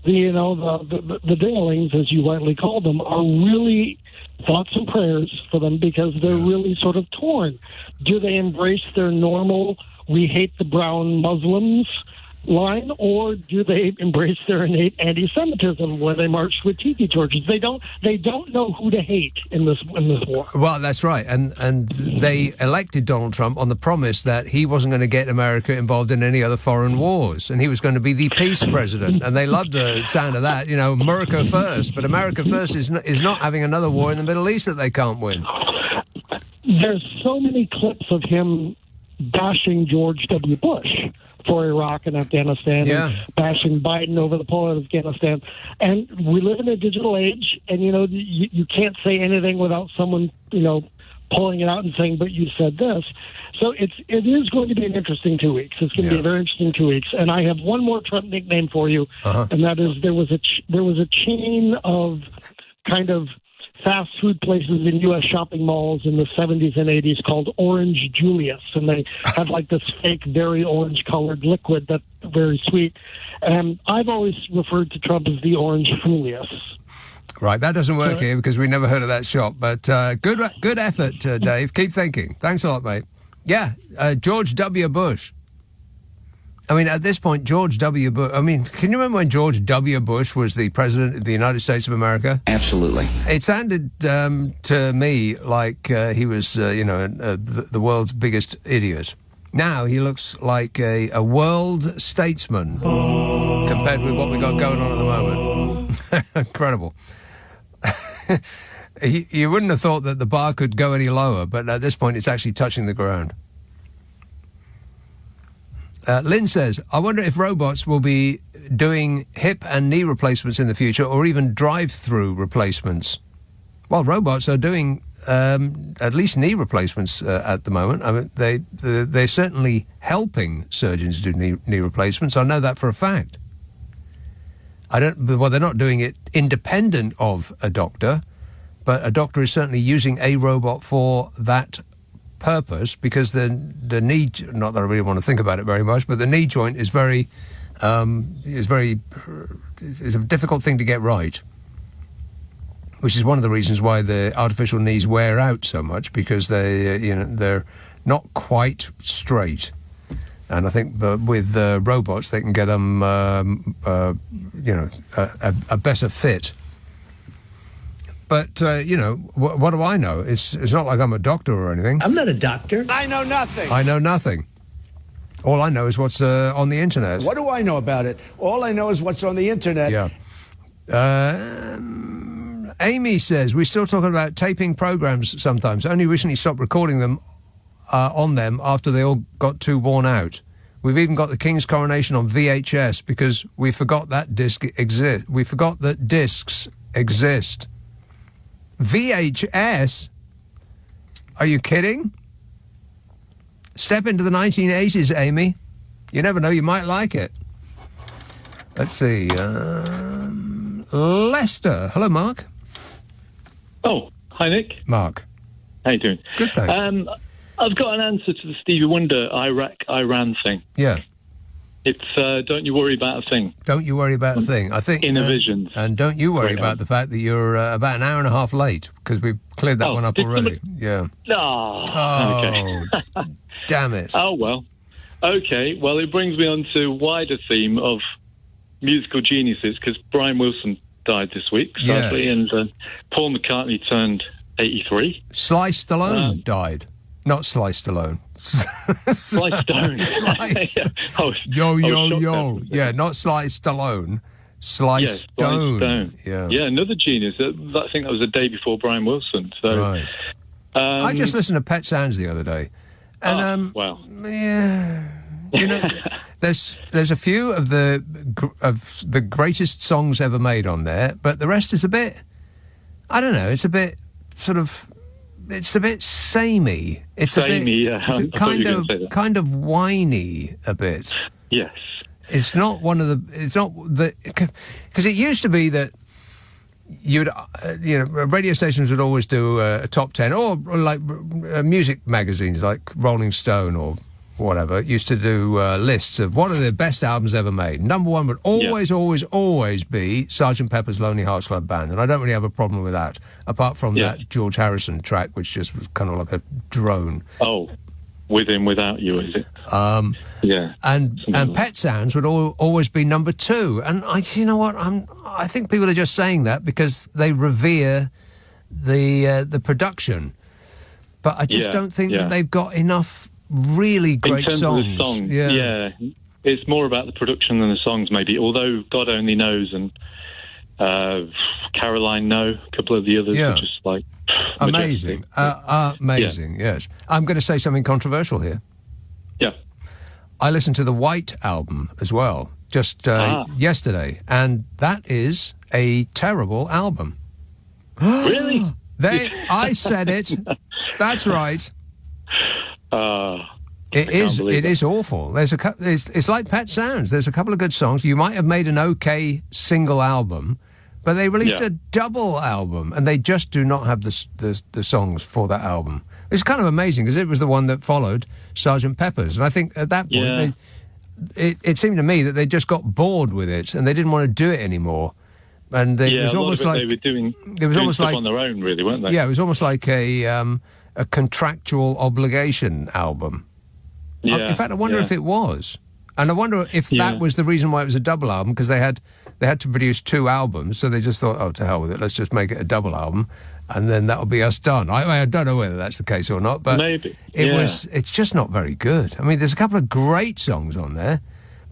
the Dalings, as you rightly call them, are really thoughts and prayers for them because they're really sort of torn. Do they embrace their normal, we hate the brown Muslims line, or do they embrace their innate anti-Semitism where they marched with tiki torches? They don't know who to hate in this war. Well, that's right, and they elected Donald Trump on the promise that he wasn't going to get America involved in any other foreign wars, and he was going to be the peace president. And they loved the sound of that, America first. But America first is not having another war in the Middle East that they can't win. There's so many clips of him bashing George W. Bush for Iraq and Afghanistan, and bashing Biden over the pull out of Afghanistan. And we live in a digital age, and, you can't say anything without someone, pulling it out and saying, but you said this. So it is going to be an interesting 2 weeks. It's going to be a very interesting 2 weeks. And I have one more Trump nickname for you, and that is there was a chain of kind of fast food places in U.S. shopping malls in the 70s and 80s called Orange Julius, and they had like this fake, very orange-colored liquid that's very sweet. And I've always referred to Trump as the Orange Julius. Right, that doesn't work here because we never heard of that shop. But good effort, Dave. Keep thinking. Thanks a lot, mate. Yeah, George W. Bush. I mean, at this point, George W. Bush... I mean, can you remember when George W. Bush was the president of the United States of America? Absolutely. It sounded to me like he was, the world's biggest idiot. Now he looks like a world statesman compared with what we got going on at the moment. Incredible. You wouldn't have thought that the bar could go any lower, but at this point, it's actually touching the ground. Lynn says, I wonder if robots will be doing hip and knee replacements in the future, or even drive-through replacements. Well, robots are doing at least knee replacements at the moment. I mean, they're certainly helping surgeons do knee replacements. I know that for a fact. Well, they're not doing it independent of a doctor, but a doctor is certainly using a robot for that purpose, because the knee, not that I really want to think about it very much, but the knee joint is is a difficult thing to get right, which is one of the reasons why the artificial knees wear out so much, because they're not quite straight. And I think with robots they can get them a better fit. But, what do I know? It's not like I'm a doctor or anything. I'm not a doctor. I know nothing. I know nothing. All I know is what's on the internet. What do I know about it? All I know is what's on the internet. Yeah. Amy says, we're still talking about taping programs sometimes. Only recently stopped recording them on them after they all got too worn out. We've even got the King's coronation on VHS because we forgot that disc exists. We forgot that discs exist. VHS? Are you kidding? Step into the 1980s, Amy. You never know, you might like it. Let's see. Leicester. Hello, Mark. Oh, hi, Nick. Mark. How you doing? Good, thanks. I've got an answer to the Stevie Wonder Iraq-Iran thing. Yeah. It's don't you worry about a thing. Don't you worry about a thing. I think Innovisions. And don't you worry about the fact that you're about an hour and a half late, because we've cleared that one up already. Yeah. Oh, okay. Damn it. Oh, well. Okay, well, it brings me on to a wider theme of musical geniuses, because Brian Wilson died this week, sadly, and Paul McCartney turned 83. Sly Stallone died. Not Sly Stallone. Sly Stone. Yo. Yeah, not Sly Stallone. Sly Stone. Yeah. Yeah, another genius. I think that was the day before Brian Wilson. So, right. I just listened to Pet Sounds the other day. And, wow. Yeah. You know, there's a few of the greatest songs ever made on there, but the rest is a bit, I don't know, it's a bit sort of, it's a bit samey. It's samey, kind of whiny a bit. Yes. It's not because it used to be that radio stations would always do a top 10, or like music magazines like Rolling Stone or whatever used to do lists of what are the best albums ever made. Number one would always be Sgt. Pepper's Lonely Hearts Club Band, and I don't really have a problem with that, apart from that George Harrison track, which just was kind of like a drone. Oh, With Him Without You, is it? Yeah. And Pet Sounds would always be number two, and I think people are just saying that because they revere the production, but I just don't think that they've got enough really great songs. Of the song, yeah, it's more about the production than the songs, maybe. Although God Only Knows and Caroline No, a couple of the others are just like amazing, amazing. Yes, I'm going to say something controversial here. Yeah, I listened to the White album as well just yesterday, and that is a terrible album. Really? I said it. That's right. It is awful. It's like Pet Sounds. There's a couple of good songs. You might have made an okay single album, but they released a double album, and they just do not have the songs for that album. It's kind of amazing, because it was the one that followed Sgt. Pepper's, and I think at that point it seemed to me that they just got bored with it and they didn't want to do it anymore. And it was almost like they were doing almost stuff like on their own, really, weren't they? Yeah, it was almost like a contractual obligation album. Yeah, in fact, I wonder if it was, and I wonder if that was the reason why it was a double album, because they had to produce two albums, so they just thought, oh, to hell with it, let's just make it a double album, and then that'll be us done. I don't know whether that's the case or not, but maybe it's just not very good. I mean, there's a couple of great songs on there.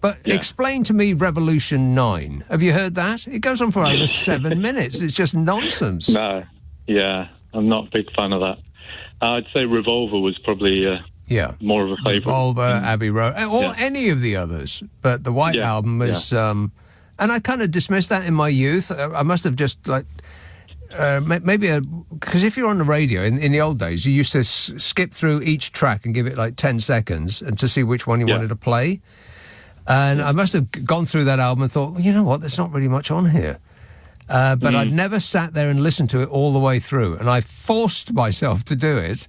But explain to me Revolution 9. Have you heard that? It goes on for over 7 minutes. It's just nonsense. No, I'm not a big fan of that. I'd say Revolver was probably more of a favourite. Revolver, Abbey Road, or any of the others. But the White Album is, and I kind of dismissed that in my youth. I must have just because if you're on the radio in the old days, you used to skip through each track and give it like 10 seconds and to see which one you wanted to play. And I must have gone through that album and thought, well, you know what, there's not really much on here. But I'd never sat there and listened to it all the way through. And I forced myself to do it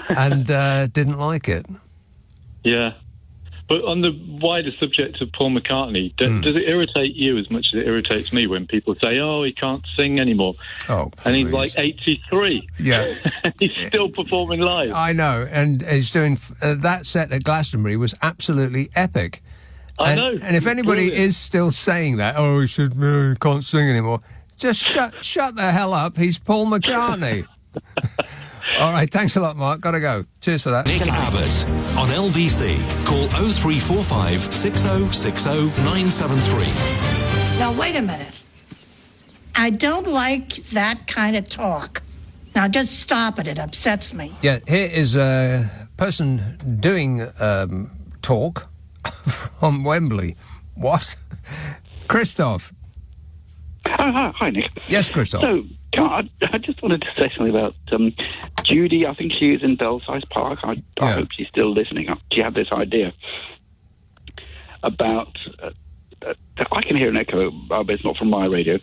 and didn't like it. Yeah. But on the wider subject of Paul McCartney, does it irritate you as much as it irritates me when people say, oh, he can't sing anymore? Oh, and he's like 83. Yeah. He's still performing live. I know. And he's doing... that set at Glastonbury was absolutely epic. I know. And if anybody is still saying that, oh, he can't sing anymore... Just shut the hell up. He's Paul McCartney. All right, thanks a lot, Mark. Got to go. Cheers for that. Nick Abbott on LBC. Call 0345 6060 973. Now, wait a minute. I don't like that kind of talk. Now, just stop it. It upsets me. Yeah, here is a person doing talk from Wembley. What? Christoph. Oh, hi, Nick. Yes, Christoph. So, I just wanted to say something about Judy. I think she is in Belsize Park. I hope she's still listening. She had this idea about... I can hear an echo, but it's not from my radio.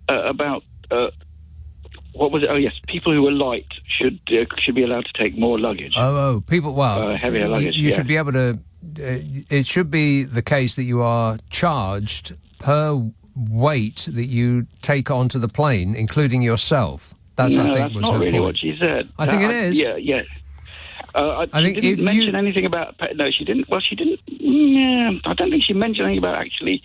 About... what was it? Oh, yes. People who are light should be allowed to take more luggage. People... Well, heavier luggage, You should be able to... it should be the case that you are charged per weight that you take onto the plane, including yourself. That's, I think, that's was not her really point. what she said. I think it is. Yeah. I she think didn't mention anything about... No, she didn't. Well, she didn't... Yeah, I don't think she mentioned anything about actually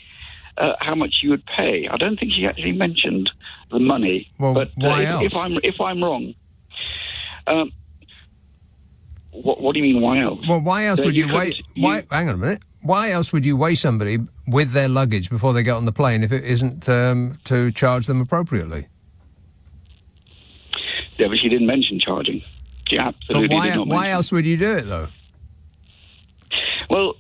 how much you would pay. I don't think she actually mentioned the money. Well, but why else? If I'm wrong... What do you mean, why else? Well, why else would you weigh... Hang on a minute. Why else would you weigh somebody with their luggage before they get on the plane if it isn't to charge them appropriately? Yeah, but she didn't mention charging. She absolutely did not why else would you do it, though? Well,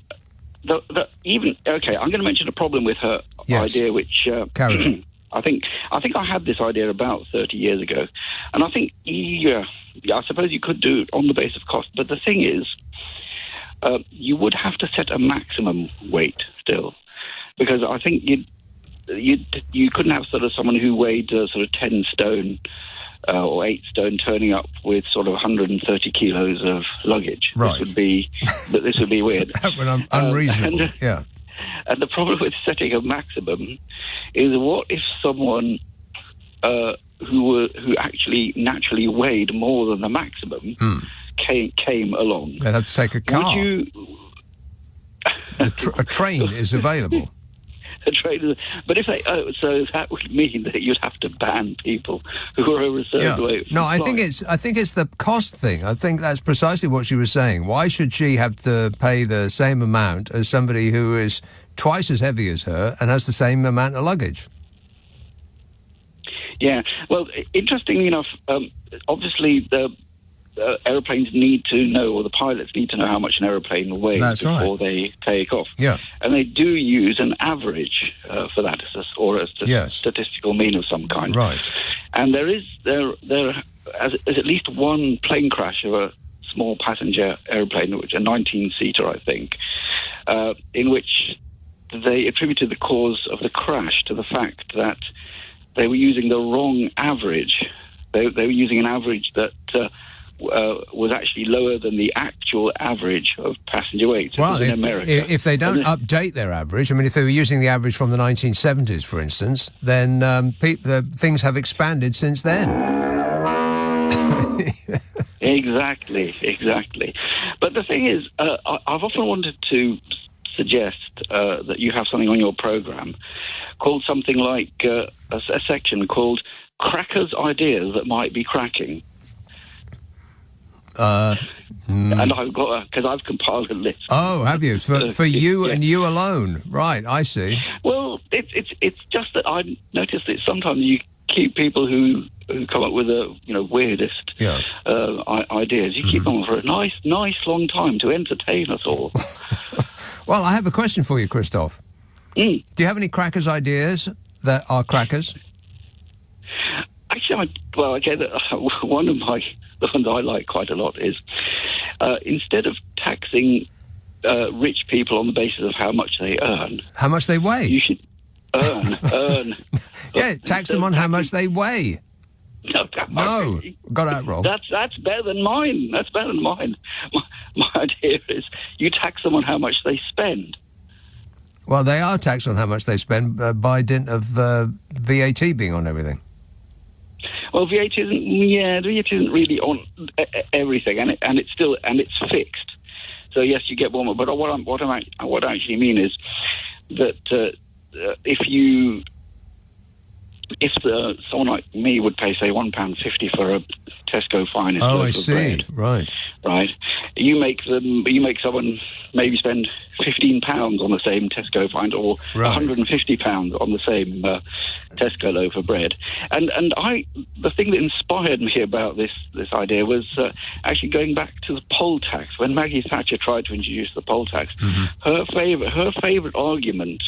I'm going to mention a problem with her idea, which Carry on. I think I had this idea about 30 years ago, and I think I suppose you could do it on the basis of cost. But the thing is, you would have to set a maximum weight still, because I think you couldn't have sort of someone who weighed sort of 10 stone. Or 8 stone turning up with sort of 130 kilos of luggage. Right. This would be weird. That would unreasonable. Yeah. And the problem with setting a maximum is, what if someone who actually naturally weighed more than the maximum came along? They'd have to take a car. Would you... a train is available. But if they, so that would mean that you'd have to ban people who are over a certain weight. No, I think it's the cost thing. I think that's precisely what she was saying. Why should she have to pay the same amount as somebody who is twice as heavy as her and has the same amount of luggage? Yeah. Well, interestingly enough, obviously the aeroplanes need to know, or the pilots need to know how much an aeroplane weighs before they take off. Yeah. And they do use an average for that, or a statistical mean of some kind. Right. And there is at least one plane crash of a small passenger aeroplane, which a 19-seater, I think, in which they attributed the cause of the crash to the fact that they were using the wrong average. They were using an average that was actually lower than the actual average of passenger weight. Well, in America. If they don't update their average, I mean, if they were using the average from the 1970s, for instance, then things have expanded since then. Exactly. But the thing is, I've often wanted to suggest that you have something on your programme called something like a section called Crackers' Ideas That Might Be Cracking. And I've got because I've compiled a list. Oh, have you? For you and you alone, right? I see. Well, it's just that I've noticed that sometimes you keep people who come up with the weirdest ideas. You keep on for a nice long time to entertain us all. Well, I have a question for you, Christoph. Do you have any crackers ideas that are crackers? Actually, one of the ones I like quite a lot is instead of taxing rich people on the basis of how much they earn, how much they weigh. You should earn. Yeah, tax them on how much they weigh. No, got that wrong. That's better than mine. That's better than mine. My idea is you tax them on how much they spend. Well, they are taxed on how much they spend by dint of VAT being on everything. Well, VAT isn't really on everything, and it's fixed. So yes, you get one, but what I actually mean is that if someone like me would pay, say, £1.50 for a Tesco finest loaf of bread, right? You make someone maybe spend £15 on the same Tesco find, or £150 on the same Tesco loaf of bread. And the thing that inspired me about this idea was actually going back to the poll tax. When Maggie Thatcher tried to introduce the poll tax, her favourite argument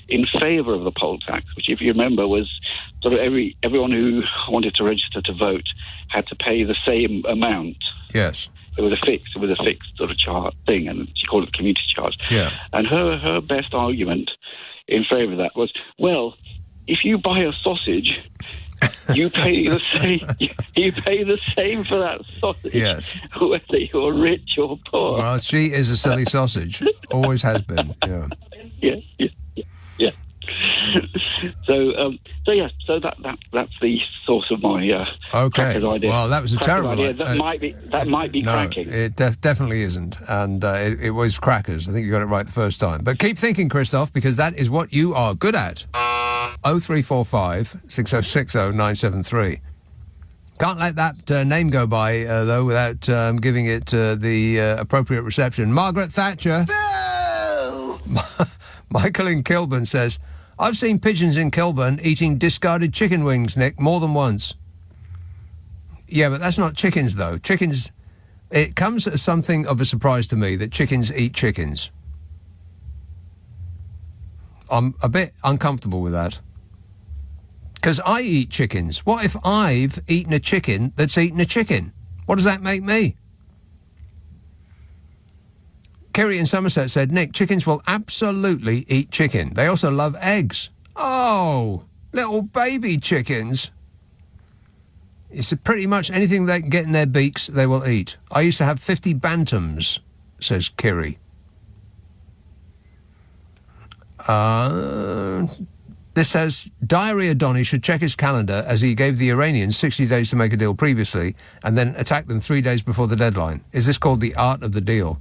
in favour of the poll tax, which, if you remember, was sort of everyone who wanted to register to vote had to pay the same amount. Yes. It was a fixed sort of charge thing, and she called it community charge. Yeah. And her best argument in favour of that was, well, if you buy a sausage, you pay the same. You pay the same for that sausage. Yes. Whether you're rich or poor. Well, she is a silly sausage. Always has been. Yeah. Yeah. So that's the source of my crackers idea. Well, that was a terrible idea. That might be cracking. It definitely isn't, and it was crackers. I think you got it right the first time. But keep thinking, Christoph, because that is what you are good at. 0345 6060 973. Can't let that name go by though without giving it the appropriate reception. Margaret Thatcher. Michael in Kilburn says, I've seen pigeons in Kilburn eating discarded chicken wings, Nick, more than once. Yeah, but that's not chickens, though. Chickens, it comes as something of a surprise to me that chickens eat chickens. I'm a bit uncomfortable with that. Because I eat chickens. What if I've eaten a chicken that's eaten a chicken? What does that make me? Kerry in Somerset said, Nick, chickens will absolutely eat chicken. They also love eggs. Oh, little baby chickens. It's pretty much anything they can get in their beaks, they will eat. I used to have 50 bantams, says Kerry. This says, Diarrhea Donny should check his calendar as he gave the Iranians 60 days to make a deal previously and then attacked them 3 days before the deadline. Is this called the art of the deal?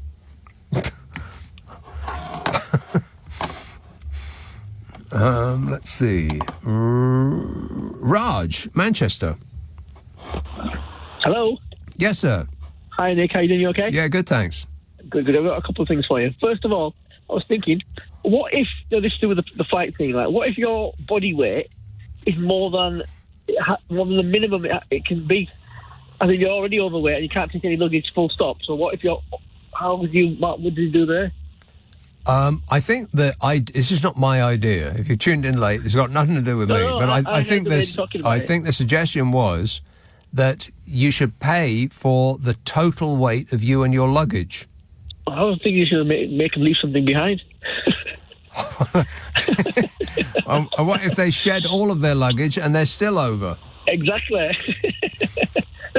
Let's see. Raj, Manchester. Hello. Yes, sir. Hi, Nick. How you doing? You okay? Yeah, good, thanks. Good. I've got a couple of things for you. First of all, I was thinking, what if, this is to do with the flight thing, like, what if your body weight is more than the minimum it can be? I think you're already overweight and you can't take any luggage full stop. So what if what would you do there? I think that this is not my idea. If you tuned in late, it's got nothing to do with me. But I think the suggestion was that you should pay for the total weight of you and your luggage. I don't think you should make them leave something behind. What if they shed all of their luggage and they're still over? Exactly.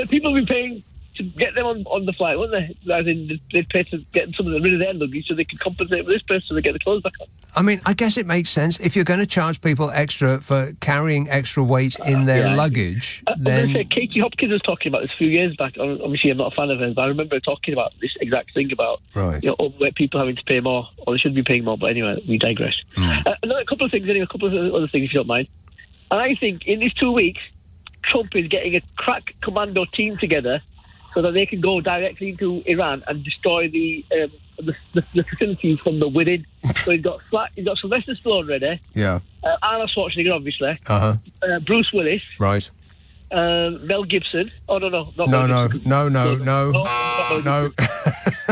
People will be paying to get them on the flight, won't they? As in, they'd pay to get rid of their luggage so they can compensate for this person so they get the clothes back on. I mean, I guess it makes sense. If you're going to charge people extra for carrying extra weight in their luggage, then... Katie Hopkins was talking about this a few years back. Obviously, I'm not a fan of hers, but I remember her talking about this exact thing about overweight people having to pay more, or they should be paying more, but anyway, we digress. A couple of things, a couple of other things, if you don't mind. And I think in these 2 weeks, Trump is getting a crack commando team together so that they can go directly into Iran and destroy the facilities from the within. So he's got Sylvester Stallone ready. Yeah. Arnold Schwarzenegger, obviously. Uh-huh. Bruce Willis. Right. Mel Gibson. Oh, no, not No. Mel Gibson. No.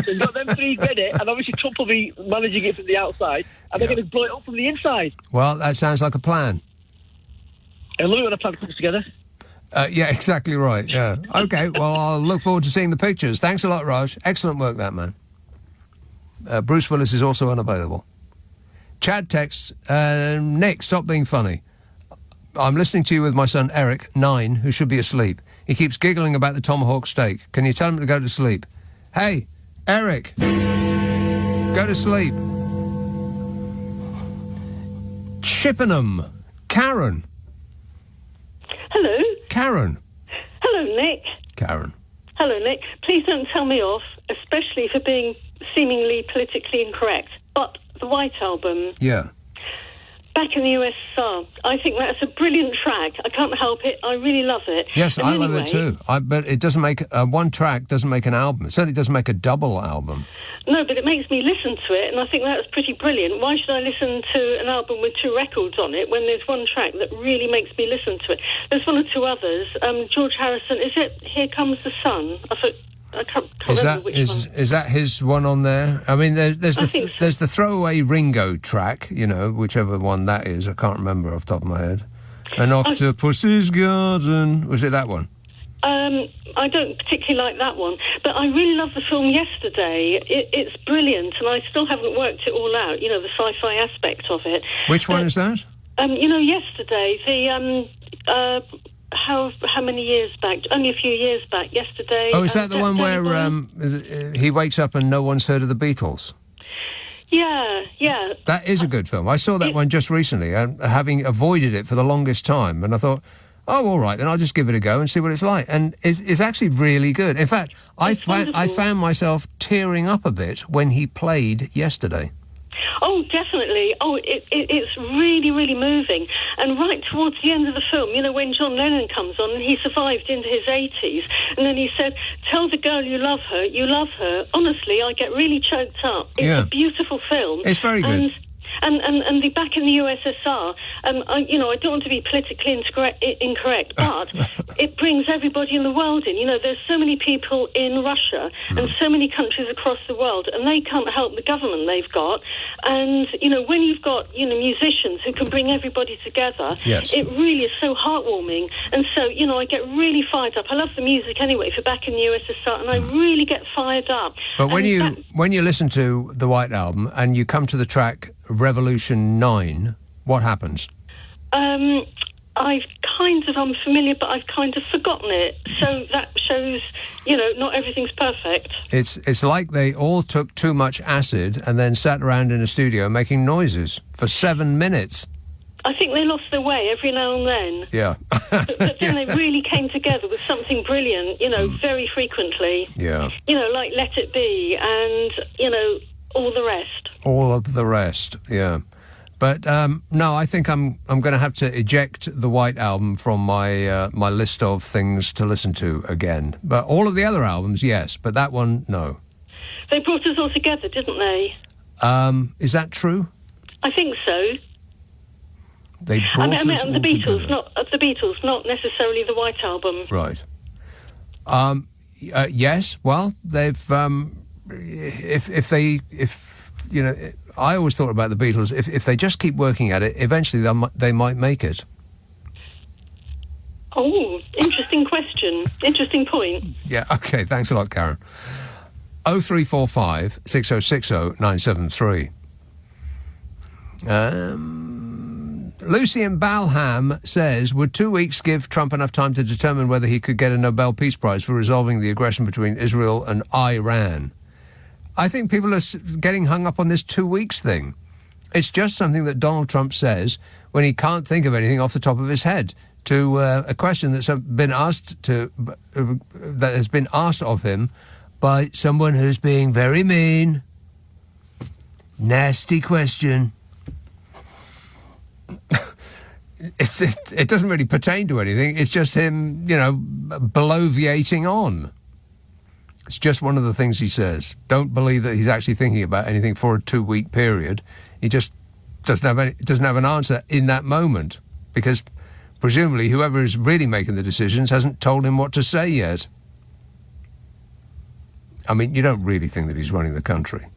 So you've got them three ready, and obviously Trump will be managing it from the outside, and they're going to blow it up from the inside. Well, that sounds like a plan. I love it when a plan comes together. Yeah, exactly right, yeah. Okay, well, I'll look forward to seeing the pictures. Thanks a lot, Raj. Excellent work, that man. Bruce Willis is also unavailable. Chad texts, Nick, stop being funny. I'm listening to you with my son Eric, 9, who should be asleep. He keeps giggling about the tomahawk steak. Can you tell him to go to sleep? Hey, Eric, go to sleep. Chippenham, Karen. Hello. Karen. Hello, Nick. Karen. Hello, Nick. Please don't tell me off, especially for being seemingly politically incorrect. But the White Album, Yeah. Back in the USSR, I think that's a brilliant track. I can't help it. I really love it. Yes, And I love anyway, it too. But it doesn't make... one track doesn't make an album. It certainly doesn't make a double album. No, but it makes me listen to it, and I think that's pretty brilliant. Why should I listen to an album with 2 records on it when there's one track that really makes me listen to it? There's one or two others. George Harrison, is it Here Comes the Sun? I can't remember which one. Is that his one on there? I mean, there's the throwaway Ringo track, whichever one that is. I can't remember off the top of my head. An Octopus's Garden. Was it that one? I don't particularly like that one, but I really love the film Yesterday. It's brilliant, and I still haven't worked it all out, the sci-fi aspect of it. Which one is that? Yesterday, the... How many years back? Only a few years back. Yesterday. Oh, is that the one where he wakes up and no one's heard of the Beatles? Yeah. That is a good film. I saw that one just recently, having avoided it for the longest time, and I thought, oh, all right, then I'll just give it a go and see what it's like. And it's actually really good. In fact, I found myself tearing up a bit when he played Yesterday. Oh, definitely. Oh, it's really, really moving. And right towards the end of the film, when John Lennon comes on and he survived into his 80s, and then he said, tell the girl you love her. Honestly, I get really choked up. It's a beautiful film. It's very good. And the back in the USSR, I don't want to be politically incorrect, but it brings everybody in the world in. There's so many people in Russia and so many countries across the world, and they can't help the government they've got. And, when you've got, musicians who can bring everybody together, it really is so heartwarming. And so, I get really fired up. I love the music anyway for Back in the USSR, and I really get fired up. But when you listen to the White Album and you come to the track Revolution 9, what happens? I'm familiar, but I've kind of forgotten it. So that shows, not everything's perfect. It's like they all took too much acid and then sat around in a studio making noises for 7 minutes. I think they lost their way every now and then. Yeah. but then they really came together with something brilliant, very frequently. Yeah. Like Let It Be and, all the rest. All of the rest, yeah. But no, I think I'm going to have to eject the White Album from my my list of things to listen to again. But all of the other albums, yes. But that one, no. They brought us all together, didn't they? Is that true? I think so. They brought us all the Beatles, together. the Beatles, not necessarily the White Album. Right. Yes. Well, they've I always thought about the Beatles. If they just keep working at it, eventually they might make it. Oh, interesting question. Interesting point. Yeah. Okay. Thanks a lot, Karen. 0345 6060 973. Lucy in Balham says, would 2 weeks give Trump enough time to determine whether he could get a Nobel Peace Prize for resolving the aggression between Israel and Iran? I think people are getting hung up on this 2 weeks thing. It's just something that Donald Trump says when he can't think of anything off the top of his head to a question that's been asked that has been asked of him by someone who's being very mean. Nasty question. It doesn't really pertain to anything. It's just him, bloviating on. It's just one of the things he says. Don't believe that he's actually thinking about anything for a 2 week period. He just doesn't have an answer in that moment because Presumably, whoever is really making the decisions hasn't told him what to say yet. I mean, you don't really think that he's running the country.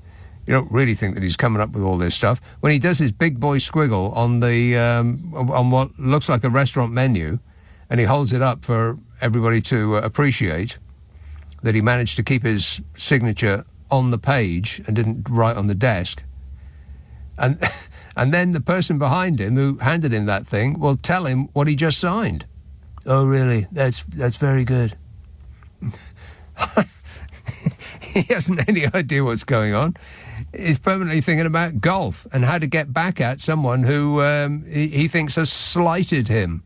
You don't really think that he's coming up with all this stuff. When he does his big boy squiggle on the on what looks like a restaurant menu, and he holds it up for everybody to appreciate, that he managed to keep his signature on the page and didn't write on the desk. And and then the person behind him who handed him that thing will tell him what he just signed. Oh, really? That's very good. He hasn't any idea what's going on. He's permanently thinking about golf and how to get back at someone who he thinks has slighted him.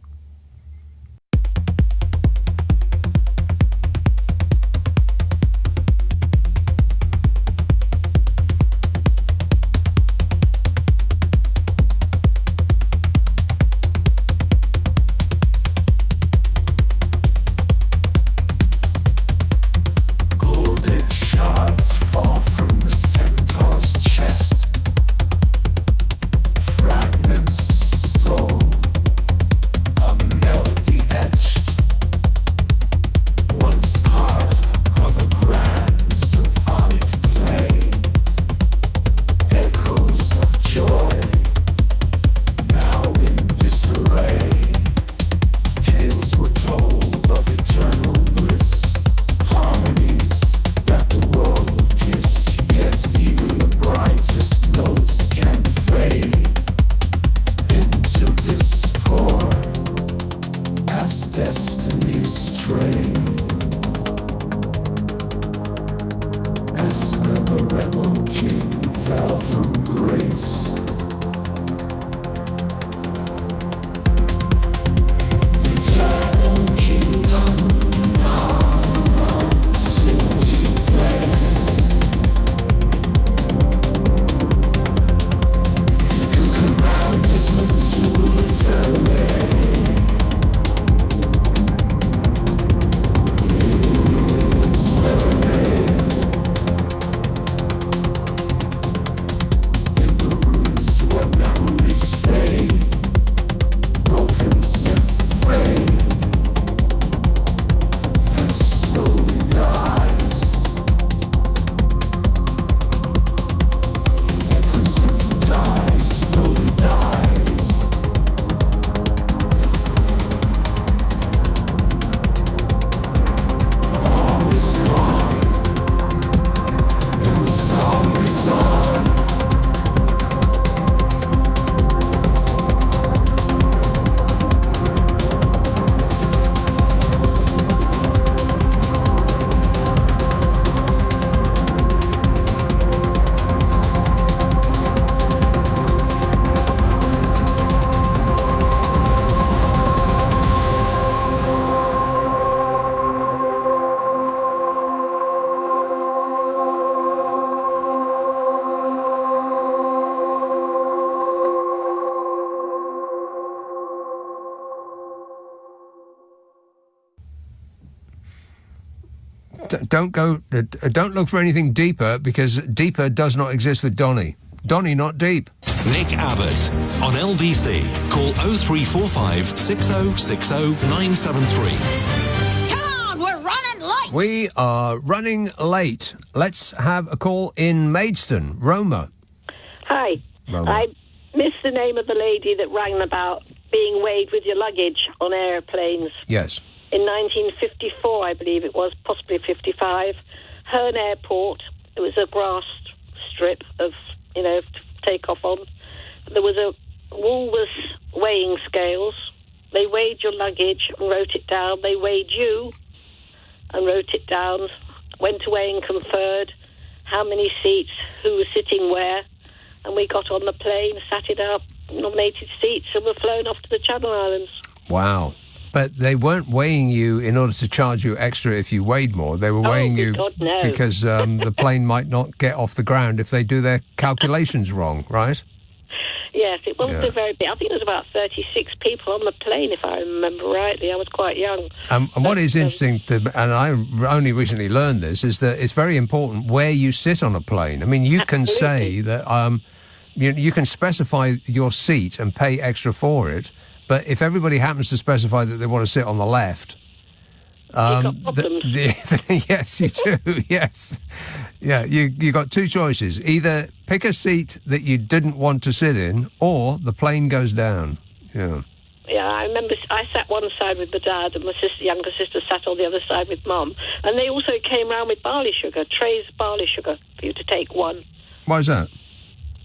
Don't look for anything deeper, because deeper does not exist with Donny. Donny, not deep. Nick Abbott on LBC. Call 0345 6060 973. Come on, we're running late. We are running late. Let's have a call in Maidstone. Roma. Hi. Roma. I missed the name of the lady that rang about being weighed with your luggage on airplanes. Yes. In 1954, I believe it was, possibly 55, Herne Airport. It was a grass strip of, to take off on. There was a Woolworths weighing scales. They weighed your luggage and wrote it down. They weighed you and wrote it down. Went away and conferred how many seats, who was sitting where. And we got on the plane, sat it up, nominated seats, and were flown off to the Channel Islands. Wow. But they weren't weighing you in order to charge you extra if you weighed more. They were weighing you God, no. because the plane might not get off the ground if they do their calculations wrong, right? Yes, it wasn't a very big. I think there was about 36 people on the plane, if I remember rightly. I was quite young. And what is interesting, and I only recently learned this, is that it's very important where you sit on a plane. I mean, you can say that you can specify your seat and pay extra for it, But if everybody happens to specify that they want to sit on the left... You've got problems. Yes, you do, yes. Yeah, you got two choices. Either pick a seat that you didn't want to sit in, or the plane goes down. Yeah. Yeah, I remember I sat one side with my dad and my younger sister sat on the other side with Mum. And they also came round with barley sugar, trays of barley sugar for you to take one. Why is that?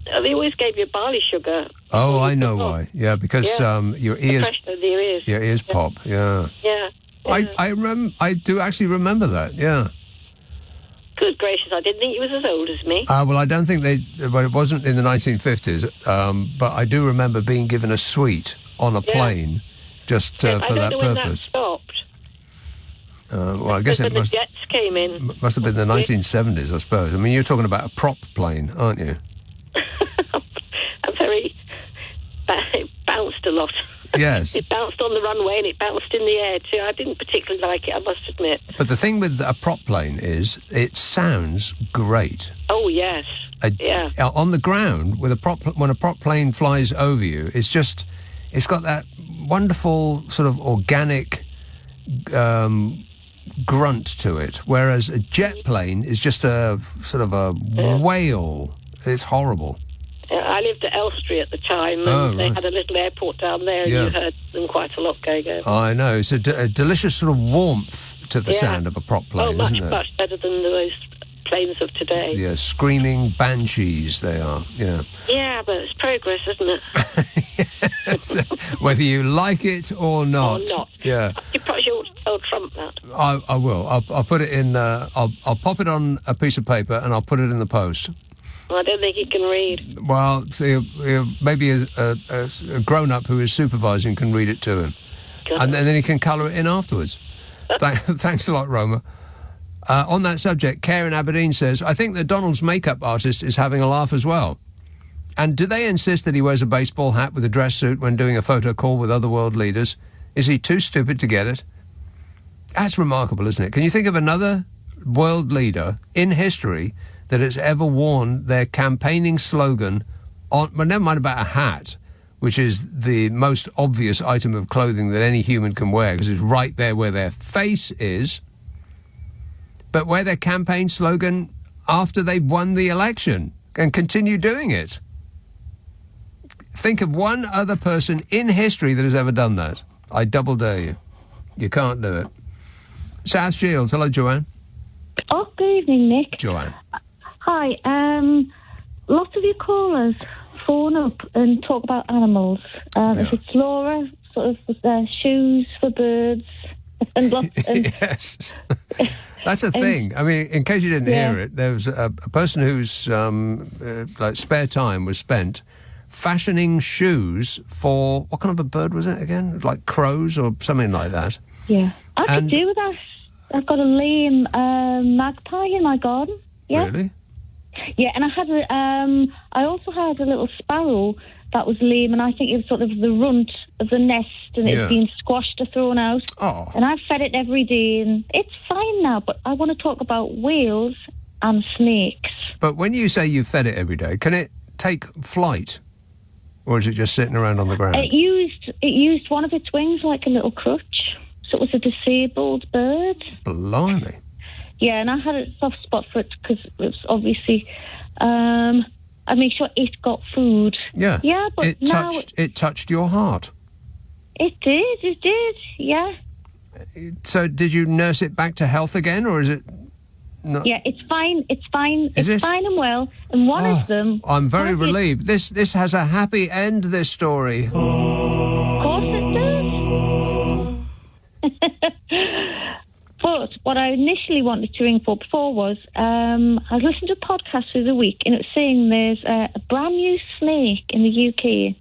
They always gave you barley sugar. Oh, I know why. Yeah, because your ears... The pressure of your ears. Your ears pop, yeah. Yeah. I do actually remember that, yeah. Good gracious, I didn't think you was as old as me. Well, I don't think well, it wasn't in the 1950s, but I do remember being given a sweet on a plane just for that purpose. I don't know when that stopped. Well, I guess when it the jets came in. Must have been the 1970s, I suppose. I mean, you're talking about a prop plane, aren't you? It bounced a lot. Yes. It bounced on the runway and it bounced in the air too. I didn't particularly like it, I must admit. But the thing with a prop plane is it sounds great. Oh, yes. On the ground, when a prop plane flies over you, it's got that wonderful sort of organic grunt to it, whereas a jet plane is just a sort of a wail. It's horrible. I lived at Elstree at the time, and they had a little airport down there, and you heard them quite a lot going over. I know. It's a delicious sort of warmth to the sound of a prop plane, isn't it? Much better than those planes of today. Yeah, screaming banshees they are, yeah. Yeah, but it's progress, isn't it? Yes, whether you like it or not. Yeah. You probably ought to tell Trump that. I will. I'll put it in... I'll pop it on a piece of paper and I'll put it in the post. I don't think he can read. Well, see, maybe a grown-up who is supervising can read it to him. And then he can colour it in afterwards. Thanks a lot, Roma. On that subject, Care in Aberdeen says, I think that Donald's makeup artist is having a laugh as well. And do they insist that he wears a baseball hat with a dress suit when doing a photo call with other world leaders? Is he too stupid to get it? That's remarkable, isn't it? Can you think of another world leader in history that has ever worn their campaigning slogan on, well, never mind about a hat, which is the most obvious item of clothing that any human can wear because it's right there where their face is, but wear their campaign slogan after they've won the election and continue doing it. Think of one other person in history that has ever done that. I double dare you. You can't do it. South Shields. Hello, Joanne. Oh, good evening, Nick. Joanne. Hi. Lots of your callers phone up and talk about animals. If it's Laura, sort of shoes for birds. And lots, yes. That's a thing. I mean, in case you didn't hear it, there was a person whose spare time was spent fashioning shoes for, what kind of a bird was it again? Like crows or something like that. Yeah. I could do with that. I've got a lame magpie in my garden. Yeah. Really? Yeah, and I also had a little sparrow that was lame, and I think it was sort of the runt of the nest, and it's been squashed or thrown out. Oh. And I've fed it every day, and it's fine now, but I want to talk about whales and snakes. But when you say you fed it every day, can it take flight? Or is it just sitting around on the ground? It used one of its wings like a little crutch, so it was a disabled bird. Blimey. Yeah, and I had a soft spot for it because it was obviously... I made sure it got food. Yeah. Yeah, but it touched your heart. It did, yeah. So did you nurse it back to health again, or is it not? Yeah, it's fine. It's fine and well. And one of them... I'm very relieved. This has a happy end, this story. Of course it does. But what I initially wanted to ring for before was, I was listening to a podcast through the week, and it was saying there's a brand new snake in the UK.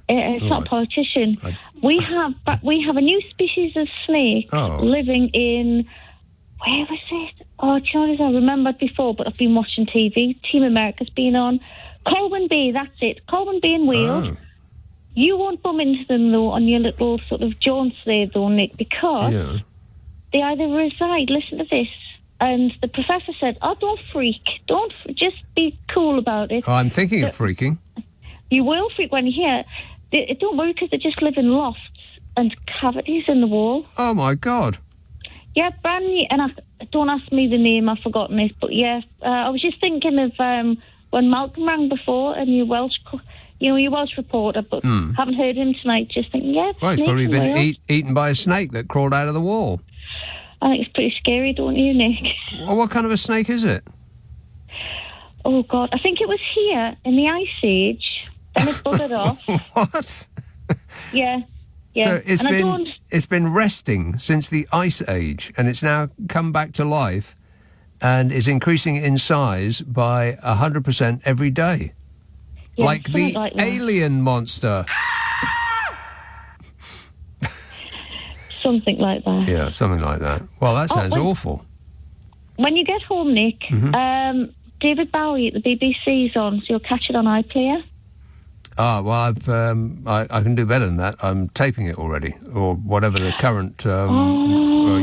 It's not a politician. We have a new species of snake living in, where was it? Oh, do you know, I remembered before, but I've been watching TV. Team America's been on. Colwyn Bay, that's it. Colwyn Bay in Wales. Oh. You won't bump into them, though, on your little sort of jaunt there, though, Nick, because... Yeah. They either reside, listen to this, and the professor said, don't freak. Just be cool about it. I'm thinking of freaking. You will freak when you hear. Don't worry, because they just live in lofts and cavities in the wall. Oh, my God. Yeah, brand new. And don't ask me the name, I've forgotten it. But, yeah, I was just thinking of when Malcolm rang before, and your Welsh reporter, but haven't heard him tonight. Just thinking, yeah, well, he's probably been eaten by a snake that crawled out of the wall. I think it's pretty scary, don't you, Nick? Well, what kind of a snake is it? Oh, God. I think it was here in the Ice Age. Then it buggered off. What? Yeah. So it's been resting since the Ice Age, and it's now come back to life and is increasing in size by 100% every day. Yeah, like the alien monster. Something like that. Yeah, something like that. Well, that sounds awful. When you get home, Nick, David Bowie at the BBC's on, so you'll catch it on iPlayer. Ah, well, I can do better than that. I'm taping it already, or whatever the current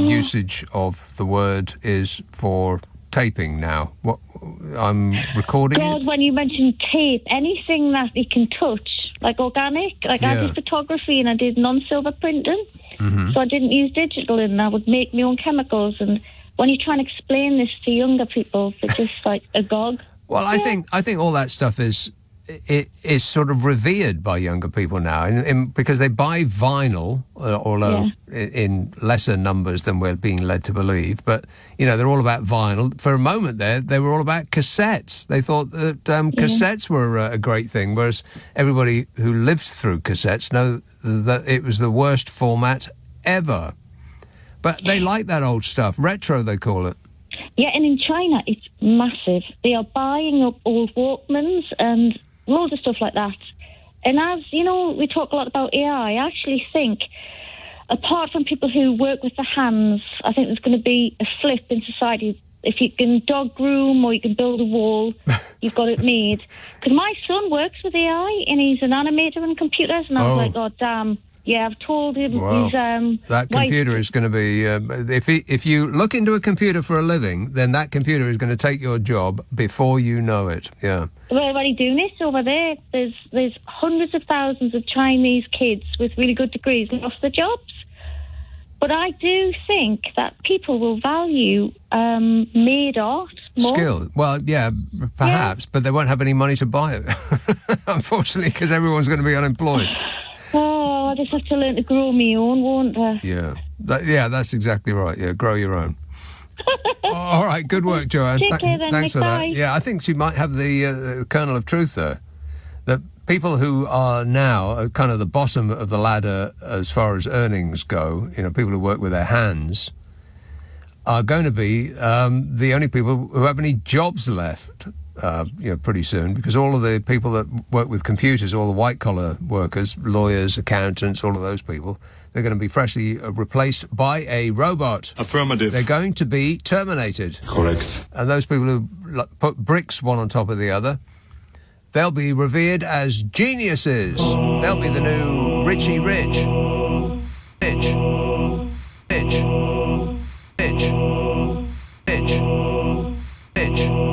usage of the word is for taping now. What I'm recording God, it. when you mention tape, anything that you can touch, like organic, I did photography and I did non-silver printing, so I didn't use digital, and I would make my own chemicals. And when you try and explain this to younger people, they're just like agog. Well, I think all that stuff is sort of revered by younger people now, because they buy vinyl, although in lesser numbers than we're being led to believe. But, they're all about vinyl. For a moment there, they were all about cassettes. They thought that cassettes were a great thing, whereas everybody who lived through cassettes know that it was the worst format ever. But they like that old stuff. Retro, they call it. Yeah, and in China, it's massive. They are buying up old Walkmans and loads of stuff like that. And as you know, we talk a lot about AI. I actually think, apart from people who work with the hands, I think there's going to be a flip in society. If you can dog groom or you can build a wall, you've got it made. Because my son works with AI and he's an animator in computers, and I was like, oh damn. Yeah, I've told him. Well, he's, that computer is going to be... if you look into a computer for a living, then that computer is going to take your job before you know it, yeah. We're already doing this over there. There's hundreds of thousands of Chinese kids with really good degrees lost their jobs. But I do think that people will value made art more. Skill. Well, yeah, perhaps, but they won't have any money to buy it, unfortunately, because everyone's going to be unemployed. Oh, I just have to learn to grow my own, won't I? Yeah. That's exactly right. Yeah, grow your own. All right, good work, Joanne. Take care then, Thanks for that. bye. Yeah, I think she might have the kernel of truth there. That people who are now at kind of the bottom of the ladder as far as earnings go, people who work with their hands, are going to be the only people who have any jobs left. Pretty soon, because all of the people that work with computers, all the white-collar workers, lawyers, accountants, all of those people, they're going to be freshly replaced by a robot. Affirmative. They're going to be terminated. Correct. And those people who put bricks one on top of the other, they'll be revered as geniuses. They'll be the new Richie Rich. Rich. Rich. Rich. Rich. Rich.